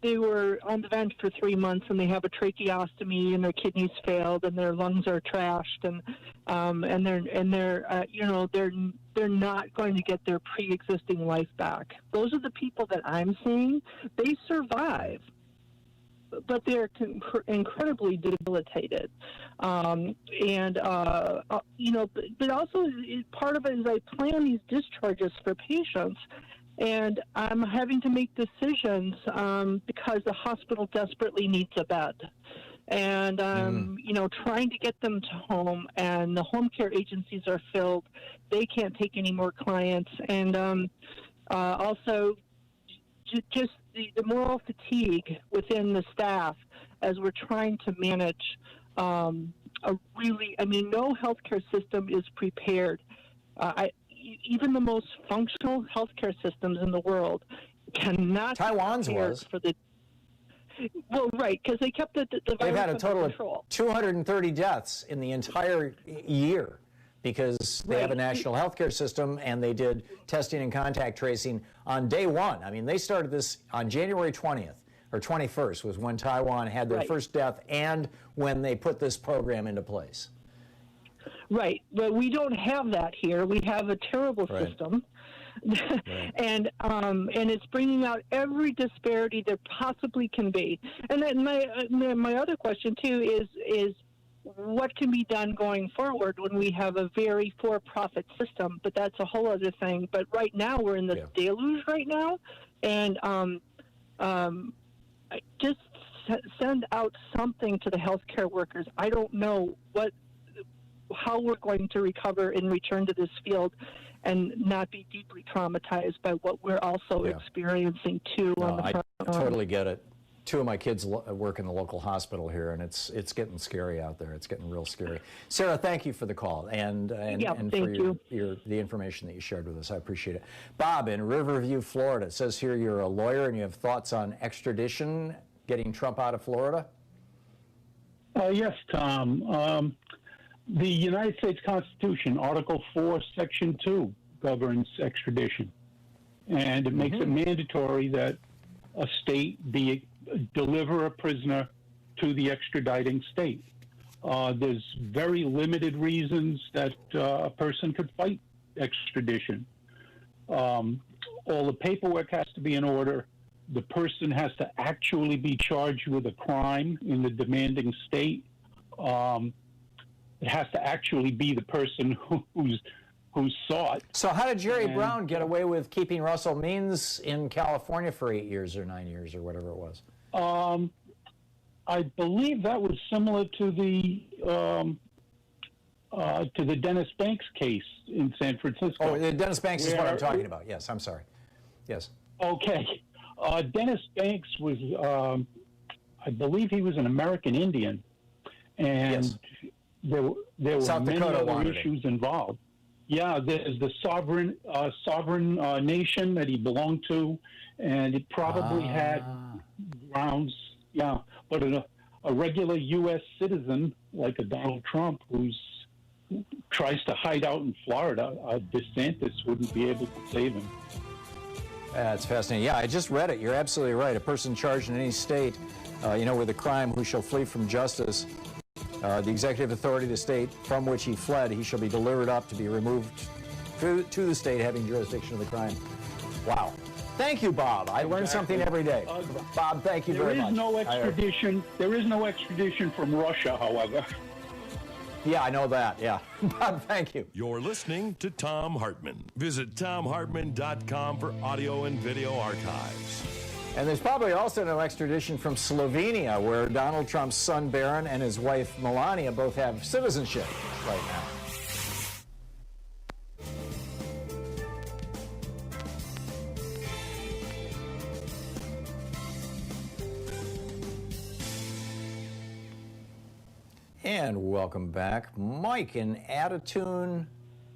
They were on the vent for 3 months, and they have a tracheostomy, and their kidneys failed, and their lungs are trashed, and they're not going to get their pre-existing life back. Those are the people that I'm seeing. They survive, but they're incredibly debilitated. But also part of it is I plan these discharges for patients, and I'm having to make decisions because the hospital desperately needs a bed. And, trying to get them to home, and the home care agencies are filled. They can't take any more clients. And also just the moral fatigue within the staff as we're trying to manage no healthcare system is prepared. Even the most functional healthcare systems in the world cannot. Taiwan's was for the. Well, right, because they kept the They've had a total of control. 230 deaths in the entire year because they have a national healthcare system, and they did testing and contact tracing on day one. I mean, they started this on January 20th or 21st was when Taiwan had their first death, and when they put this program into place. Right, but we don't have that here. We have a terrible system, and it's bringing out every disparity there possibly can be. And then my other question too is what can be done going forward when we have a very for-profit system? But that's a whole other thing. But right now we're in this deluge right now, and just send out something to the healthcare workers. I don't know how we're going to recover and return to this field and not be deeply traumatized by what we're also experiencing too on the front line. I totally get it. Two of my kids work in the local hospital here, and it's getting scary out there. It's getting real scary. Sarah, thank you for the call and for the information that you shared with us. I appreciate it. Bob in Riverview, Florida, it says here you're a lawyer and you have thoughts on extradition, getting Trump out of Florida? Yes, Tom. The United States Constitution, Article 4, Section 2, governs extradition. And it makes it mandatory that a state deliver a prisoner to the extraditing state. There's very limited reasons that a person could fight extradition. All the paperwork has to be in order. The person has to actually be charged with a crime in the demanding state. It has to actually be the person who's sought. So how did Jerry Brown get away with keeping Russell Means in California for 8 years or 9 years or whatever it was? I believe that was similar to the Dennis Banks case in San Francisco. Oh, the Dennis Banks is what I'm talking about. Yes, I'm sorry. Yes. Okay. Dennis Banks was, I believe he was an American Indian, and there were many other issues involved. Yeah, there's the sovereign nation that he belonged to, and it probably had grounds. Yeah, but a regular U.S. citizen like a Donald Trump who tries to hide out in Florida, DeSantis wouldn't be able to save him. That's fascinating. Yeah, I just read it. You're absolutely right. A person charged in any state, with a crime who shall flee from justice, the executive authority of the state from which he fled, he shall be delivered up to be removed to the state having jurisdiction of the crime. Wow. Thank you, Bob. I learn something every day. Bob, thank you very much. There is no extradition from Russia, however. Yeah, I know that. Yeah. Bob, thank you. You're listening to Thom Hartmann. Visit ThomHartmann.com for audio and video archives. And there's probably also no extradition from Slovenia, where Donald Trump's son Barron and his wife Melania both have citizenship right now. And welcome back. Mike in Attitoon,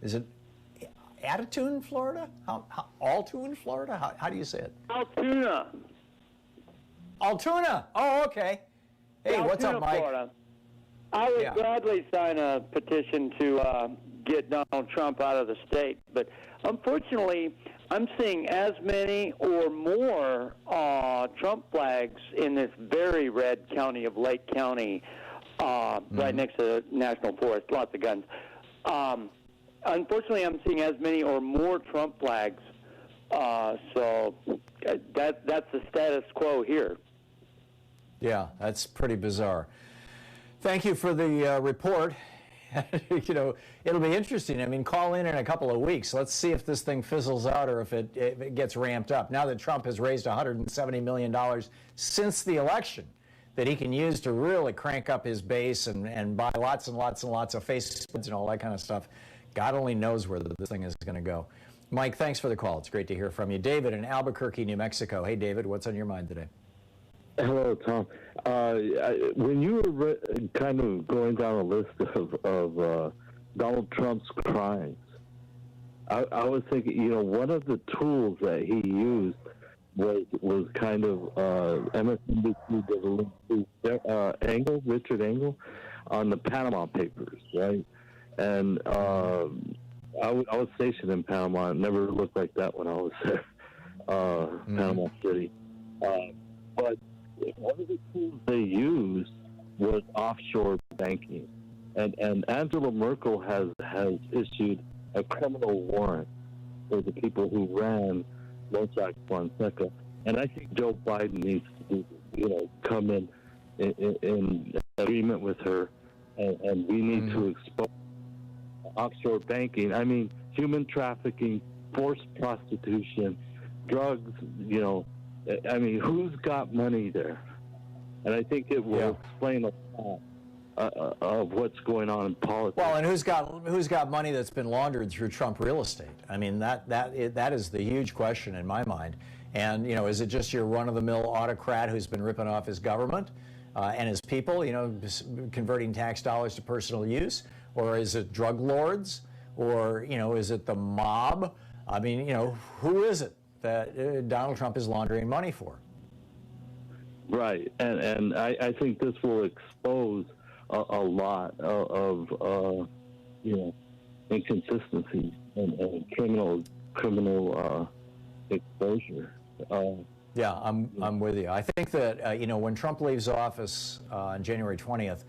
is it Attitoon, Florida? Altoon, Florida? How do you say it? Altoona. Altoona. Oh, okay. Hey, Altoona, what's up, Mike? Florida. I would gladly sign a petition to get Donald Trump out of the state, but unfortunately, I'm seeing as many or more Trump flags in this very red county of Lake County, right next to the National Forest. Lots of guns. Unfortunately, I'm seeing as many or more Trump flags. So that's the status quo here. Yeah, that's pretty bizarre. Thank you for the report. You know, it'll be interesting. I mean, call in a couple of weeks. Let's see if this thing fizzles out or if it gets ramped up. Now that Trump has raised $170 million since the election that he can use to really crank up his base and buy lots and lots and lots of Facebooks and all that kind of stuff, God only knows where this thing is going to go. Mike, thanks for the call. It's great to hear from you. David in Albuquerque, New Mexico. Hey, David, what's on your mind today? Hello, Tom. When you were kind of going down a list of Donald Trump's crimes, I was thinking, you know, one of the tools that he used was kind of MSNBC did a link to Richard Engel, on the Panama Papers, right? And I was stationed in Panama. It never looked like that when I was there, Panama City. But one of the tools they used was offshore banking. And Angela Merkel has issued a criminal warrant for the people who ran Mossack Fonseca. And I think Joe Biden needs to, come in agreement with her, and we need to expose offshore banking. I mean, human trafficking, forced prostitution, drugs, I mean, who's got money there? And I think it will explain a lot of what's going on in politics. Well, and who's got money that's been laundered through Trump real estate? I mean, that is the huge question in my mind. And, is it just your run-of-the-mill autocrat who's been ripping off his government and his people, converting tax dollars to personal use? Or is it drug lords? Or, is it the mob? I mean, who is it that Donald Trump is laundering money for? Right. And I think this will expose a lot of inconsistencies and criminal exposure. Yeah, I'm with you. I think that, when Trump leaves office on January 20th,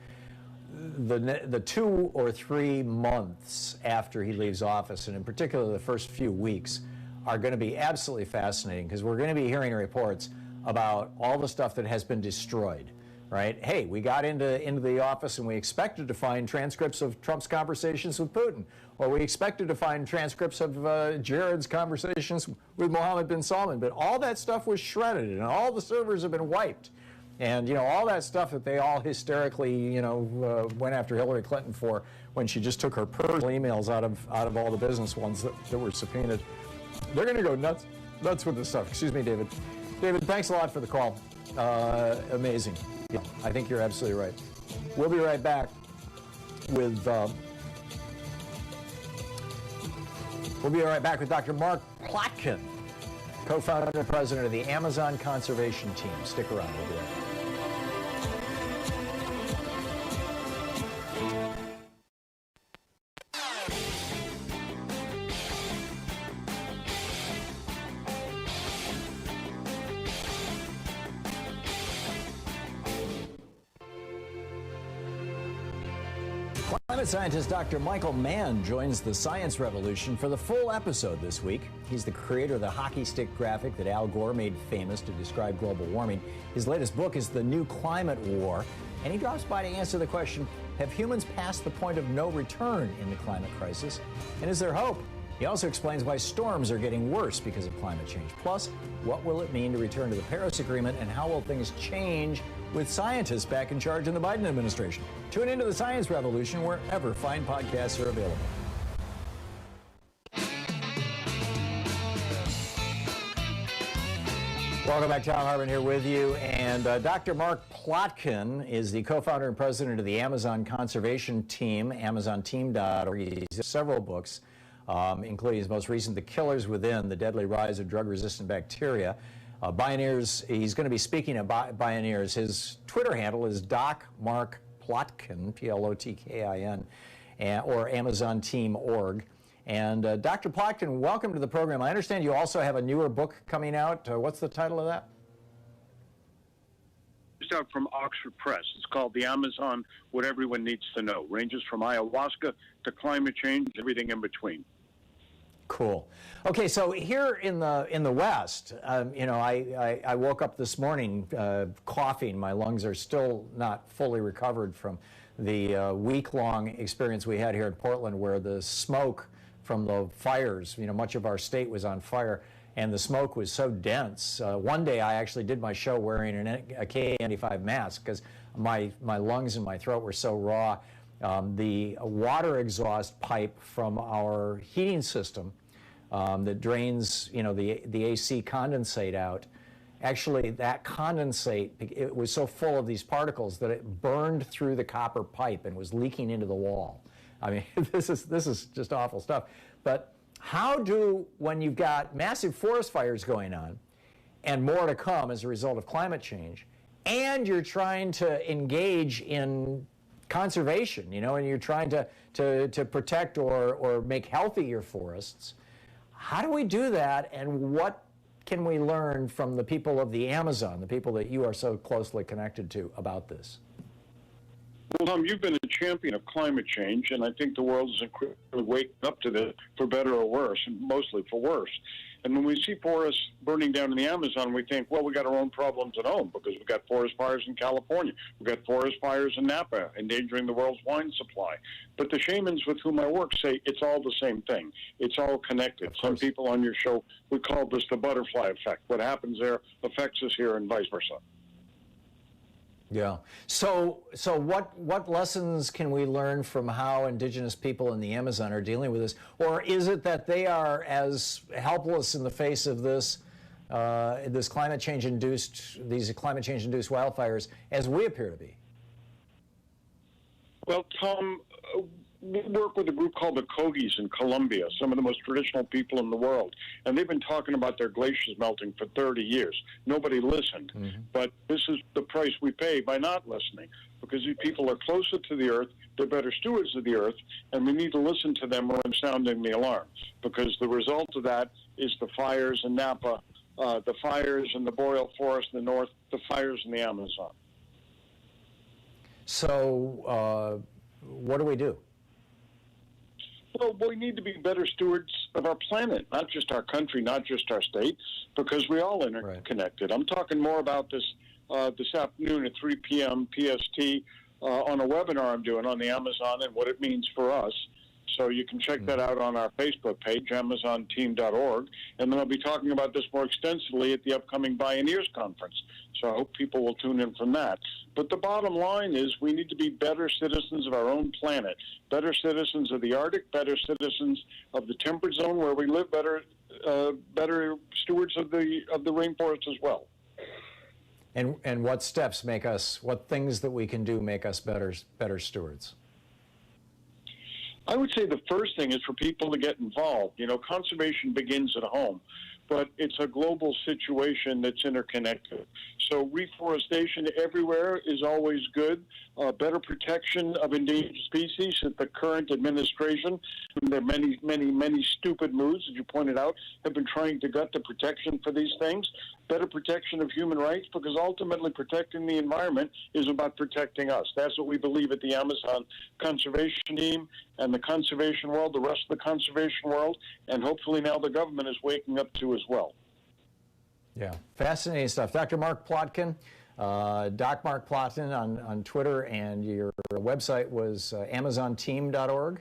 the 2 or 3 months after he leaves office, and in particular the first few weeks, are going to be absolutely fascinating, because we're going to be hearing reports about all the stuff that has been destroyed, right? Hey, we got into the office and we expected to find transcripts of Trump's conversations with Putin, or we expected to find transcripts of Jared's conversations with Mohammed bin Salman, but all that stuff was shredded and all the servers have been wiped. And, all that stuff that they all hysterically, went after Hillary Clinton for when she just took her personal emails out of all the business ones that were subpoenaed. They're going to go nuts with this stuff. Excuse me, David. David, thanks a lot for the call. Amazing. Yeah, I think you're absolutely right. We'll be right back with Dr. Mark Plotkin, co-founder and president of the Amazon Conservation Team. Stick around. We'll be right back. Climate scientist Dr. Michael Mann joins the science revolution for the full episode this week. He's the creator of the hockey stick graphic that Al Gore made famous to describe global warming. His latest book is The New Climate War, and he drops by to answer the question, have humans passed the point of no return in the climate crisis? And is there hope? He also explains why storms are getting worse because of climate change. Plus, what will it mean to return to the Paris Agreement, and how will things change with scientists back in charge in the Biden administration? Tune into the Science Revolution wherever fine podcasts are available. Welcome back. Thom Hartmann here with you. And Dr. Mark Plotkin is the co-founder and president of the Amazon Conservation Team, AmazonTeam.org. He has several books, including his most recent, The Killers Within, The Deadly Rise of Drug-Resistant Bacteria. Bioneers, he's going to be speaking at Bioneers. His Twitter handle is Doc Mark Plotkin, Plotkin, or AmazonTeam.org. And Dr. Plotkin, welcome to the program. I understand you also have a newer book coming out. What's the title of that? It's out from Oxford Press. It's called The Amazon, What Everyone Needs to Know. Ranges from ayahuasca to climate change, everything in between. Cool. Okay, so here in the West, you know, I woke up this morning coughing. My lungs are still not fully recovered from the week-long experience we had here in Portland, where the smoke from the fires, you know, much of our state was on fire, and the smoke was so dense. One day I actually did my show wearing a KN95 mask because my lungs and my throat were so raw. The water exhaust pipe from our heating system that drains, you know, the AC condensate out, actually that condensate, it was so full of these particles that it burned through the copper pipe and was leaking into the wall. I mean, this is just awful stuff. But how do, when you've got massive forest fires going on, and more to come as a result of climate change, and you're trying to engage in conservation, you know, and you're trying to protect or make healthy your forests, how do we do that, and what can we learn from the people of the Amazon, the people that you are so closely connected to, about this? Well, Tom, you've been a champion of climate change, and I think the world is increasingly waking up to this, for better or worse, and mostly for worse. And when we see forests burning down in the Amazon, we think, well, we got our own problems at home because we've got forest fires in California. We've got forest fires in Napa, endangering the world's wine supply. But the shamans with whom I work say it's all the same thing. It's all connected. Some people on your show would call this the butterfly effect. What happens there affects us here and vice versa. Yeah. So what lessons can we learn from how indigenous people in the Amazon are dealing with this? Or is it that they are as helpless in the face of this these climate change induced wildfires as we appear to be? Well, Tom, we work with a group called the Kogis in Colombia, some of the most traditional people in the world. And they've been talking about their glaciers melting for 30 years. Nobody listened. Mm-hmm. But this is the price we pay by not listening, because these people are closer to the earth, they're better stewards of the earth, and we need to listen to them when sounding the alarm, because the result of that is the fires in Napa, the fires in the boreal forest in the north, the fires in the Amazon. So what do we do? Well, we need to be better stewards of our planet, not just our country, not just our state, because we all interconnected. Right. I'm talking more about this this afternoon at 3 p.m. PST on a webinar I'm doing on the Amazon and what it means for us. So you can check that out on our Facebook page, amazonteam.org, and then I'll be talking about this more extensively at the upcoming Bioneers Conference. So I hope people will tune in from that. But the bottom line is we need to be better citizens of our own planet, better citizens of the Arctic, better citizens of the temperate zone where we live, better stewards of the rainforest as well. And what steps make us, what things that we can do make us better stewards? I would say the first thing is for people to get involved. You know, conservation begins at home, but it's a global situation that's interconnected. So reforestation everywhere is always good. Better protection of endangered species that the current administration, and there are many stupid moves, as you pointed out, have been trying to gut the protection for these things. Better protection of human rights, because ultimately protecting the environment is about protecting us. That's what we believe at the Amazon Conservation Team and the conservation world, the rest of the conservation world, and hopefully now the government is waking up to as well. Yeah, fascinating stuff. Dr. Mark Plotkin, Doc Mark Plotkin on Twitter, and your website was amazonteam.org.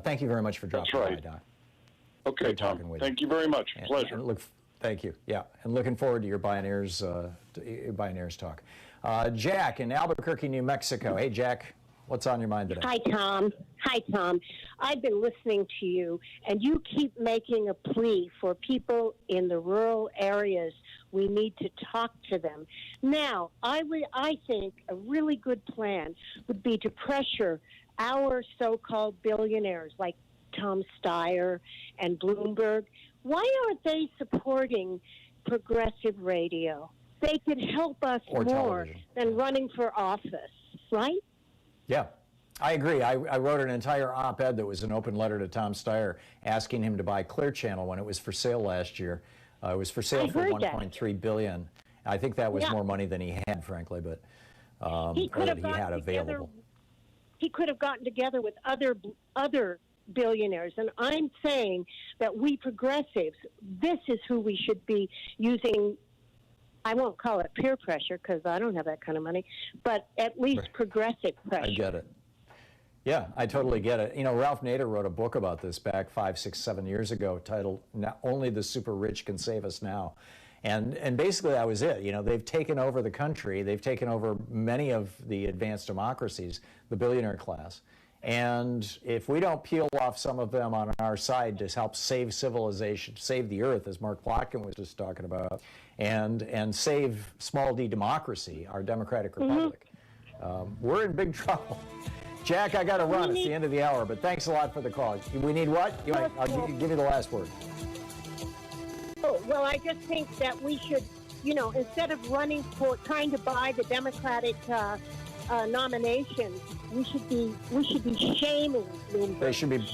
Thank you very much for dropping by, Doc. Okay, Great Tom. talking with Thank you very much. Pleasure. Thank you. Yeah, and looking forward to your Bioneers talk. Jack in Albuquerque, New Mexico. Hey, Jack, what's on your mind today? Hi, Tom. I've been listening to you, and you keep making a plea for people in the rural areas. We need to talk to them. Now, I think a really good plan would be to pressure our so-called billionaires like Tom Steyer and Bloomberg. Why aren't they supporting progressive radio? They could help us more than running for office, right? Yeah. I agree. I wrote an entire op-ed that was an open letter to Tom Steyer asking him to buy Clear Channel when it was for sale last year. It was for sale for $1.3 billion. I think that was more money than he had, frankly, but he could have had available. He could have gotten together with other billionaires, and I'm saying that we progressives, this is who we should be using. I won't call it peer pressure because I don't have that kind of money, but at least progressive pressure. I get it. Yeah, I totally get it. You know, Ralph Nader wrote a book about this back 5, 6, 7 years ago titled Only the Super Rich Can Save Us Now. And basically that was it. You know, they've taken over the country. They've taken over many of the advanced democracies, the billionaire class. And if we don't peel off some of them on our side to help save civilization, save the earth, as Mark Plotkin was just talking about, and save small d democracy, our democratic republic, we're in big trouble. Jack, I got to run. It's the end of the hour, but thanks a lot for the call. We need what? I'll give you the last word. Oh, well, I just think that we should, you know, instead of running for trying to buy the Democratic nomination, we should be shaming Bloomberg. They should be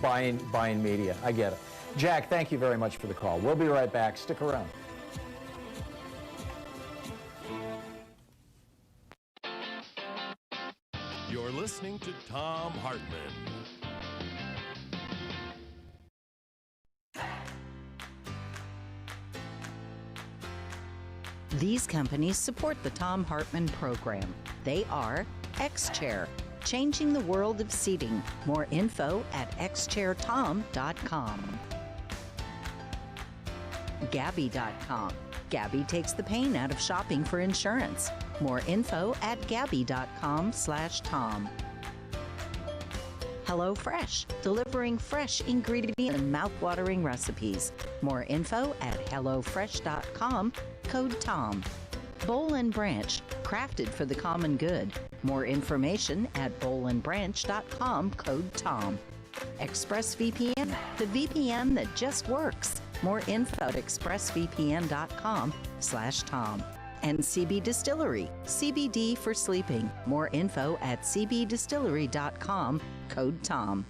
buying media. I get it. Jack, thank you very much for the call. We'll be right back. Stick around. You're listening to Thom Hartmann. These companies support the Thom Hartmann Program. They are X-Chair, changing the world of seating. More info at xchairtom.com. Gabby.com. Gabby takes the pain out of shopping for insurance. More info at gabby.com/Tom. HelloFresh, delivering fresh ingredients and mouth-watering recipes. More info at hellofresh.com, code TOM. Boll and Branch, crafted for the common good. More information at bollandbranch.com, code TOM. ExpressVPN, the VPN that just works. More info at expressvpn.com/Tom. And CB Distillery, CBD for sleeping. More info at cbdistillery.com, code TOM.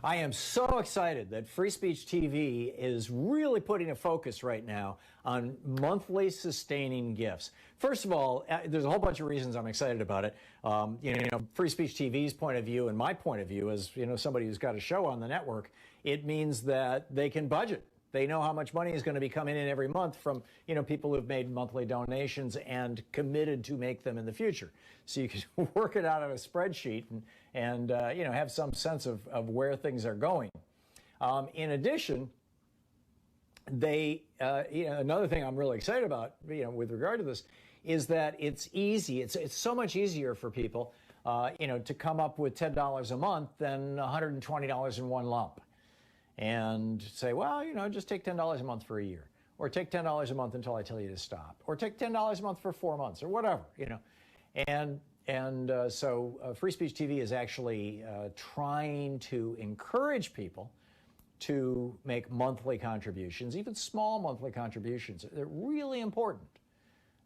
I am so excited that Free Speech TV is really putting a focus right now on monthly sustaining gifts. First of all, there's a whole bunch of reasons I'm excited about it. Free Speech TV's point of view and my point of view as somebody who's got a show on the network, it means that they can budget. They know how much money is going to be coming in every month from people who've made monthly donations and committed to make them in the future. So you can work it out on a spreadsheet and have some sense of where things are going. In addition, they another thing I'm really excited about with regard to this is that it's easy. It's so much easier for people to come up with $10 a month than $120 in one lump. And say, well, just take $10 a month for a year, or take $10 a month until I tell you to stop, or take $10 a month for 4 months, or whatever, So Free Speech TV is actually trying to encourage people to make monthly contributions, even small monthly contributions. They're really important.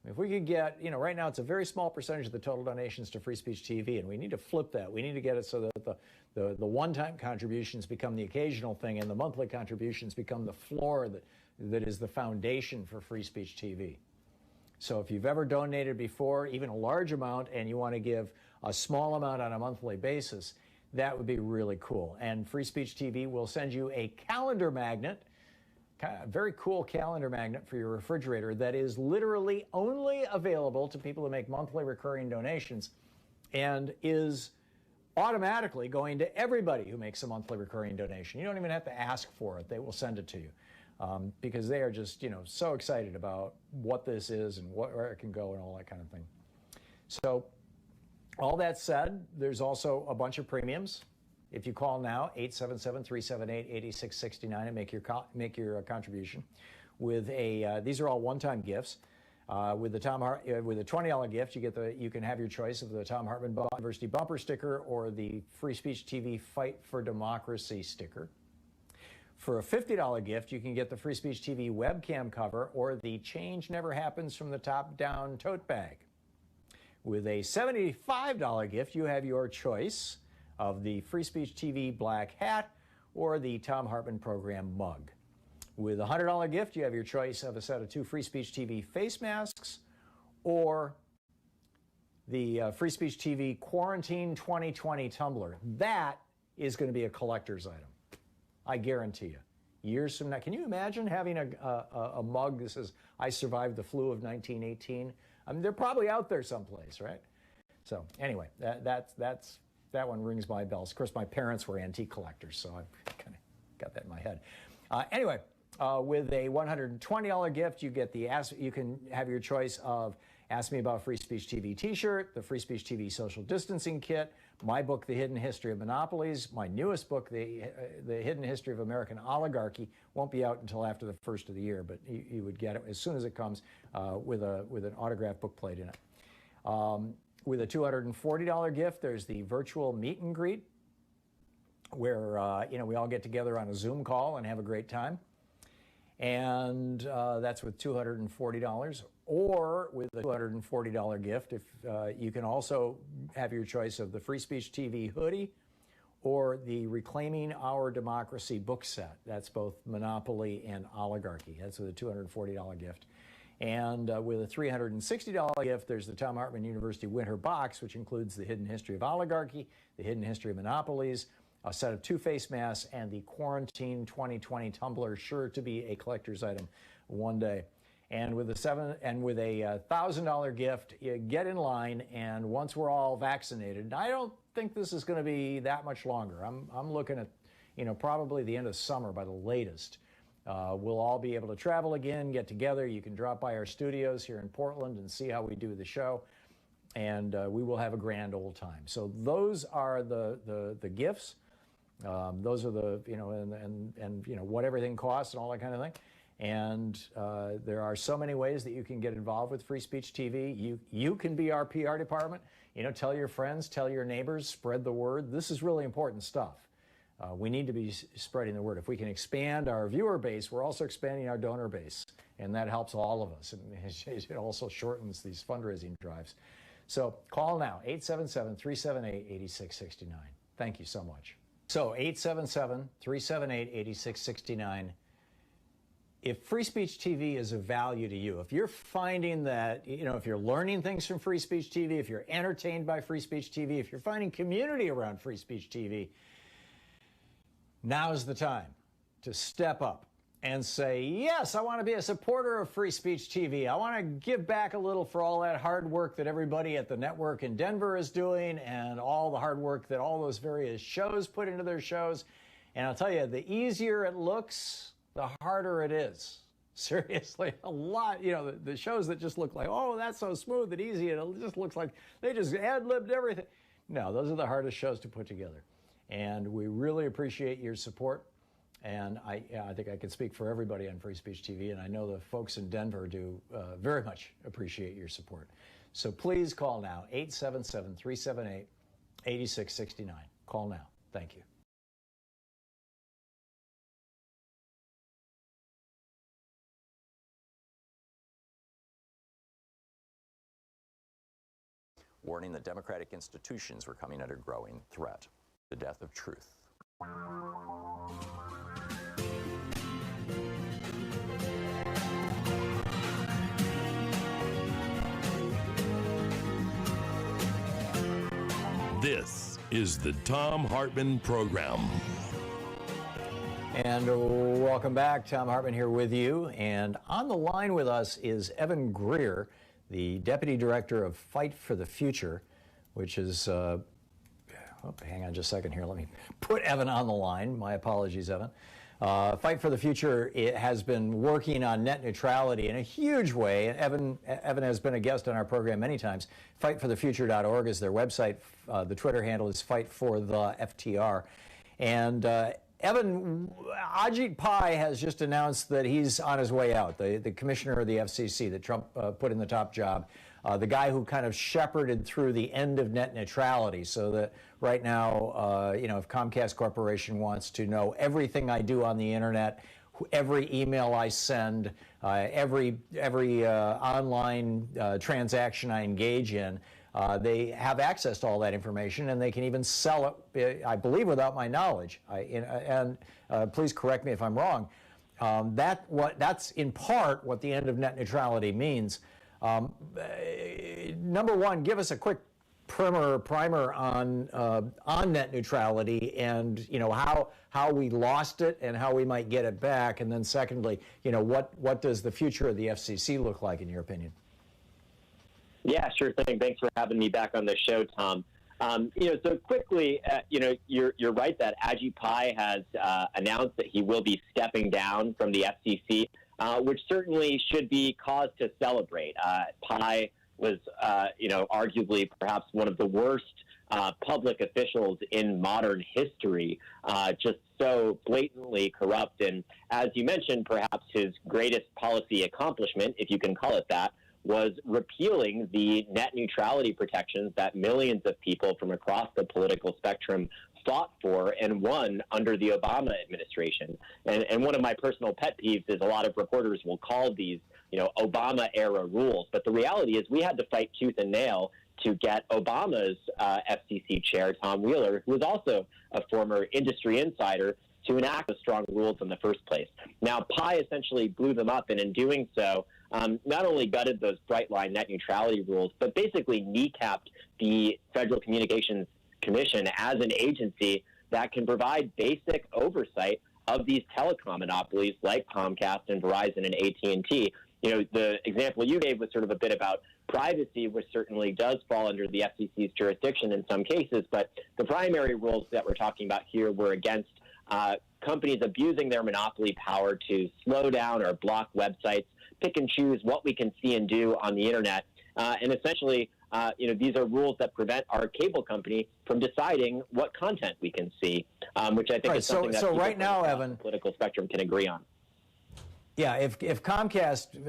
If we could get, right now it's a very small percentage of the total donations to Free Speech TV, and we need to flip that. We need to get it so that the one-time contributions become the occasional thing, and the monthly contributions become the floor that is the foundation for Free Speech TV. So if you've ever donated before, even a large amount, and you want to give a small amount on a monthly basis, that would be really cool. And Free Speech TV will send you a calendar magnet, a very cool calendar magnet for your refrigerator that is literally only available to people who make monthly recurring donations and is automatically going to everybody who makes a monthly recurring donation. You don't even have to ask for it. They will send it to you because they are just, so excited about what this is and where it can go and all that kind of thing. So all that said, there's also a bunch of premiums. If you call now, 877-378-8669 and make your contribution with these are all one-time gifts. With the $20 gift, you can have your choice of the Thom Hartmann University bumper sticker or the Free Speech TV Fight for Democracy sticker. For a $50 gift, you can get the Free Speech TV webcam cover or the Change Never Happens from the Top Down tote bag. With a $75 gift, you have your choice of the Free Speech TV black hat or the Thom Hartmann Program mug. With a $100 gift, you have your choice of a set of 2 Free Speech TV face masks or the Free Speech TV Quarantine 2020 tumbler. That is going to be a collector's item. I guarantee you. Years from now, can you imagine having a mug that says, "I survived the flu of 1918"? I mean, they're probably out there someplace, right? So anyway, that one rings my bells. Of course, my parents were antique collectors, so I've kind of got that in my head. Anyway, with a $120 gift, you can have your choice of Ask Me About Free Speech TV t-shirt, the Free Speech TV social distancing kit, my book, The Hidden History of Monopolies, my newest book, The Hidden History of American Oligarchy, won't be out until after the first of the year, but you would get it as soon as it comes with an autographed bookplate in it. With a $240 gift, there's the virtual meet and greet, where we all get together on a Zoom call and have a great time. And that's with $240. Or with a $240 gift, if you can also have your choice of the Free Speech TV hoodie or the Reclaiming Our Democracy book set. That's both Monopoly and Oligarchy. That's with a $240 gift. And with a $360 gift, there's the Thom Hartmann University Winter Box, which includes the Hidden History of Oligarchy, the Hidden History of Monopolies, a set of 2 face masks, and the Quarantine 2020 tumbler, sure to be a collector's item one day. And with a $1,000 gift, you get in line, and once we're all vaccinated, I don't think this is going to be that much longer. I'm looking at, probably the end of summer by the latest. We'll all be able to travel again, get together. You can drop by our studios here in Portland and see how we do the show, and we will have a grand old time. So those are the gifts. Those are the what everything costs and all that kind of thing. And there are so many ways that you can get involved with Free Speech TV. You can be our PR department. Tell your friends, tell your neighbors, spread the word. This is really important stuff. We need to be spreading the word. If we can expand our viewer base, we're also expanding our donor base, and that helps all of us. It also shortens these fundraising drives. So call now, 877-378-8669. Thank you so much. So 877-378-8669. If Free Speech TV is of value to you, if you're finding that, if you're learning things from Free Speech TV, if you're entertained by Free Speech TV, if you're finding community around Free Speech TV, now's the time to step up and say, yes, I want to be a supporter of Free Speech TV. I want to give back a little for all that hard work that everybody at the network in Denver is doing and all the hard work that all those various shows put into their shows. And I'll tell you, the easier it looks, the harder it is. Seriously, a lot, the shows that just look like, oh, that's so smooth and easy, and it just looks like they just ad-libbed everything. No, those are the hardest shows to put together. And we really appreciate your support. And I think I can speak for everybody on Free Speech TV, and I know the folks in Denver do very much appreciate your support. So please call now, 877-378-8669. Call now. Thank you. Warning that democratic institutions were coming under growing threat. The death of truth. This is the Thom Hartmann Program. And welcome back. Thom Hartmann here with you. And on the line with us is Evan Greer, the Deputy Director of Fight for the Future, which is, hang on just a second here. Let me put Evan on the line. My apologies, Evan. Fight for the Future, it has been working on net neutrality in a huge way. Evan has been a guest on our program many times. Fightforthefuture.org is their website. The Twitter handle is FightForTheFTR. And Evan, Ajit Pai has just announced that he's on his way out, the commissioner of the FCC that Trump put in the top job, the guy who kind of shepherded through the end of net neutrality, so that right now, if Comcast Corporation wants to know everything I do on the internet, every email I send, every online transaction I engage in, they have access to all that information, and they can even sell it, I believe, without my knowledge. Please correct me if I'm wrong. That's in part what the end of net neutrality means. Number one, give us a quick primer on net neutrality, and how we lost it and how we might get it back. And then secondly, what does the future of the FCC look like in your opinion? Yeah, sure thing. Thanks for having me back on the show, Tom. So quickly, you're right that Ajit Pai has announced that he will be stepping down from the FCC, which certainly should be cause to celebrate. Pai was, arguably perhaps one of the worst public officials in modern history, just so blatantly corrupt. And as you mentioned, perhaps his greatest policy accomplishment, if you can call it that, was repealing the net neutrality protections that millions of people from across the political spectrum fought for and won under the Obama administration. And one of my personal pet peeves is a lot of reporters will call these, Obama-era rules. But the reality is we had to fight tooth and nail to get Obama's FCC chair, Tom Wheeler, who was also a former industry insider, to enact the strong rules in the first place. Now, Pai essentially blew them up, and in doing so, not only gutted those bright line net neutrality rules, but basically kneecapped the Federal Communications Commission as an agency that can provide basic oversight of these telecom monopolies like Comcast and Verizon and AT&T. The example you gave was sort of a bit about privacy, which certainly does fall under the FCC's jurisdiction in some cases, but the primary rules that we're talking about here were against companies abusing their monopoly power to slow down or block websites, pick and choose what we can see and do on the internet. And essentially, these are rules that prevent our cable company from deciding what content we can see, which I think is something that people right now, Evan, the political spectrum can agree on. Yeah, if Comcast,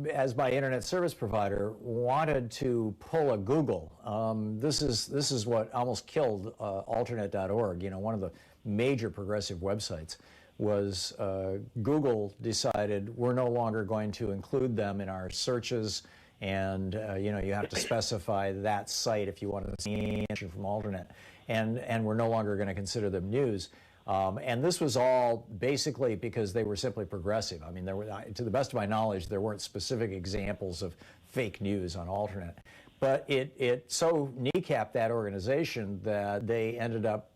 as my internet service provider, wanted to pull a Google, this is what almost killed alternate.org. One of the major progressive websites was Google decided we're no longer going to include them in our searches, and you have to specify that site if you want to see information from alternate, and we're no longer going to consider them news. And this was all basically because they were simply progressive. I mean, to the best of my knowledge, there weren't specific examples of fake news on alternate. But it so kneecapped that organization that they ended up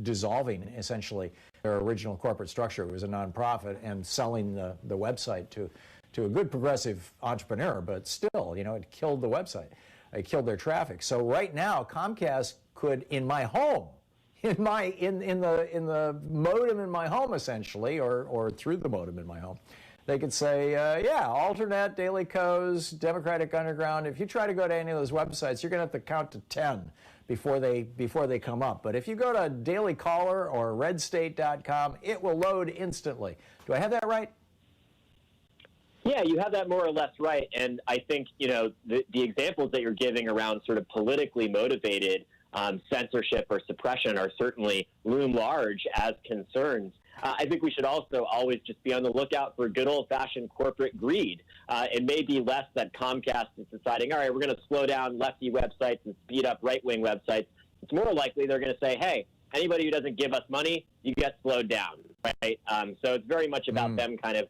dissolving, essentially, their original corporate structure. It was a nonprofit, and selling the website to a good progressive entrepreneur, but still, it killed the website. It killed their traffic. So right now, Comcast could, in my home, in the modem in my home, essentially, or through the modem in my home, they could say, alternate, Daily Kos, Democratic Underground. If you try to go to any of those websites, you're going to have to count to 10 before they come up. But if you go to Daily Caller or redstate.com, it will load instantly. Do I have that right? Yeah, you have that more or less right. And I think, the examples that you're giving around sort of politically motivated censorship or suppression are certainly loom large as concerns. I think we should also always just be on the lookout for good old-fashioned corporate greed. It may be less that Comcast is deciding, all right, we're going to slow down lefty websites and speed up right-wing websites. It's more likely they're going to say, hey, anybody who doesn't give us money, you get slowed down, right? So it's very much about them kind of,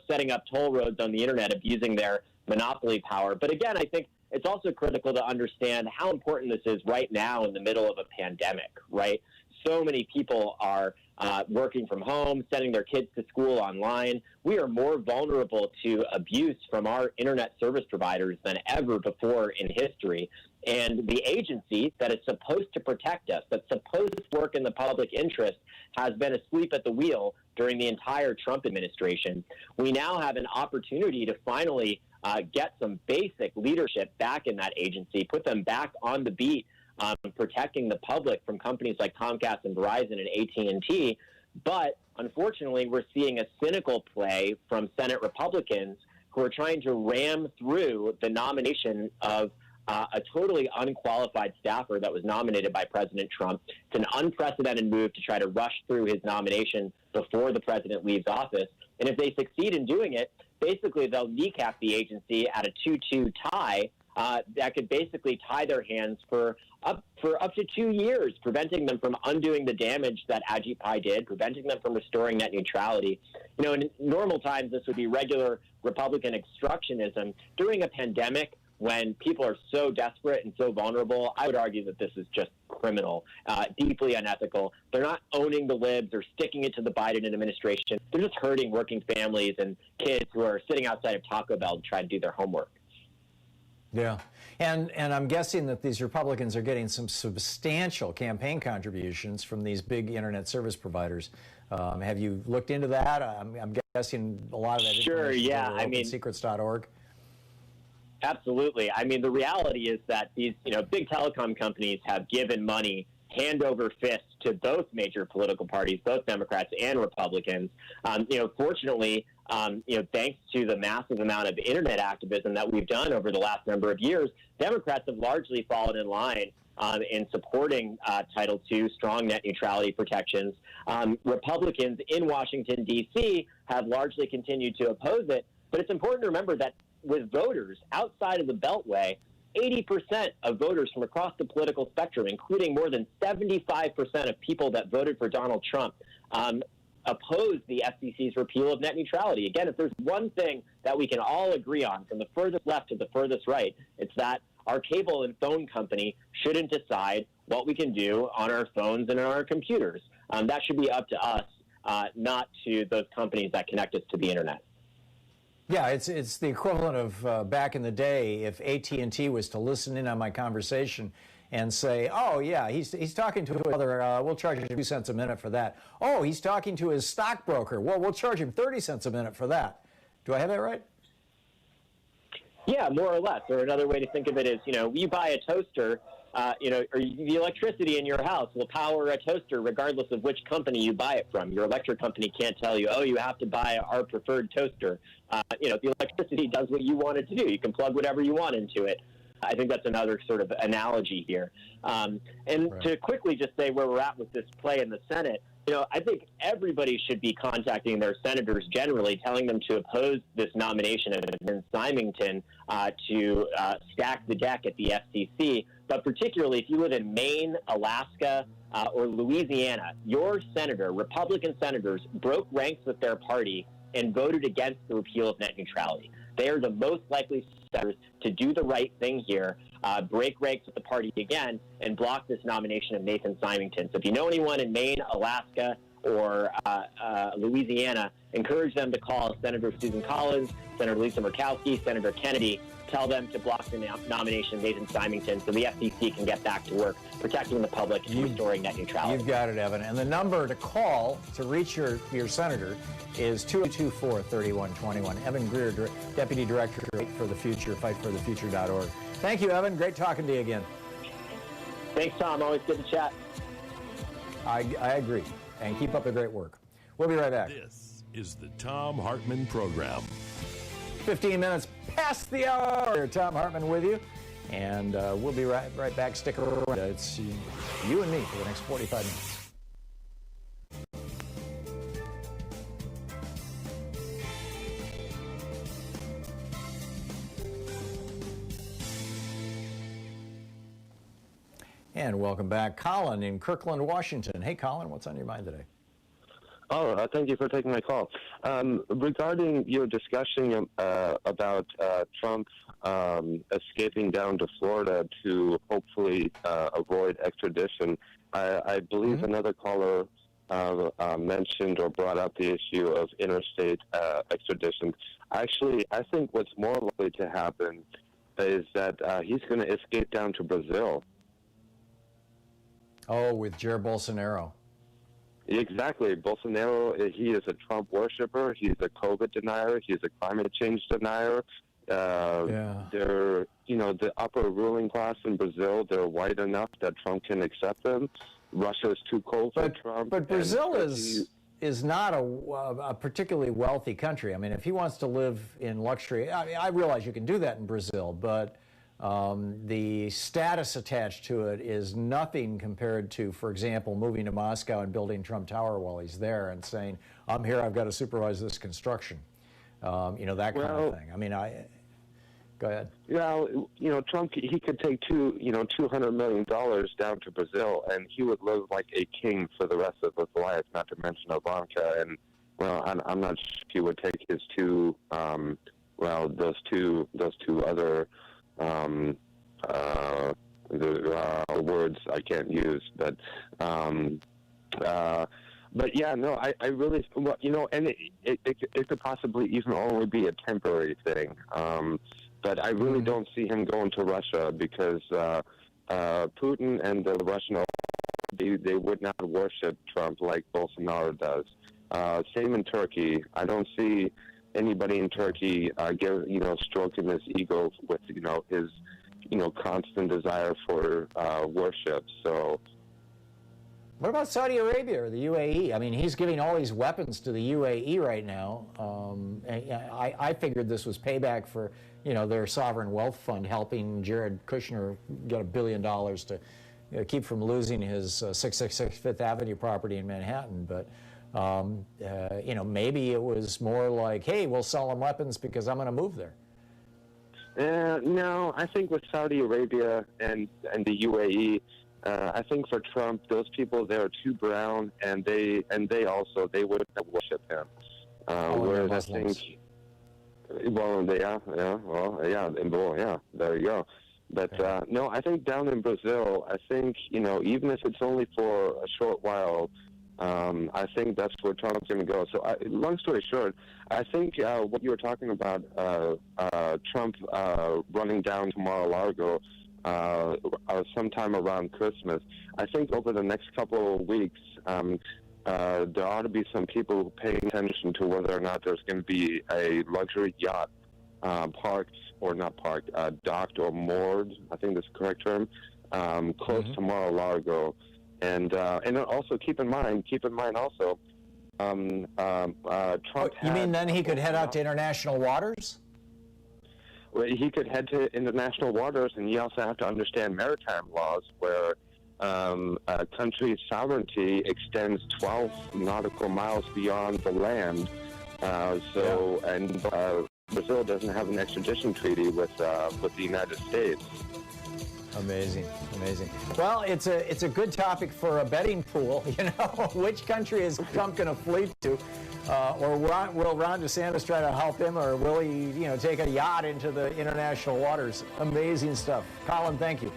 setting up toll roads on the internet, abusing their monopoly power. But again, I think it's also critical to understand how important this is right now in the middle of a pandemic, right? So many people are working from home, sending their kids to school online. We are more vulnerable to abuse from our internet service providers than ever before in history. And the agency that is supposed to protect us, that's supposed to work in the public interest, has been asleep at the wheel during the entire Trump administration. We now have an opportunity to finally get some basic leadership back in that agency, put them back on the beat, protecting the public from companies like Comcast and Verizon and AT&T. But unfortunately, we're seeing a cynical play from Senate Republicans who are trying to ram through the nomination of a totally unqualified staffer that was nominated by President Trump. It's an unprecedented move to try to rush through his nomination before the president leaves office. And if they succeed in doing it, basically they'll kneecap the agency at a 2-2 tie that could basically tie their hands for up to 2 years, preventing them from undoing the damage that Ajit Pai did, preventing them from restoring net neutrality. You know, in normal times, this would be regular Republican obstructionism. During a pandemic, when people are so desperate and so vulnerable, I would argue that this is just criminal, deeply unethical. They're not owning the libs or sticking it to the Biden administration. They're just hurting working families and kids who are sitting outside of Taco Bell to try to do their homework. Yeah, and I'm guessing that these Republicans are getting some substantial campaign contributions from these big internet service providers. Have you looked into that? I'm guessing a lot of that. Sure, yeah. I mean, OpenSecrets.org. Absolutely. I mean, the reality is that these, big telecom companies have given money hand over fist to both major political parties, both Democrats and Republicans. Fortunately, thanks to the massive amount of internet activism that we've done over the last number of years, Democrats have largely fallen in line in supporting Title II, strong net neutrality protections. Republicans in Washington, D.C. have largely continued to oppose it. But it's important to remember that with voters outside of the Beltway, 80% of voters from across the political spectrum, including more than 75% of people that voted for Donald Trump, oppose the FCC's repeal of net neutrality. Again, if there's one thing that we can all agree on, from the furthest left to the furthest right, it's that our cable and phone company shouldn't decide what we can do on our phones and on our computers. That should be up to us, not to those companies that connect us to the internet. Yeah, it's the equivalent of back in the day if AT&T was to listen in on my conversation and say, oh, yeah, he's talking to another, we'll charge him 2 cents a minute for that. Oh, he's talking to his stockbroker. Well, we'll charge him 30 cents a minute for that. Do I have that right? Yeah, more or less. Or another way to think of it is, you buy a toaster, or the electricity in your house will power a toaster regardless of which company you buy it from. Your electric company can't tell you, oh, you have to buy our preferred toaster. The electricity does what you want it to do. You can plug whatever you want into it. I think that's another sort of analogy here. To quickly just say where we're at with this play in the Senate, I think everybody should be contacting their senators generally, telling them to oppose this nomination of Symington to stack the deck at the FCC. But particularly if you live in Maine, Alaska, or Louisiana, your senator, Republican senators, broke ranks with their party and voted against the repeal of net neutrality. They are the most likely senators to do the right thing here, break ranks with the party again, and block this nomination of Nathan Symington. So if you know anyone in Maine, Alaska, or Louisiana, encourage them to call Senator Susan Collins, Senator Lisa Murkowski, Senator Kennedy. Tell them to block the nomination of Nathan Symington so the FCC can get back to work protecting the public and restoring net neutrality. You've got it, Evan. And the number to call to reach your senator is 224-3121. Evan Greer, Deputy Director for the Future, fightforthefuture.org. Thank you, Evan. Great talking to you again. Thanks, Tom. Always good to chat. I agree. And keep up the great work. We'll be right back. This is the Thom Hartmann Program. 15 minutes past the hour. Thom Hartmann with you. And we'll be right back. Stick around. It's you and me for the next 45 minutes. And welcome back. Colin in Kirkland, Washington. Hey, Colin, what's on your mind today? Thank you for taking my call. Regarding your discussion about Trump escaping down to Florida to hopefully avoid extradition, I believe another caller mentioned or brought up the issue of interstate extradition. Actually, I think what's more likely to happen is that he's going to escape down to Brazil. Oh, with Jair Bolsonaro. Exactly. Bolsonaro, he is a Trump worshiper. He's a COVID denier. He's a climate change denier. They're, the upper ruling class in Brazil, they're white enough that Trump can accept them. Russia is too cold for Trump. But Brazil is not a particularly wealthy country. I mean, if he wants to live in luxury, I realize you can do that in Brazil, but the status attached to it is nothing compared to, for example, moving to Moscow and building Trump Tower while he's there and saying, I'm here, I've got to supervise this construction. That kind of thing. I mean, go ahead. Well, Trump, he could take $200 million down to Brazil, and he would live like a king for the rest of his life, not to mention Ivanka. And, well, I'm not sure if he would take his those two other words I can't use, but yeah, no, I really, and it could possibly even only be a temporary thing. But I really don't see him going to Russia because Putin and the Russian, they would not worship Trump like Bolsonaro does. Same in Turkey. I don't see anybody in Turkey stroking his ego with his constant desire for worship. So. What about Saudi Arabia or the UAE? I mean, he's giving all these weapons to the UAE right now. I figured this was payback for, their sovereign wealth fund helping Jared Kushner get $1 billion to keep from losing his 666 Fifth Avenue property in Manhattan. But, maybe it was more like, hey, we'll sell them weapons because I'm going to move there. No, I think with Saudi Arabia and the UAE, I think for Trump, those people there are too brown, and they wouldn't worship him. Whereas I think, there you go. But no, I think down in Brazil, I think even if it's only for a short while, I think that's where Trump's going to go. So, long story short, I think what you were talking about, Trump running down to Mar-a-Lago. Sometime around Christmas. I think over the next couple of weeks, there ought to be some people paying attention to whether or not there's going to be a luxury yacht docked or moored, I think that's the correct term, close to Mar-a-Lago. And also keep in mind also, Trump you mean then he could head out to international waters? He could head to international waters, and you also have to understand maritime laws, where a country's sovereignty extends 12 nautical miles beyond the land. And Brazil doesn't have an extradition treaty with the United States. Amazing. Well, it's a good topic for a betting pool. Which country is Trump going to flee to? Or will Ron DeSantis try to help him, or will he, take a yacht into the international waters? Amazing stuff. Colin, thank you.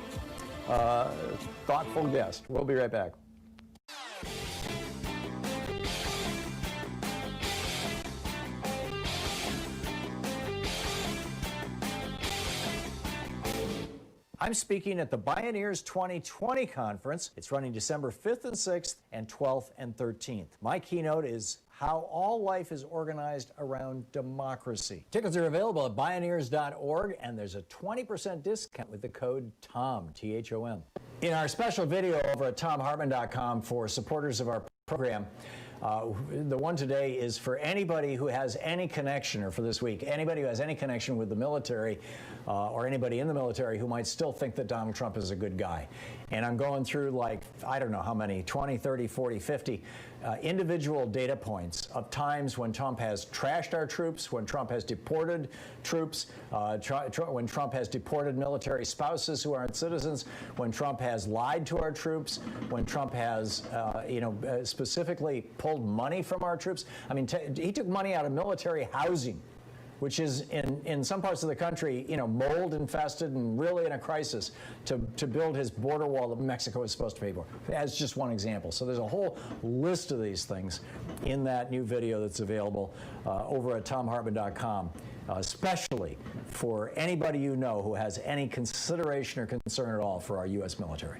Thoughtful guest. We'll be right back. I'm speaking at the Bioneers 2020 conference. It's running December 5th and 6th and 12th and 13th. My keynote is how all life is organized around democracy. Tickets are available at Bioneers.org, and there's a 20% discount with the code TOM, T-H-O-M. In our special video over at TomHartmann.com for supporters of our program, the one today is for anybody who has any connection, or for this week, anybody who has any connection with the military or anybody in the military who might still think that Donald Trump is a good guy. And I'm going through, like, I don't know how many, 20, 30, 40, 50 individual data points of times when Trump has trashed our troops, when Trump has deported troops, when Trump has deported military spouses who aren't citizens, when Trump has lied to our troops, when Trump has, specifically pulled money from our troops. I mean, he took money out of military housing, which is in some parts of the country, mold infested and really in a crisis, to build his border wall that Mexico is supposed to pay for, as just one example. So there's a whole list of these things in that new video that's available over at thomhartmann.com, especially for anybody you know who has any consideration or concern at all for our U.S. military.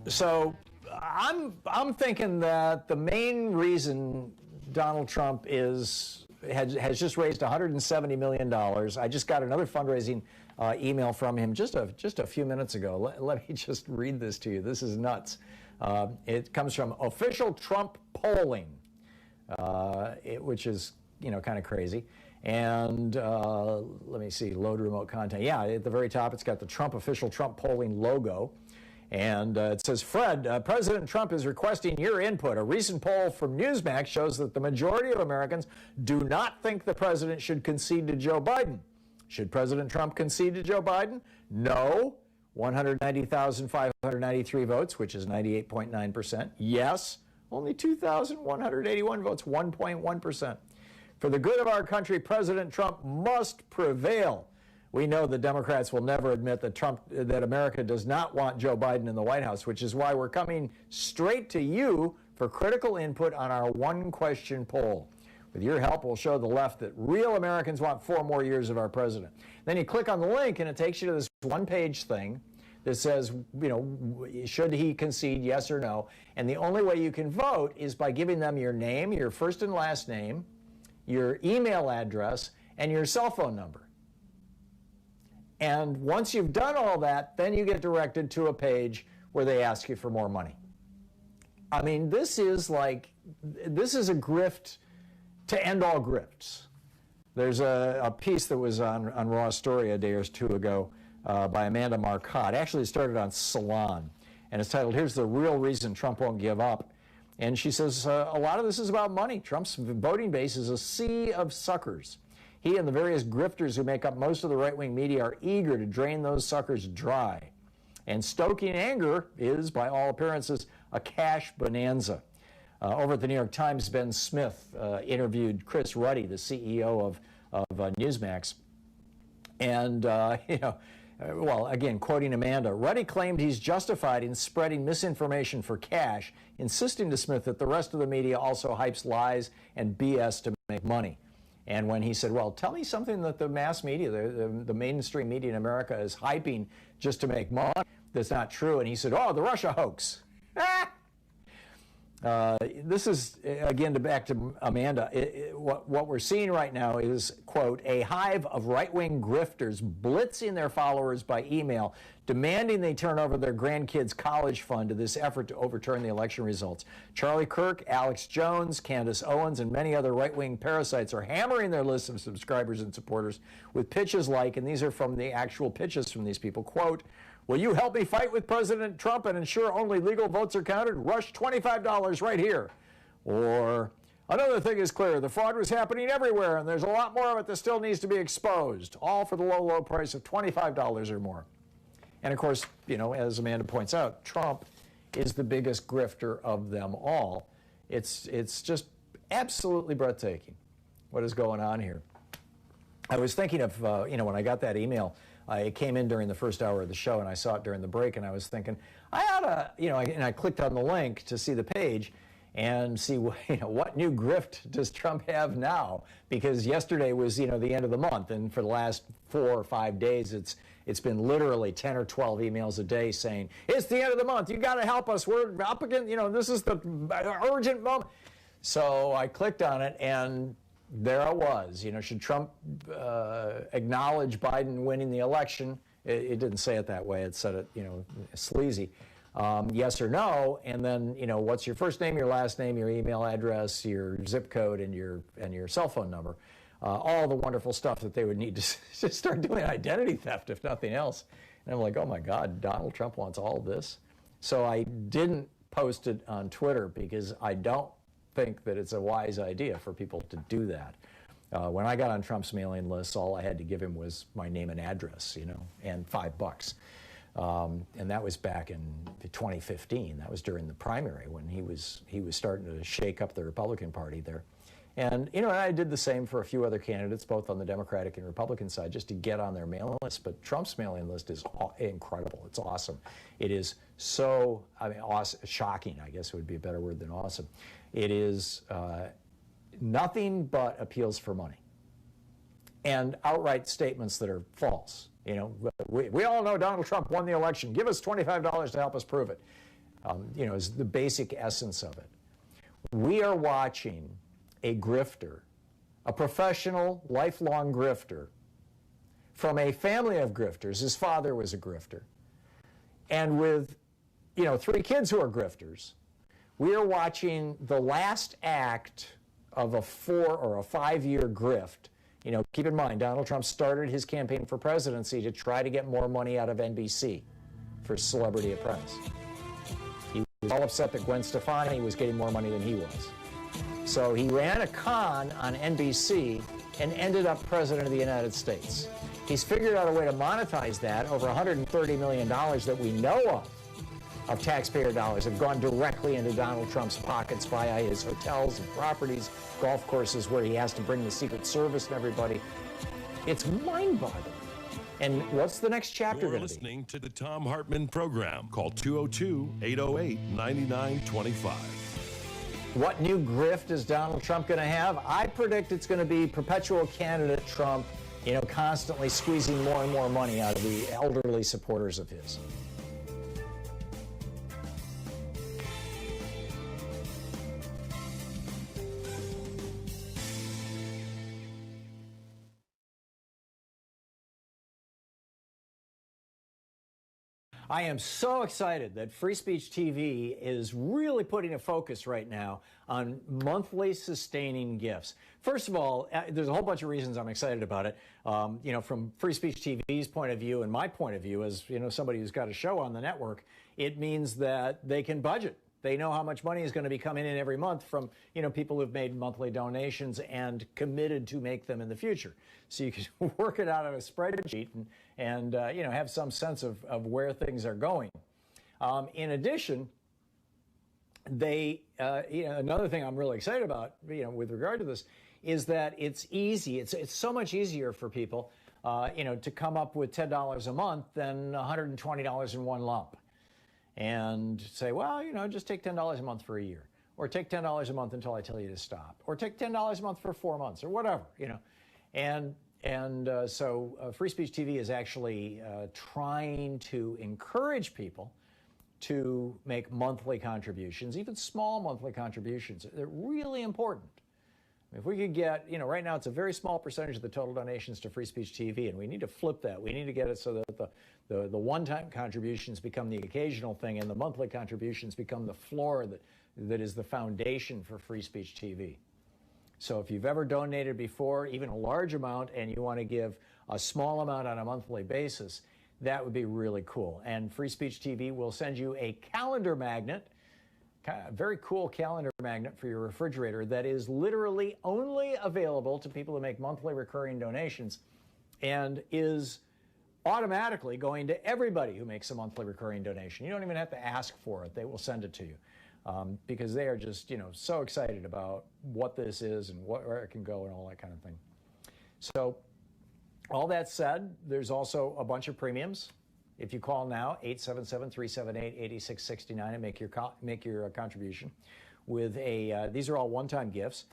So I'm thinking that the main reason Donald Trump has just raised $170 million. I just got another fundraising email from him just a few minutes ago. Let me just read this to you. This is nuts. It comes from Official Trump Polling, which is kind of crazy. And let me see, load remote content. Yeah, at the very top, it's got the Official Trump Polling logo. And it says, Fred, President Trump is requesting your input. A recent poll from Newsmax shows that the majority of Americans do not think the president should concede to Joe Biden. Should President Trump concede to Joe Biden? No, 190,593 votes, which is 98.9%. Yes, only 2,181 votes, 1.1%. For the good of our country, President Trump must prevail. We know the Democrats will never admit that America does not want Joe Biden in the White House, which is why we're coming straight to you for critical input on our one-question poll. With your help, we'll show the left that real Americans want 4 more years of our president. Then you click on the link, and it takes you to this one-page thing that says, should he concede, yes or no? And the only way you can vote is by giving them your name, your first and last name, your email address, and your cell phone number. And once you've done all that, then you get directed to a page where they ask you for more money. I mean, this is a grift to end all grifts. There's a piece that was on Raw Story a day or two ago by Amanda Marcotte. Actually, it started on Salon, and it's titled, Here's the Real Reason Trump Won't Give Up. And she says, a lot of this is about money. Trump's voting base is a sea of suckers. He and the various grifters who make up most of the right-wing media are eager to drain those suckers dry. And stoking anger is, by all appearances, a cash bonanza. Over at the New York Times, Ben Smith interviewed Chris Ruddy, the CEO of Newsmax. And, well, again, quoting Amanda, Ruddy claimed he's justified in spreading misinformation for cash, insisting to Smith that the rest of the media also hypes lies and BS to make money. And when he said, well, tell me something that the mass media, the mainstream media in America is hyping just to make money that's not true. And he said, oh, the Russia hoax. This is, again, back to Amanda, what we're seeing right now is, quote, a hive of right-wing grifters blitzing their followers by email, demanding they turn over their grandkids' college fund to this effort to overturn the election results. Charlie Kirk, Alex Jones, Candace Owens, and many other right-wing parasites are hammering their lists of subscribers and supporters with pitches like, and these are from the actual pitches from these people, quote, will you help me fight with President Trump and ensure only legal votes are counted? Rush $25 right here. Or, another thing is clear, the fraud was happening everywhere, and there's a lot more of it that still needs to be exposed, all for the low, low price of $25 or more. And of course, as Amanda points out, Trump is the biggest grifter of them all. It's just absolutely breathtaking what is going on here. I was thinking of, when I got that email, it came in during the first hour of the show, and I saw it during the break, and I was thinking, I ought to, and I clicked on the link to see the page and see, what new grift does Trump have now? Because yesterday was, the end of the month, and for the last 4 or 5 days, it's been literally 10 or 12 emails a day saying, it's the end of the month, you got to help us, we're up against, this is the urgent moment. So I clicked on it, and there it was. Should Trump acknowledge Biden winning the election? It didn't say it that way. It said it, sleazy. yes or no, and then, you know, what's your first name, your last name, your email address, your zip code, and your cell phone number. All the wonderful stuff that they would need to start doing identity theft, if nothing else. And I'm like, oh my God, Donald Trump wants all of this. So I didn't post it on Twitter because I don't think that it's a wise idea for people to do that. When I got on Trump's mailing list, all I had to give him was my name and address, you know, and $5. And that was back in 2015. That was during the primary when he was starting to shake up the Republican Party there. And, you know, I did the same for a few other candidates, both on the Democratic and Republican side, just to get on their mailing list. But Trump's mailing list is incredible. It's awesome. It is so, I mean, awesome, shocking, I guess would be a better word than awesome. It is nothing but appeals for money and outright statements that are false. You know, we all know Donald Trump won the election. Give us $25 to help us prove it. You know, is the basic essence of it. We are watching a grifter, a professional, lifelong grifter, from a family of grifters. His father was a grifter. And with, you know, 3 kids who are grifters, we are watching the last act of a 4 or a 5-year grift. You know, keep in mind, Donald Trump started his campaign for presidency to try to get more money out of NBC for Celebrity Apprentice. He was all upset that Gwen Stefani was getting more money than he was. So he ran a con on NBC and ended up president of the United States. He's figured out a way to monetize that. Over $130 million that we know of taxpayer dollars have gone directly into Donald Trump's pockets via his hotels and properties, golf courses where he has to bring the Secret Service and everybody. It's mind-boggling. And what's the next chapter going to be? You're listening to the Thom Hartmann Program. Call 202-808-9925. What new grift is Donald Trump going to have? I predict it's going to be perpetual candidate Trump, you know, constantly squeezing more and more money out of the elderly supporters of his. I am so excited that Free Speech TV is really putting a focus right now on monthly sustaining gifts. First of all, there's a whole bunch of reasons I'm excited about it. You know, from Free Speech TV's point of view and my point of view as, you know, somebody who's got a show on the network, it means that they can budget. They know how much money is going to be coming in every month from, you know, people who've made monthly donations and committed to make them in the future. So you can work it out on a spreadsheet and you know, have some sense of where things are going. In addition, they, you know, another thing I'm really excited about, you know, with regard to this, is that it's easy. It's so much easier for people, you know, to come up with $10 a month than $120 in one lump. And say, well, you know, just take $10 a month for a year, or take $10 a month until I tell you to stop, or take $10 a month for 4 months, or whatever, you know. So Free Speech TV is actually trying to encourage people to make monthly contributions, even small monthly contributions. They're really important. If we could get, you know, right now it's a very small percentage of the total donations to Free Speech TV, and we need to flip that. We need to get it so that the one-time contributions become the occasional thing, and the monthly contributions become the floor that is the foundation for Free Speech TV. So if you've ever donated before, even a large amount, and you want to give a small amount on a monthly basis, that would be really cool. And Free Speech TV will send you a calendar magnet, a very cool calendar magnet for your refrigerator that is literally only available to people who make monthly recurring donations and is automatically going to everybody who makes a monthly recurring donation. You don't even have to ask for it. They will send it to you because they are just, you know, so excited about what this is and where it can go and all that kind of thing. So all that said, there's also a bunch of premiums. If you call now, 877-378-8669, and make your contribution with a, these are all one-time gifts.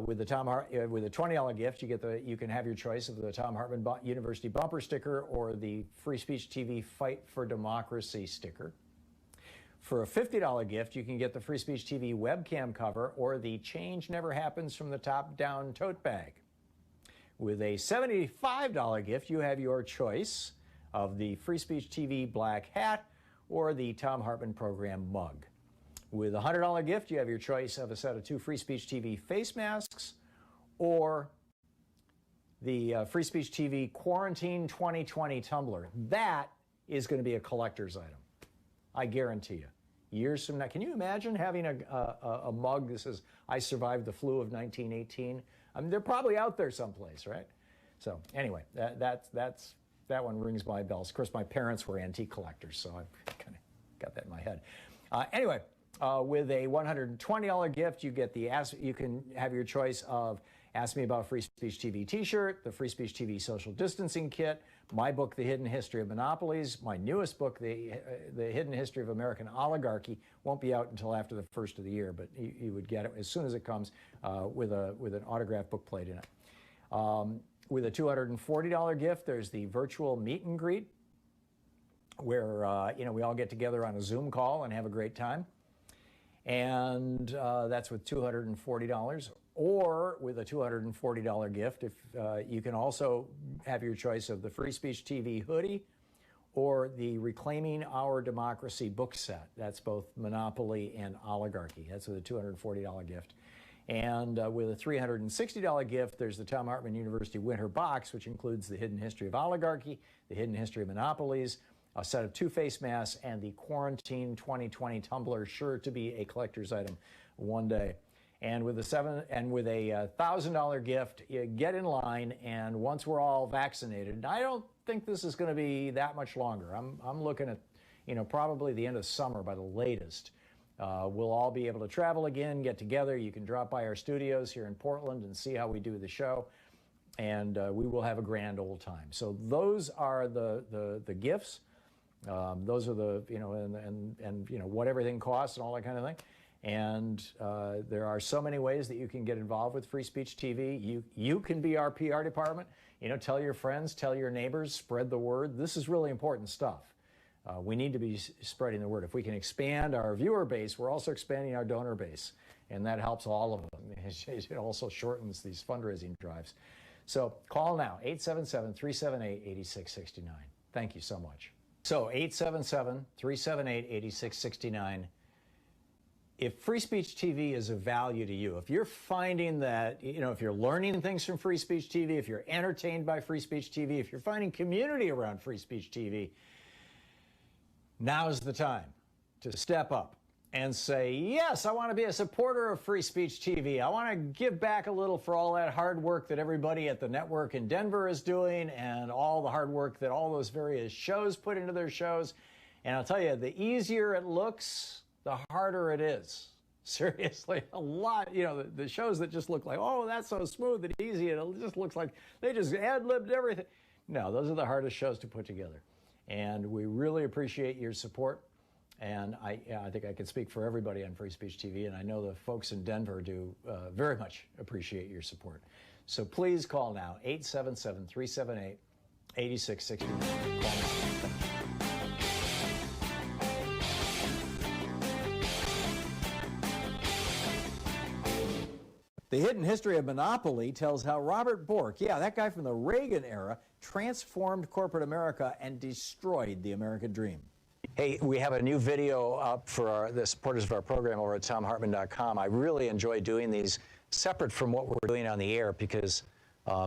With the $20 gift, you can have your choice of the Thom Hartmann University bumper sticker or the Free Speech TV Fight for Democracy sticker. For a $50 gift, you can get the Free Speech TV webcam cover or the Change Never Happens from the Top Down tote bag. With a $75 gift, you have your choice of the Free Speech TV black hat or the Thom Hartmann Program mug. With a $100 gift, you have your choice of a set of 2 Free Speech TV face masks or the Free Speech TV Quarantine 2020 tumbler. That is going to be a collector's item. I guarantee you. Years from now, can you imagine having a mug that says, "I survived the flu of 1918"? I mean, they're probably out there someplace, right? So anyway, that one rings my bells. Of course, my parents were antique collectors, so I kind of got that in my head. Anyway, with a $120 gift, you can have your choice of Ask Me About Free Speech TV t-shirt, the Free Speech TV social distancing kit, my book, The Hidden History of Monopolies, my newest book, The Hidden History of American Oligarchy. Won't be out until after the first of the year, but you would get it as soon as it comes with an autographed book plate in it. With a $240 gift, there's the virtual meet and greet, where we all get together on a Zoom call and have a great time. And that's with $240. Or with a $240 gift, if you can also have your choice of the Free Speech TV hoodie or the Reclaiming Our Democracy book set. That's both Monopoly and Oligarchy. That's with a $240 gift. And with a $360 gift, there's the Thom Hartmann University Winter Box, which includes the Hidden History of Oligarchy, the Hidden History of Monopolies, a set of 2 face masks, and the Quarantine 2020 tumbler, sure to be a collector's item one day. And with a $1,000 gift, you get in line, and once we're all vaccinated, I don't think this is going to be that much longer. I'm looking at, probably the end of summer by the latest. We'll all be able to travel again, get together. You can drop by our studios here in Portland and see how we do the show, and we will have a grand old time. So those are the gifts. Those are the what everything costs and all that kind of thing. And there are so many ways that you can get involved with Free Speech TV. You can be our PR department. Tell your friends, tell your neighbors, spread the word. This is really important stuff. We need to be spreading the word. If we can expand our viewer base, we're also expanding our donor base, and that helps all of them. It also shortens these fundraising drives. So call now, 877-378-8669. Thank you so much. So 877-378-8669. If Free Speech TV is of value to you, if you're finding that, if you're learning things from Free Speech TV, if you're entertained by Free Speech TV, if you're finding community around Free Speech TV, now's the time to step up and say, yes, I want to be a supporter of Free Speech TV. I want to give back a little for all that hard work that everybody at the network in Denver is doing and all the hard work that all those various shows put into their shows. And I'll tell you, the easier it looks, the harder it is. Seriously, a lot, the shows that just look like, oh, that's so smooth and easy, and it just looks like they just ad-libbed everything. No, those are the hardest shows to put together. And we really appreciate your support. And I think I can speak for everybody on Free Speech TV, and I know the folks in Denver do very much appreciate your support. So please call now, 877-378-8669. The Hidden History of Monopoly tells how Robert Bork, that guy from the Reagan era, transformed corporate America and destroyed the American dream. Hey, we have a new video up for the supporters of our program over at ThomHartmann.com. I really enjoy doing these separate from what we're doing on the air because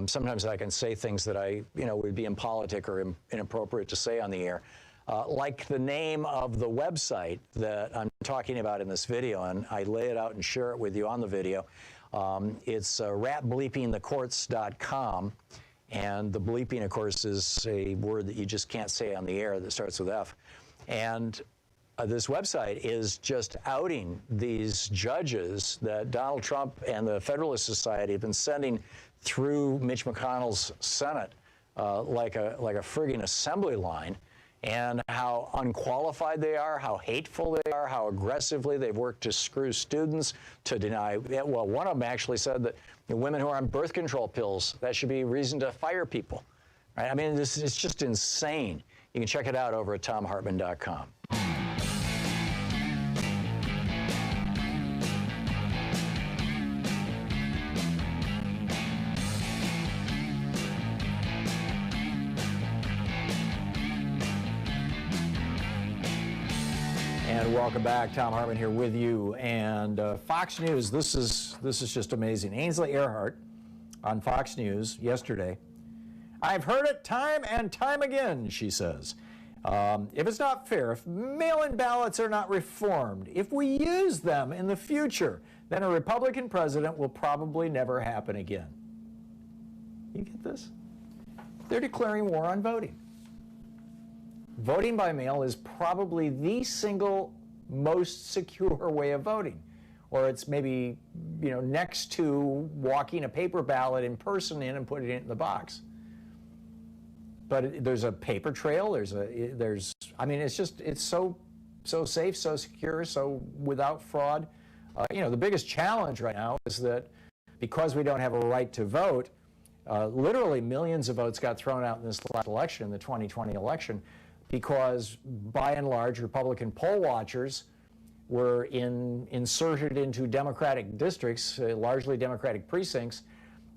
sometimes I can say things that would be impolitic or inappropriate to say on the air. Like the name of the website that I'm talking about in this video, and I lay it out and share it with you on the video. It's ratbleepingthecourts.com, and the bleeping, of course, is a word that you just can't say on the air that starts with F. And this website is just outing these judges that Donald Trump and the Federalist Society have been sending through Mitch McConnell's Senate like a friggin' assembly line, and how unqualified they are, how hateful they are, how aggressively they've worked to screw students, to deny. Well, one of them actually said that the women who are on birth control pills, that should be reason to fire people. Right? I mean, it's just insane. You can check it out over at ThomHartmann.com. And welcome back. Thom Hartmann here with you. And Fox News, this is just amazing. Ainsley Earhardt on Fox News yesterday. I've heard it time and time again, she says. If it's not fair, if mail-in ballots are not reformed, if we use them in the future, then a Republican president will probably never happen again. You get this? They're declaring war on voting. Voting by mail is probably the single most secure way of voting. Or it's maybe, next to walking a paper ballot in person in and putting it in the box. But there's a paper trail, it's so safe, so secure, so without fraud. The biggest challenge right now is that because we don't have a right to vote, literally millions of votes got thrown out in this last election, the 2020 election, because by and large Republican poll watchers were inserted into Democratic districts, largely Democratic precincts,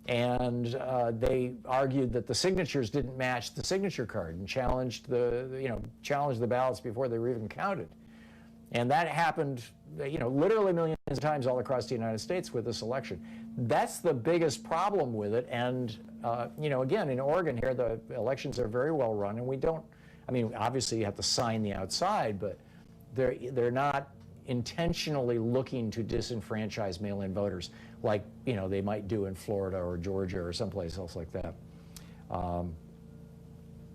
and they argued that the signatures didn't match the signature card and challenged the ballots before they were even counted. And that happened, literally millions of times all across the United States with this election. That's the biggest problem with it. And, again, in Oregon here, the elections are very well run, and we don't, obviously you have to sign the outside, but they're not intentionally looking to disenfranchise mail-in voters like, they might do in Florida or Georgia or someplace else like that.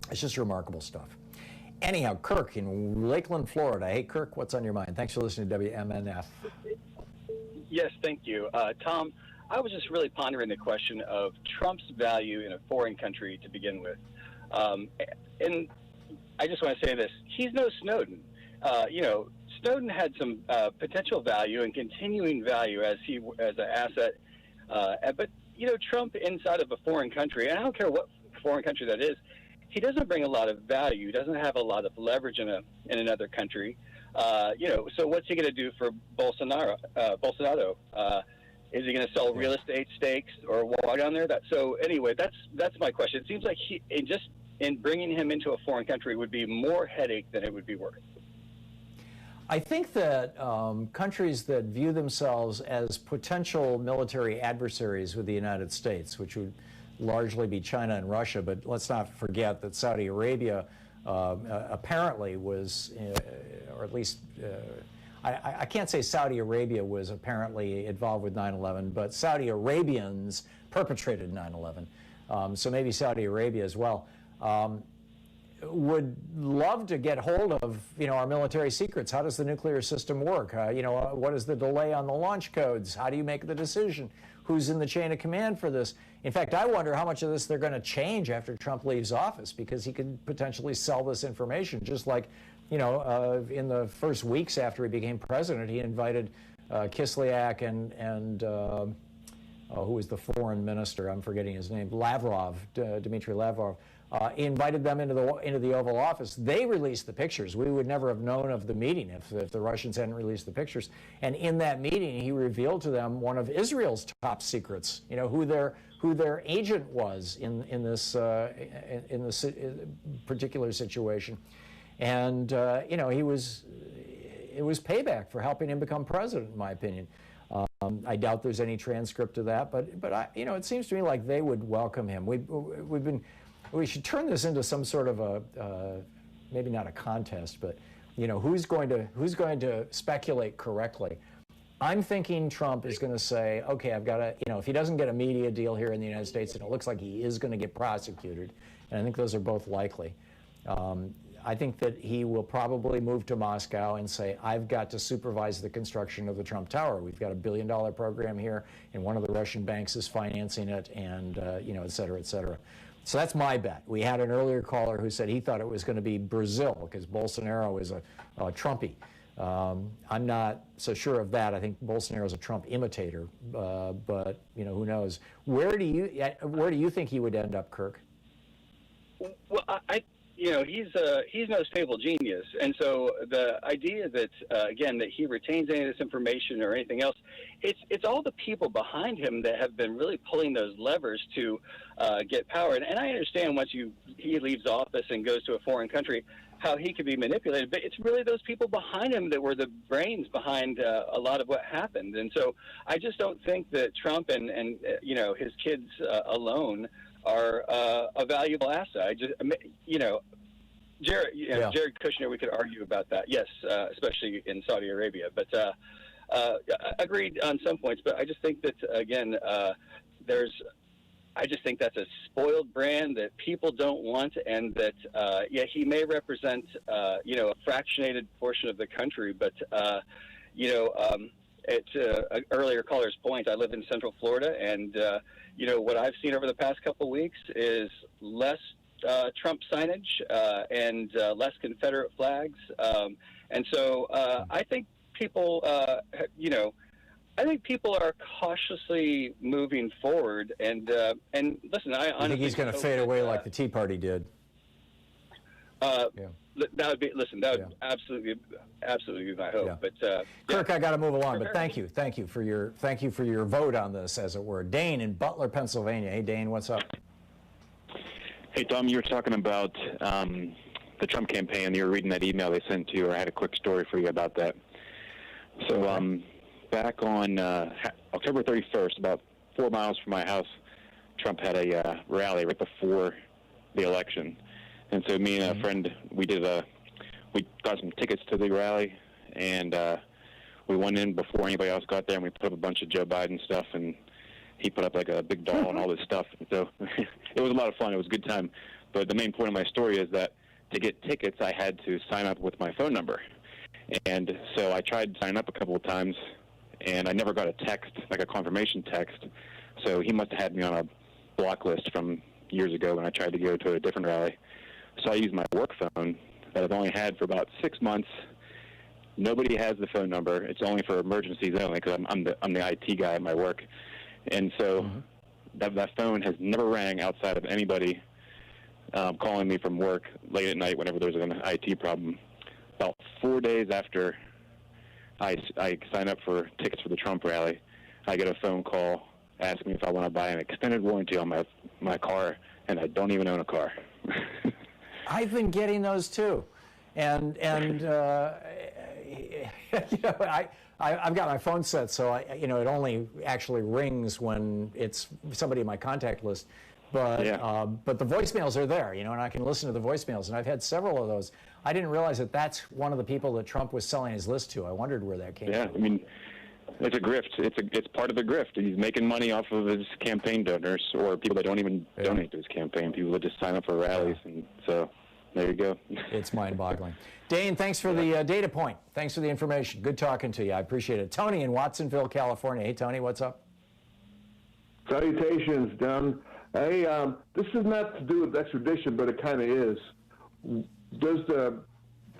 It's just remarkable stuff. Anyhow, Kirk in Lakeland, Florida. Hey, Kirk, what's on your mind? Thanks for listening to WMNF. Yes, thank you. Tom, I was just really pondering the question of Trump's value in a foreign country to begin with. And I just want to say this. He's no Snowden. Snowden had some potential value and continuing value as an asset. But, Trump inside of a foreign country, and I don't care what foreign country that is, he doesn't bring a lot of value. He doesn't have a lot of leverage in another country. So what's he going to do for Bolsonaro? Is he going to sell real estate stakes or walk down there? So anyway, that's my question. It seems like in bringing him into a foreign country would be more headache than it would be worth. I think that countries that view themselves as potential military adversaries with the United States, which would largely be China and Russia, but let's not forget that Saudi Arabia apparently was, or at least, I can't say Saudi Arabia was apparently involved with 9/11, but Saudi Arabians perpetrated 9/11. So maybe Saudi Arabia as well. Would love to get hold of, our military secrets. How does the nuclear system work? What is the delay on the launch codes? How do you make the decision? Who's in the chain of command for this? In fact, I wonder how much of this they're going to change after Trump leaves office, because he could potentially sell this information. Just like, in the first weeks after he became president, he invited Kislyak and who was the foreign minister? I'm forgetting his name. Lavrov, Dmitry Lavrov. He invited them into the Oval Office. They released the pictures. We would never have known of the meeting if the Russians hadn't released the pictures. And in that meeting, he revealed to them one of Israel's top secrets. Who their agent was in this particular situation. And it was payback for helping him become president, in my opinion. I doubt there's any transcript of that, but it seems to me like they would welcome him. We should turn this into some sort of a maybe not a contest, but who's going to speculate correctly. I'm thinking Trump is going to say, okay, I've got to, if he doesn't get a media deal here in the United States, and it looks like he is going to get prosecuted, and I think those are both likely. I think that he will probably move to Moscow and say, I've got to supervise the construction of the Trump Tower. We've got $1 billion program here, and one of the Russian banks is financing it, and, et cetera, et cetera. So that's my bet. We had an earlier caller who said he thought it was going to be Brazil because Bolsonaro is a Trumpy. I'm not so sure of that. I think Bolsonaro is a Trump imitator, but who knows? Where do you think he would end up, Kirk? Well, he's no stable genius, and so the idea that again that he retains any of this information or anything else, it's all the people behind him that have been really pulling those levers to get power. And I understand once he leaves office and goes to a foreign country, how he could be manipulated, but it's really those people behind him that were the brains behind a lot of what happened. And so I just don't think that Trump and his kids alone are a valuable asset. Jared Kushner, we could argue about that, yes, especially in Saudi Arabia, but agreed on some points. But I just think that, again, I just think that's a spoiled brand that people don't want, and that, he may represent, a fractionated portion of the country, but, it's an earlier caller's point. I live in Central Florida, and, what I've seen over the past couple of weeks is less Trump signage and less Confederate flags. And so I think people, I think people are cautiously moving forward, and listen, I think he's going to fade away like the Tea Party did. That would be absolutely be my hope. Yeah. But Kirk, I got to move along. But thank you for your vote on this, as it were. Dane in Butler, Pennsylvania. Hey, Dane, what's up? Hey, Tom, you were talking about the Trump campaign. You were reading that email they sent to you. I had a quick story for you about that. So back on October 31st, about 4 miles from my house, Trump had a rally right before the election. And so me and a friend, we got some tickets to the rally, and we went in before anybody else got there, and we put up a bunch of Joe Biden stuff, and he put up like a big doll and all this stuff. And so it was a lot of fun. It was a good time. But the main point of my story is that to get tickets, I had to sign up with my phone number. And so I tried signing up a couple of times, and I never got a text, like a confirmation text. So he must have had me on a block list from years ago when I tried to go to a different rally. So I used my work phone that I've only had for about 6 months. Nobody has the phone number. It's only for emergencies only, because I'm the IT guy at my work. And so that phone has never rang outside of anybody calling me from work late at night whenever there's an IT problem. About 4 days after I sign up for tickets for the Trump rally, I get a phone call asking me if I want to buy an extended warranty on my car, and I don't even own a car. I've been getting those too, and I've got my phone set, so it only actually rings when it's somebody in my contact list. But the voicemails are there, and I can listen to the voicemails, and I've had several of those. I didn't realize that that's one of the people that Trump was selling his list to. I wondered where that came from. Yeah, I mean, it's a grift. It's part of the grift. He's making money off of his campaign donors, or people that don't even donate to his campaign, people that just sign up for rallies, and so there you go. It's mind-boggling. Dane, thanks for the data point. Thanks for the information. Good talking to you. I appreciate it. Tony in Watsonville, California. Hey, Tony, what's up? Salutations, Don. Hey, this is not to do with extradition, but it kind of is. Does the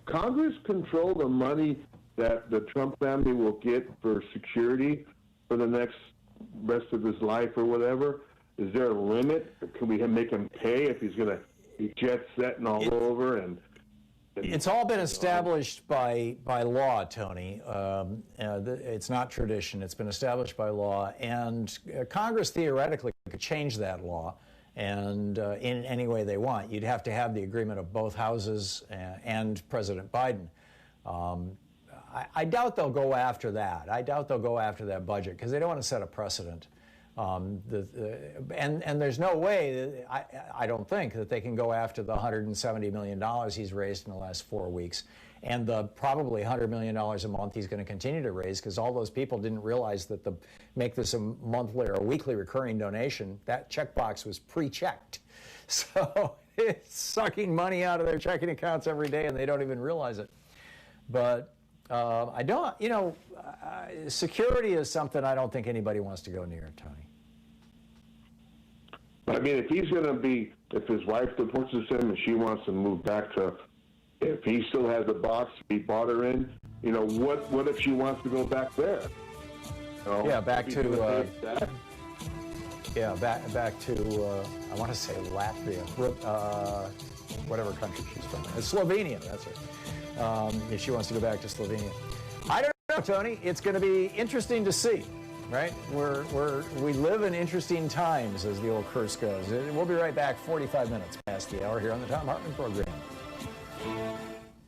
Congress control the money that the Trump family will get for security for the rest of his life or whatever? Is there a limit? Can we make him pay if he's going to be jet setting all over? And it's all been established by law, Tony. It's not tradition. It's been established by law, and Congress theoretically could change that law, and in any way they want. You'd have to have the agreement of both houses and President Biden. I doubt they'll go after that. I doubt they'll go after that budget because they don't want to set a precedent. And there's no way, I don't think, that they can go after the $170 million he's raised in the last 4 weeks, and the probably $100 million a month he's going to continue to raise, because all those people didn't realize that make this a monthly or a weekly recurring donation, that checkbox was pre-checked. So it's sucking money out of their checking accounts every day, and they don't even realize it. But I don't, security is something I don't think anybody wants to go near, Tony. I mean, if he's going to be, if his wife divorces him and she wants to move back to, if he still has a box he bought her in, what if she wants to go back there? Back to, back to, I want to say Latvia. whatever country she's from. Slovenia, that's her. If she wants to go back to Slovenia. I don't know, Tony. It's going to be interesting to see, right? We live in interesting times, as the old curse goes. We'll be right back 45 minutes past the hour here on the Thom Hartmann Program.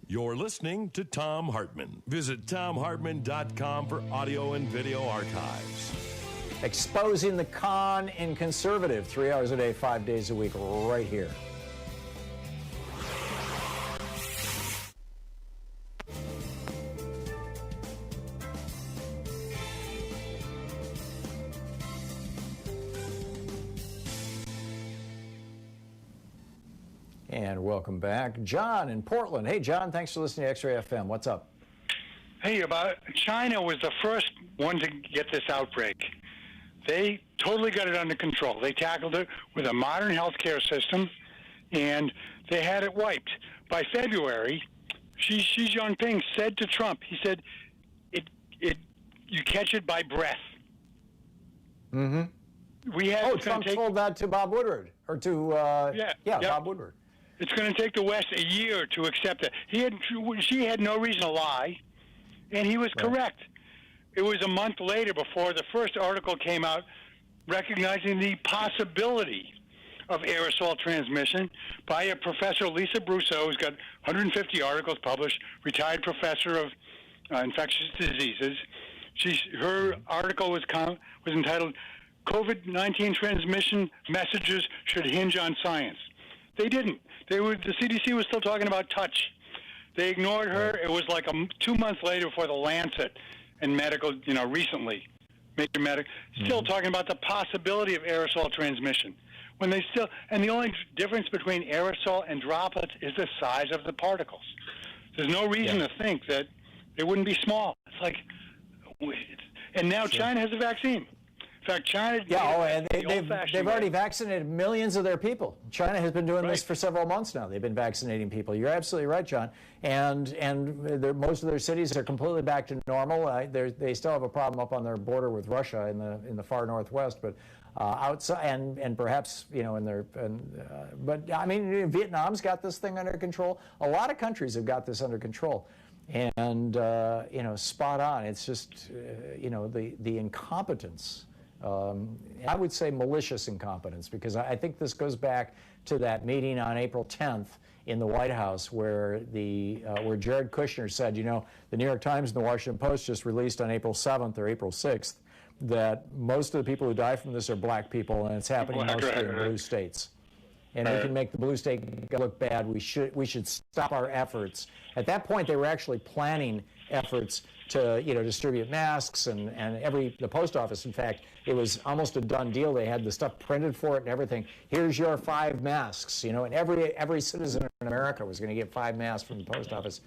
You're listening to Thom Hartmann. Visit thomhartmann.com for audio and video archives. Exposing the con in conservative, 3 hours a day, 5 days a week, right here. And welcome back. John in Portland. Hey, John, thanks for listening to X-Ray FM. What's up? Hey, China was the first one to get this outbreak. They totally got it under control. They tackled it with a modern healthcare system, and they had it wiped. By February, Xi Jinping said to Trump, he said, you catch it by breath. Mm-hmm. Trump told that to Bob Woodward, or to, Bob Woodward. It's going to take the West a year to accept it. She had no reason to lie, and he was correct. It was a month later before the first article came out recognizing the possibility of aerosol transmission by a professor, Lisa Brousseau, who's got 150 articles published, retired professor of infectious diseases. Her article was entitled, COVID-19 transmission messages should hinge on science. They didn't. The CDC was still talking about touch. They ignored her. It was like 2 months later before the Lancet and medical, recently, major medical, still talking about the possibility of aerosol transmission. And the only difference between aerosol and droplets is the size of the particles. There's no reason to think that it wouldn't be small. It's like, and now China has a vaccine. In fact, China... they've already vaccinated millions of their people. China has been doing this for several months now. They've been vaccinating people. You're absolutely right, John. And most of their cities are completely back to normal. They still have a problem up on their border with Russia in the far northwest, but outside and perhaps but I mean, Vietnam's got this thing under control. A lot of countries have got this under control. And spot on. It's just the incompetence. I would say malicious incompetence, because I think this goes back to that meeting on April 10th in the White House where Jared Kushner said, the New York Times and the Washington Post just released on April 7th or April 6th that most of the people who die from this are black people, and it's happening mostly in blue states. And we can make the blue state look bad. We should stop our efforts. At that point, they were actually planning efforts to distribute masks and the post office. In fact, it was almost a done deal. They had the stuff printed for it and everything. Here's your 5 masks, and every citizen in America was going to get 5 masks from the post office,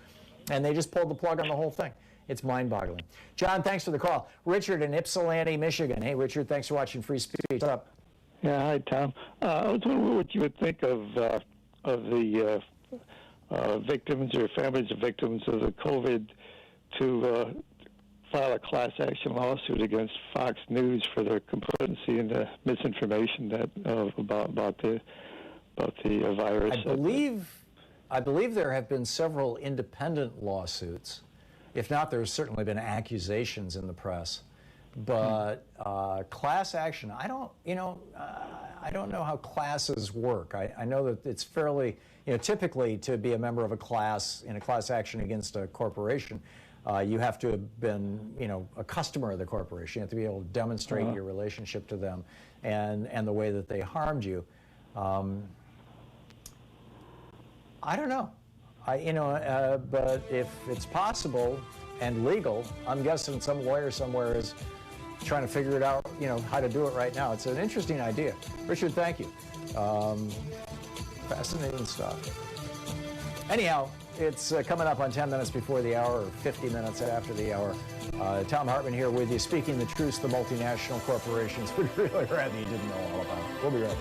and they just pulled the plug on the whole thing. It's mind-boggling. John, thanks for the call. Richard in Ypsilanti, Michigan. Hey, Richard, thanks for watching Free Speech. What's up? Yeah, hi, Tom. I was wondering what you would think of the victims or families of victims of the COVID to file a class action lawsuit against Fox News for their complicity in the misinformation about the virus. I believe there have been several independent lawsuits. If not, there's certainly been accusations in the press. But class action, I don't know how classes work. I know that it's fairly, typically to be a member of a class in a class action against a corporation, you have to have been, a customer of the corporation. You have to be able to demonstrate your relationship to them and the way that they harmed you. I don't know. But if it's possible and legal, I'm guessing some lawyer somewhere is trying to figure it out, how to do it right now. It's an interesting idea. Richard, thank you. Fascinating stuff. Anyhow, it's coming up on 10 minutes before the hour, or 50 minutes after the hour. Thom Hartmann here with you, speaking the truth to the multinational corporations. We'd really rather you didn't know all about it. We'll be right back.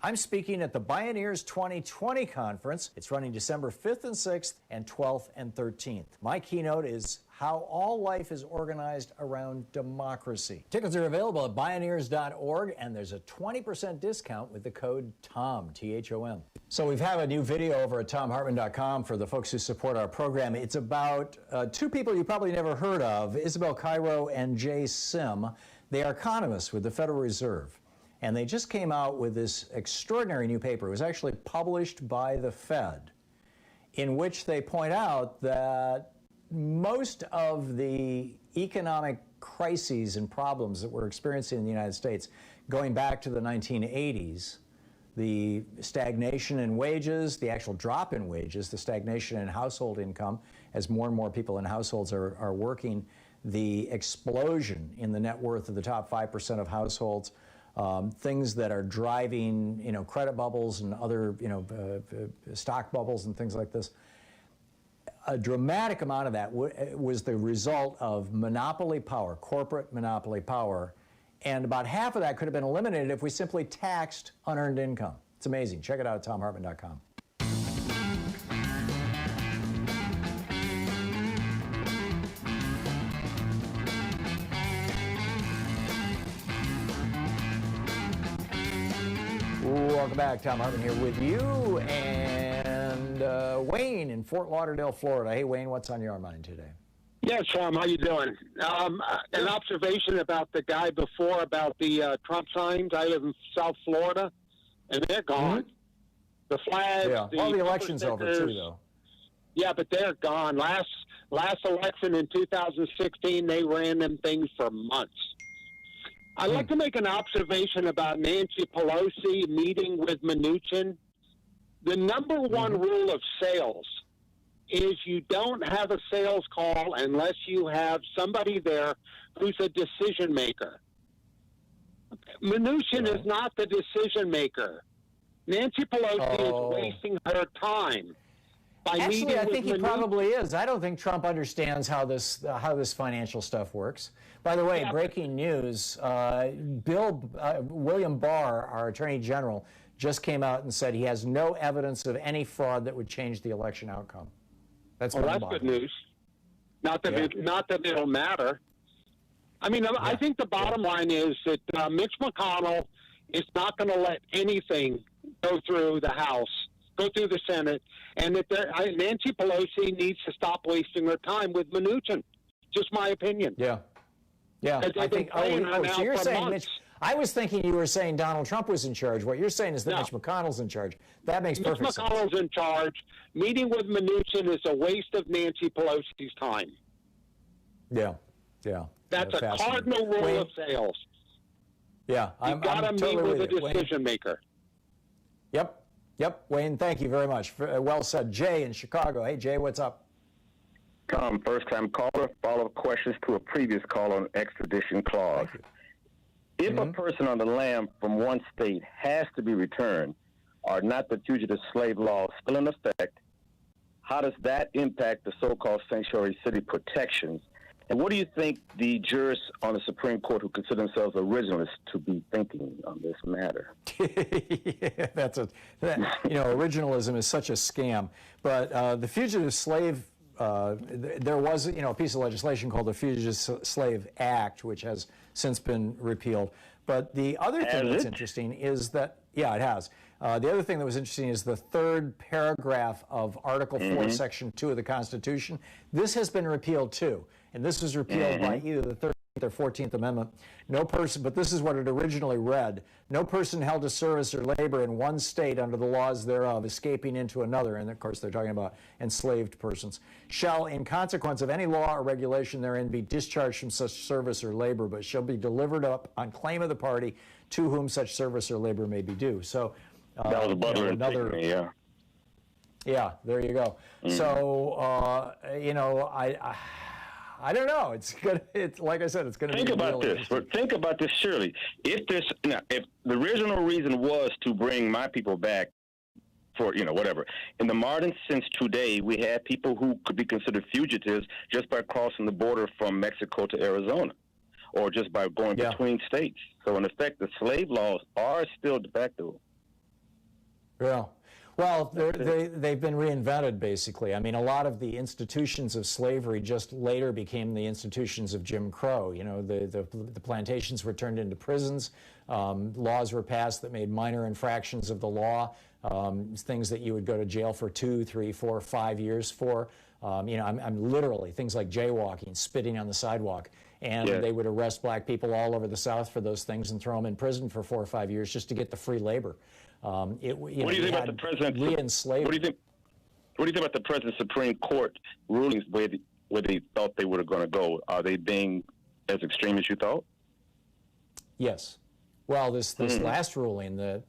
I'm speaking at the Bioneers 2020 conference. It's running December 5th and 6th and 12th and 13th. My keynote is how all life is organized around democracy. Tickets are available at Bioneers.org, and there's a 20% discount with the code TOM, T-H-O-M. So we have a new video over at TomHartmann.com for the folks who support our program. It's about two people you probably never heard of, Isabel Cairo and Jay Sim. They are economists with the Federal Reserve, and they just came out with this extraordinary new paper. It was actually published by the Fed, in which they point out that most of the economic crises and problems that we're experiencing in the United States, going back to the 1980s, the stagnation in wages, the actual drop in wages, the stagnation in household income, as more and more people in households are working, the explosion in the net worth of the top 5% of households, things that are driving, credit bubbles and other, stock bubbles and things like this. A dramatic amount of that was the result of monopoly power, corporate monopoly power, and about half of that could have been eliminated if we simply taxed unearned income. It's amazing. Check it out at TomHartmann.com. Welcome back. Thom Hartmann here with you, and Wayne in Fort Lauderdale, Florida. Hey, Wayne, what's on your mind today? Yes, Tom, how you doing? An observation about the guy before about the Trump signs. I live in South Florida, and they're gone. Mm-hmm. The flags. Yeah. The election's over too, though. Yeah, but they're gone. Last election in 2016, they ran them things for months. I'd like to make an observation about Nancy Pelosi meeting with Mnuchin. The number one rule of sales is you don't have a sales call unless you have somebody there who's a decision maker. Mnuchin is not the decision maker. Nancy Pelosi is wasting her time. Actually, I think he probably is. I don't think Trump understands how this financial stuff works. By the way, breaking news, William Barr, our Attorney General, just came out and said he has no evidence of any fraud that would change the election outcome. That's good news. Not that it'll matter. I mean, I think the bottom line is that Mitch McConnell is not going to let anything go through the House, go through the Senate, and that Nancy Pelosi needs to stop wasting her time with Mnuchin. Just my opinion. Yeah. I think. So you're saying Mitch? I was thinking you were saying Donald Trump was in charge. What you're saying is that Mitch McConnell's in charge. That makes perfect sense. Mitch McConnell's in charge. Meeting with Mnuchin is a waste of Nancy Pelosi's time. Yeah. That's a cardinal rule of sales. Yeah, You've got to meet with a decision maker. Yep, Wayne, thank you very much. Well said. Jay in Chicago. Hey, Jay, what's up? Tom, first-time caller. Follow-up questions to a previous call on extradition clause. If a person on the lam from one state has to be returned, are not the fugitive slave laws still in effect? How does that impact the so-called sanctuary city protections? And what do you think the jurists on the Supreme Court who consider themselves originalists to be thinking on this matter? Originalism is such a scam. But the fugitive slave, there was, a piece of legislation called the Fugitive Slave Act, which has since been repealed. But the other thing that's interesting is that, it has. The other thing that was interesting is the third paragraph of Article 4, Section 2 of the Constitution. This has been repealed too. And this was repealed by either the 13th or 14th Amendment. No person, but this is what it originally read, no person held to service or labor in one state under the laws thereof, escaping into another, and of course they're talking about enslaved persons, shall in consequence of any law or regulation therein be discharged from such service or labor, but shall be delivered up on claim of the party to whom such service or labor may be due. So that was Butler and Pickering, yeah, there you go. So, I don't know. It's like I said, it's going to be. Think about this, Shirley. If the original reason was to bring my people back for whatever, in the modern sense today, we have people who could be considered fugitives just by crossing the border from Mexico to Arizona, or just by going between states. So in effect, the slave laws are still de facto. Yeah. Well, they've been reinvented, basically. I mean, a lot of the institutions of slavery just later became the institutions of Jim Crow. You know, the plantations were turned into prisons. Laws were passed that made minor infractions of the law, things that you would go to jail for 2, 3, 4, 5 years for. You know, I'm literally things like jaywalking, spitting on the sidewalk. And they would arrest black people all over the South for those things and throw them in prison for 4 or 5 years just to get the free labor. What do you think about the president's? Re-enslavement. What do you think about the president's Supreme Court rulings where they thought they were going to go? Are they being as extreme as you thought? Yes. Well, this last ruling that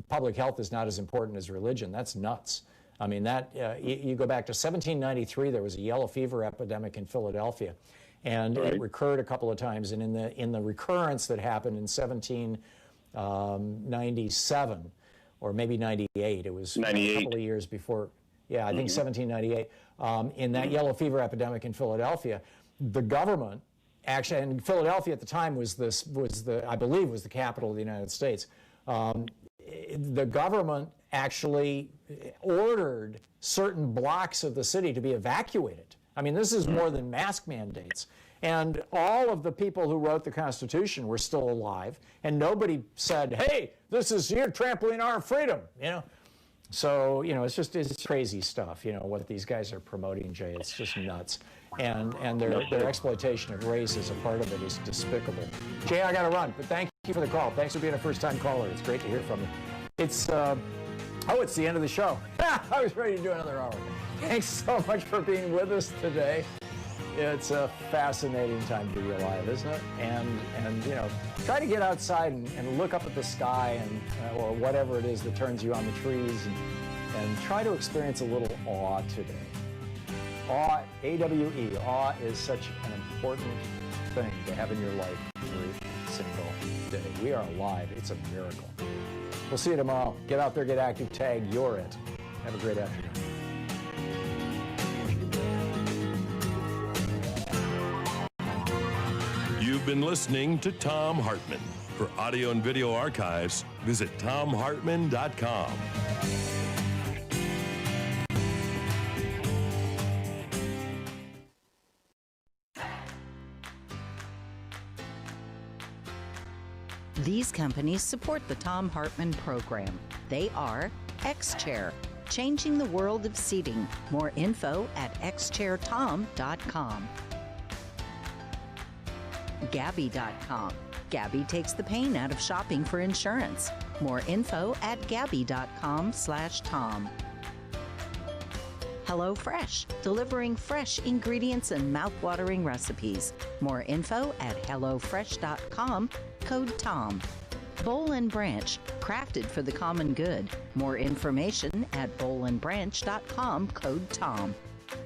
public health is not as important as religion, that's nuts. I mean, that you go back to 1793, there was a yellow fever epidemic in Philadelphia, and it recurred a couple of times. And in the recurrence that happened in 1797, or maybe 98, it was 98. A couple of years before. Yeah, I think 1798. In that yellow fever epidemic in Philadelphia, the government actually, and Philadelphia at the time I believe was the capital of the United States. The government actually ordered certain blocks of the city to be evacuated. I mean, this is more than mask mandates. And all of the people who wrote the Constitution were still alive, and nobody said, hey, you're trampling our freedom, you know? So, you know, it's crazy stuff, you know, what these guys are promoting, Jay. It's just nuts. And their exploitation of race as a part of it is despicable. Jay, I got to run, but thank you for the call. Thanks for being a first-time caller. It's great to hear from you. It's the end of the show. I was ready to do another hour. Thanks so much for being with us today. It's a fascinating time to be alive, isn't it? And you know, try to get outside and look up at the sky or whatever it is that turns you on the trees and try to experience a little awe today. Awe, A-W-E, awe is such an important thing to have in your life every single day. We are alive. It's a miracle. We'll see you tomorrow. Get out there, get active, tag, you're it. Have a great afternoon. You've been listening to Thom Hartmann. For audio and video archives, visit thomhartmann.com. These companies support the Thom Hartmann Program. They are X-Chair, changing the world of seating. More info at xchairtom.com. Gabby.com. Gabby takes the pain out of shopping for insurance. More info at gabby.com/Tom. HelloFresh, delivering fresh ingredients and mouth-watering recipes. More info at hellofresh.com, code TOM. Boll and Branch, crafted for the common good. More information at bollandbranch.com, code TOM.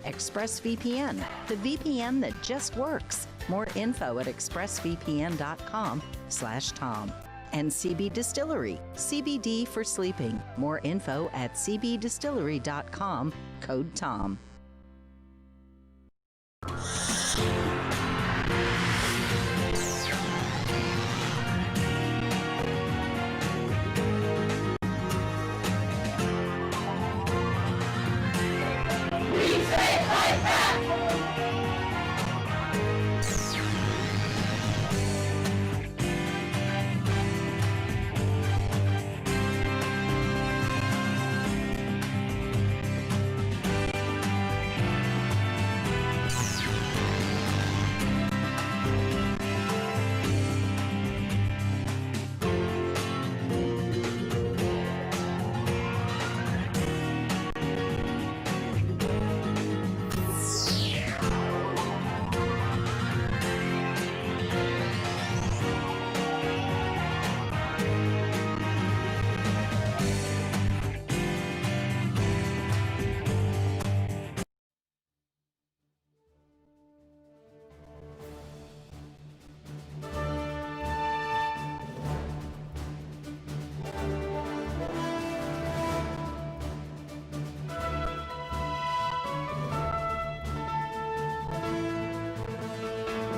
ExpressVPN, the VPN that just works. More info at expressvpn.com/Tom. And CB Distillery, CBD for sleeping. More info at cbdistillery.com, code TOM.